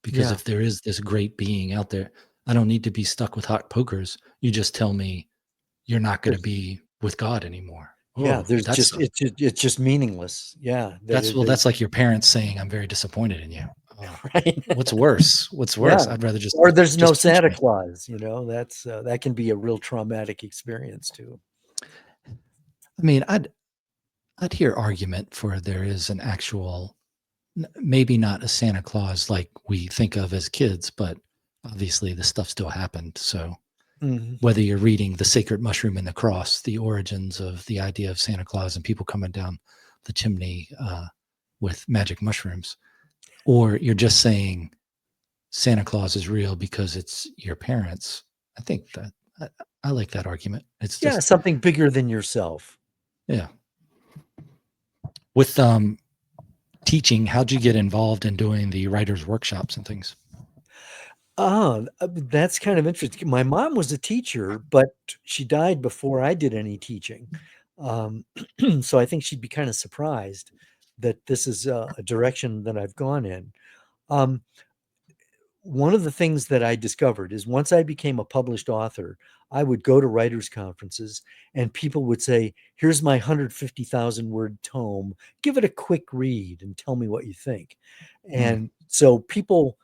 Because Yeah. if there is this great being out there, I don't need to be stuck with hot pokers. You just tell me you're not going to There's, be with God anymore. yeah, Oh, that's it's just meaningless. Yeah. that's like your parents saying, "I'm very disappointed in you." Oh, Right. what's worse? What's Yeah. worse? I'd rather Or there's no just teach Santa me. Claus, that's that can be a real traumatic experience too. I mean, I'd hear argument for there is an actual, maybe not a Santa Claus like we think of as kids, but obviously the stuff still happened. So Mhm. whether you're reading The Sacred Mushroom and the Cross, the origins of the idea of Santa Claus and people coming down the chimney with magic mushrooms, or you're just saying Santa Claus is real because it's your parents, I think that I like that argument. It's Yeah, just, something bigger than yourself. yeah. With teaching, how'd you get involved in doing the writers' workshops and things? That's kind of interesting. My mom was a teacher, but she died before I did any teaching. Um, so I think she'd be kind of surprised that this is a direction that I've gone in. Um, One of the things that I discovered is once I became a published author, I would go to writers' conferences and people would say, "Here's my 150,000 word tome. Give it a quick read and tell me what you think." Mm. And so people,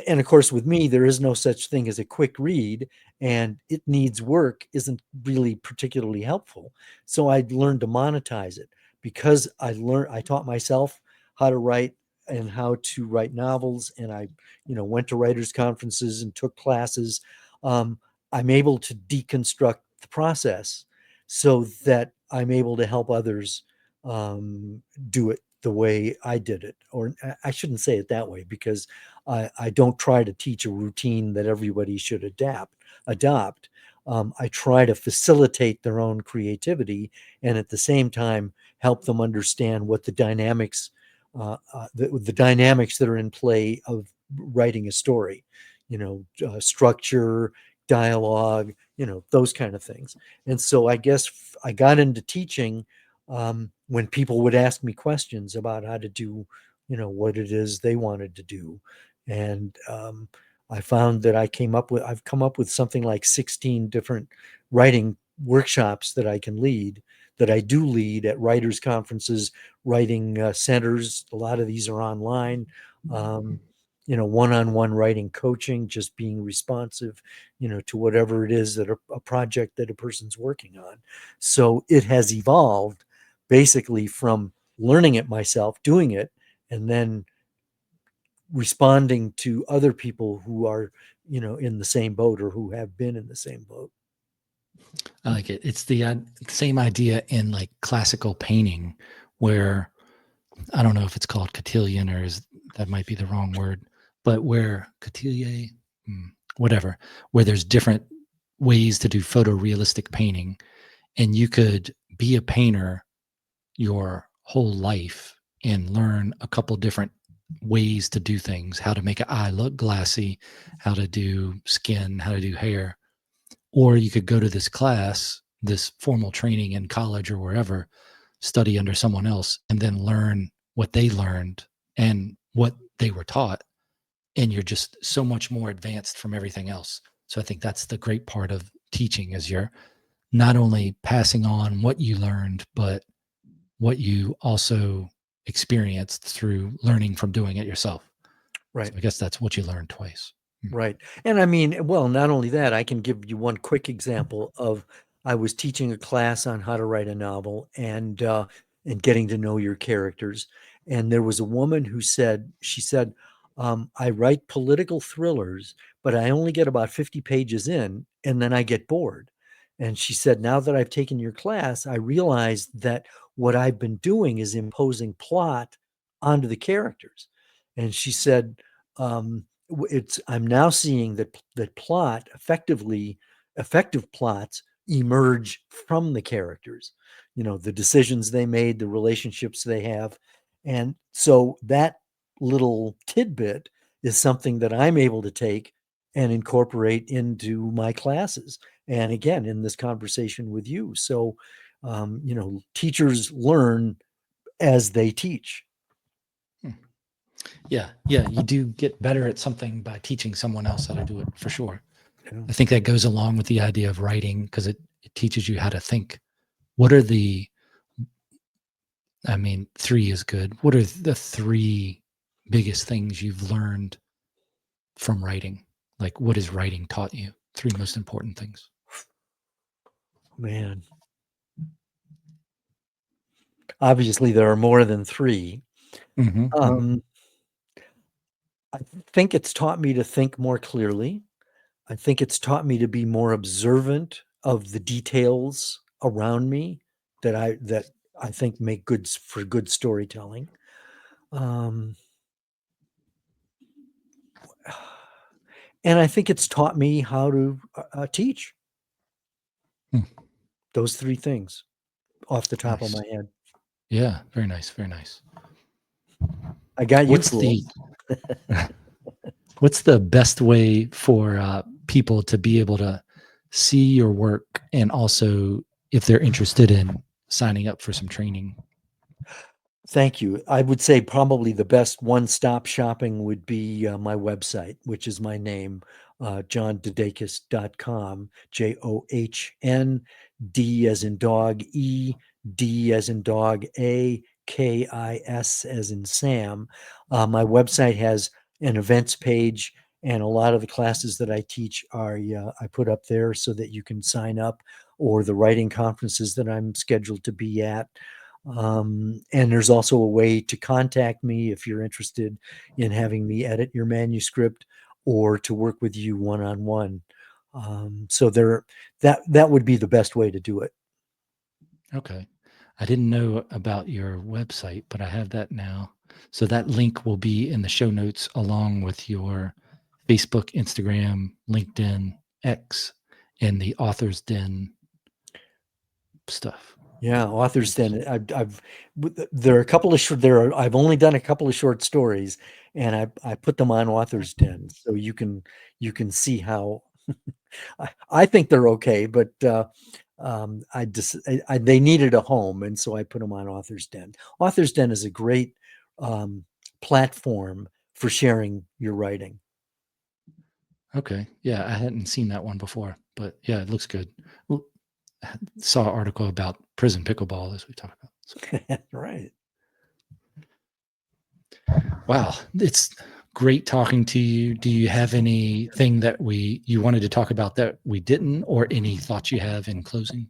and of course, with me, there is no such thing as a quick read, and it needs work isn't really particularly helpful. So I learned to monetize it because I taught myself how to write and how to write novels, and I went to writers conferences and took classes. um, I'm able to deconstruct the process so that I'm able to help others do it the way I did it. Or I shouldn't say it that way, because I don't try to teach a routine that everybody should adopt. I try to facilitate their own creativity and at the same time help them understand what the dynamics that are in play of writing a story, structure, dialogue, those kind of things. And so I guess I got into teaching when people would ask me questions about how to do, what it is they wanted to do. And I found that I've come up with something like 16 different writing workshops that I can lead, that I do lead at writers conferences, writing centers. A lot of these are online. Um, one-on-one writing coaching, just being responsive, to whatever it is that a project that a person's working on. So it has evolved basically from learning it myself, doing it, and then responding to other people who are, in the same boat or who have been in the same boat. I like it. It's the same idea in like classical painting, where I don't know if it's called cotillion or that might be the wrong word, but where cotillier, whatever, where there's different ways to do photorealistic painting, and you could be a painter your whole life and learn a couple different ways to do things, how to make an eye look glassy, how to do skin, how to do hair. Or you could go to this class, this formal training in college or wherever, study under someone else, and then learn what they learned and what they were taught. And you're just so much more advanced from everything else. So I think that's the great part of teaching, is you're not only passing on what you learned, but what you also experienced through learning from doing it yourself. So Right. I guess that's what you learned twice. Right. And I mean, well, not only that, I can give you one quick example of I was teaching a class on how to write a novel and getting to know your characters. And there was a woman who she said, I write political thrillers, but I only get about 50 pages in and then I get bored. And she said, now that I've taken your class, I realized that what I've been doing is imposing plot onto the characters. And she said, I'm now seeing that effective plots emerge from the characters, the decisions they made, the relationships they have. And so that little tidbit is something that I'm able to take and incorporate into my classes. And again, in this conversation with you. So, teachers learn as they teach. Yeah. Yeah. You do get better at something by teaching someone else how to do it, for sure. Yeah. I think that goes along with the idea of writing, because it teaches you how to think. What are the, I mean, three is good. What are the three biggest things you've learned from writing? Like, what has writing taught you? Three most important things. Man. Obviously, there are more than three. I think it's taught me to think more clearly. I think it's taught me to be more observant of the details around me that I think make for good storytelling. And I think it's taught me how to teach. Those three things off the top of Nice. my head. Yeah, very nice, very nice. I got you. What's the what's the best way for people to be able to see your work, and also if they're interested in signing up for some training? Thank you. I would say probably the best one-stop shopping would be my website, which is my name, johndedakis.com, JOHN, D as in dog, D as in dog, KIS as in Sam. My website has an events page, and a lot of the classes that I teach I put up there so that you can sign up, or the writing conferences that I'm scheduled to be at. And there's also a way to contact me if you're interested in having me edit your manuscript or to work with you one-on-one. So that would be the best way to do it. Okay. I didn't know about your website, but I have that now. So that link will be in the show notes, along with your Facebook, Instagram, LinkedIn, X, and the Author's Den stuff. Yeah, Author's Den. There are a couple of I've only done a couple of short stories, and I put them on Author's Den, so you can see how I think they're okay, but they needed a home, and so I put them on Author's Den. Author's Den is a great platform for sharing your writing. Okay. Yeah, I hadn't seen that one before, but yeah, it looks good. Well, I saw an article about prison pickleball, as we talked about. So. Right. Wow, it's great talking to you. Do you have anything that you wanted to talk about that we didn't, or any thoughts you have in closing?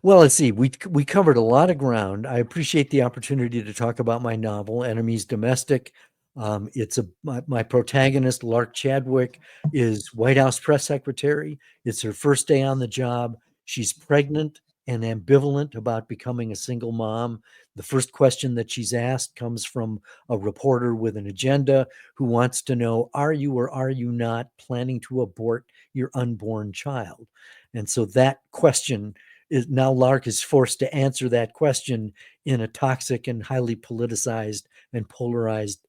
Well, let's see. We covered a lot of ground. I appreciate the opportunity to talk about my novel, Enemies Domestic. My protagonist, Lark Chadwick, is White House press secretary. It's her first day on the job. She's pregnant and ambivalent about becoming a single mom. The first question that she's asked comes from a reporter with an agenda who wants to know, are you or are you not planning to abort your unborn child? And so that question is now Lark is forced to answer that question in a toxic and highly politicized and polarized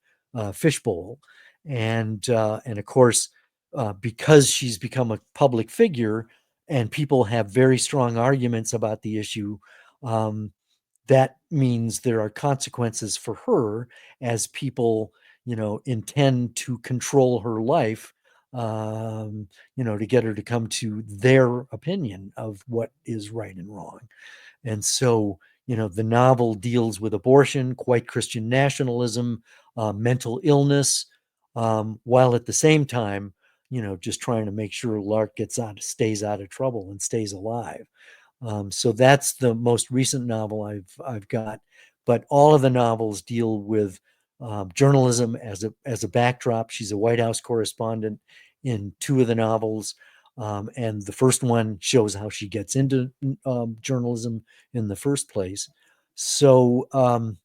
fishbowl. And of course, because she's become a public figure and people have very strong arguments about the issue, that means there are consequences for her as people, intend to control her life, to get her to come to their opinion of what is right and wrong. And so, the novel deals with abortion, white Christian nationalism, mental illness, while at the same time, just trying to make sure Lark stays out of trouble and stays alive. So that's the most recent novel I've got, but all of the novels deal with journalism as a backdrop. She's a White House correspondent in two of the novels, and the first one shows how she gets into journalism in the first place. So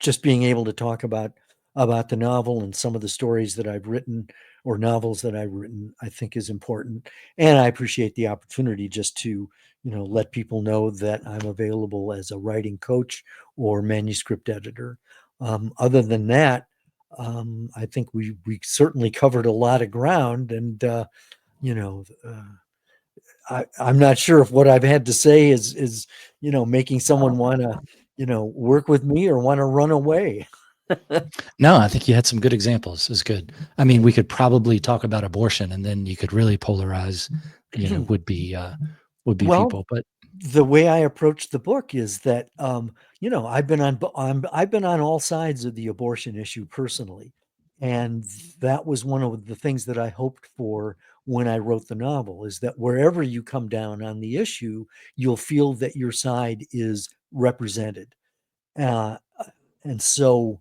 just being able to talk about the novel and some of the stories that I've written or novels that I've written, I think is important. And I appreciate the opportunity just to, let people know that I'm available as a writing coach or manuscript editor. Other than that, I think we certainly covered a lot of ground, and you know, I'm not sure if what I've had to say is making someone want to work with me or want to run away. No, I think you had some good examples. It's good. I mean, we could probably talk about abortion, and then you could really polarize, would be Well, people. But the way I approach the book is that I've been on all sides of the abortion issue personally, and that was one of the things that I hoped for when I wrote the novel, is that wherever you come down on the issue, you'll feel that your side is represented. Uh, and so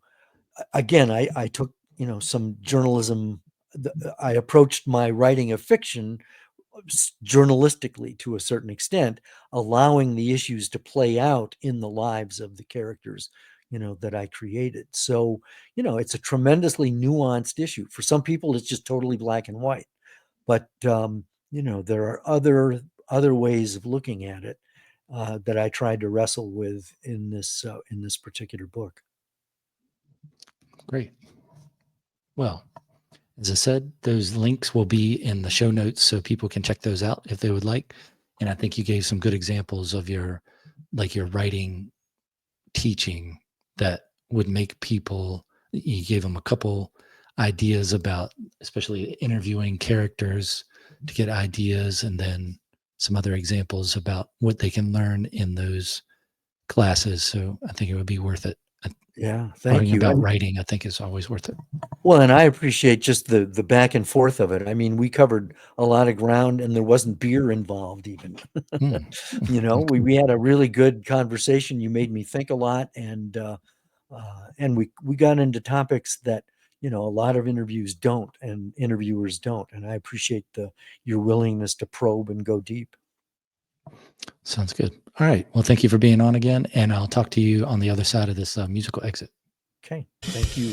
again, I took some journalism. I approached my writing of fiction journalistically to a certain extent, allowing the issues to play out in the lives of the characters, that I created. So, it's a tremendously nuanced issue. For some people, it's just totally black and white, but there are other ways of looking at it that I tried to wrestle with in this particular book. great. Well, as I said, those links will be in the show notes so people can check those out if they would like. And I think you gave some good examples of your writing teaching that would make people, you gave them a couple ideas about, especially interviewing characters to get ideas, and then some other examples about what they can learn in those classes. So I think it would be worth it. Yeah, thank Talking you. about writing, I think is always worth it. Well, and I appreciate just the back and forth of it. I mean, we covered a lot of ground, and there wasn't beer involved even. Hmm. We had a really good conversation. You made me think a lot, and we got into topics that a lot of interviews don't, and interviewers don't. And I appreciate your willingness to probe and go deep. Sounds good. All right. Well, thank you for being on again, and I'll talk to you on the other side of this musical exit. Okay, thank you.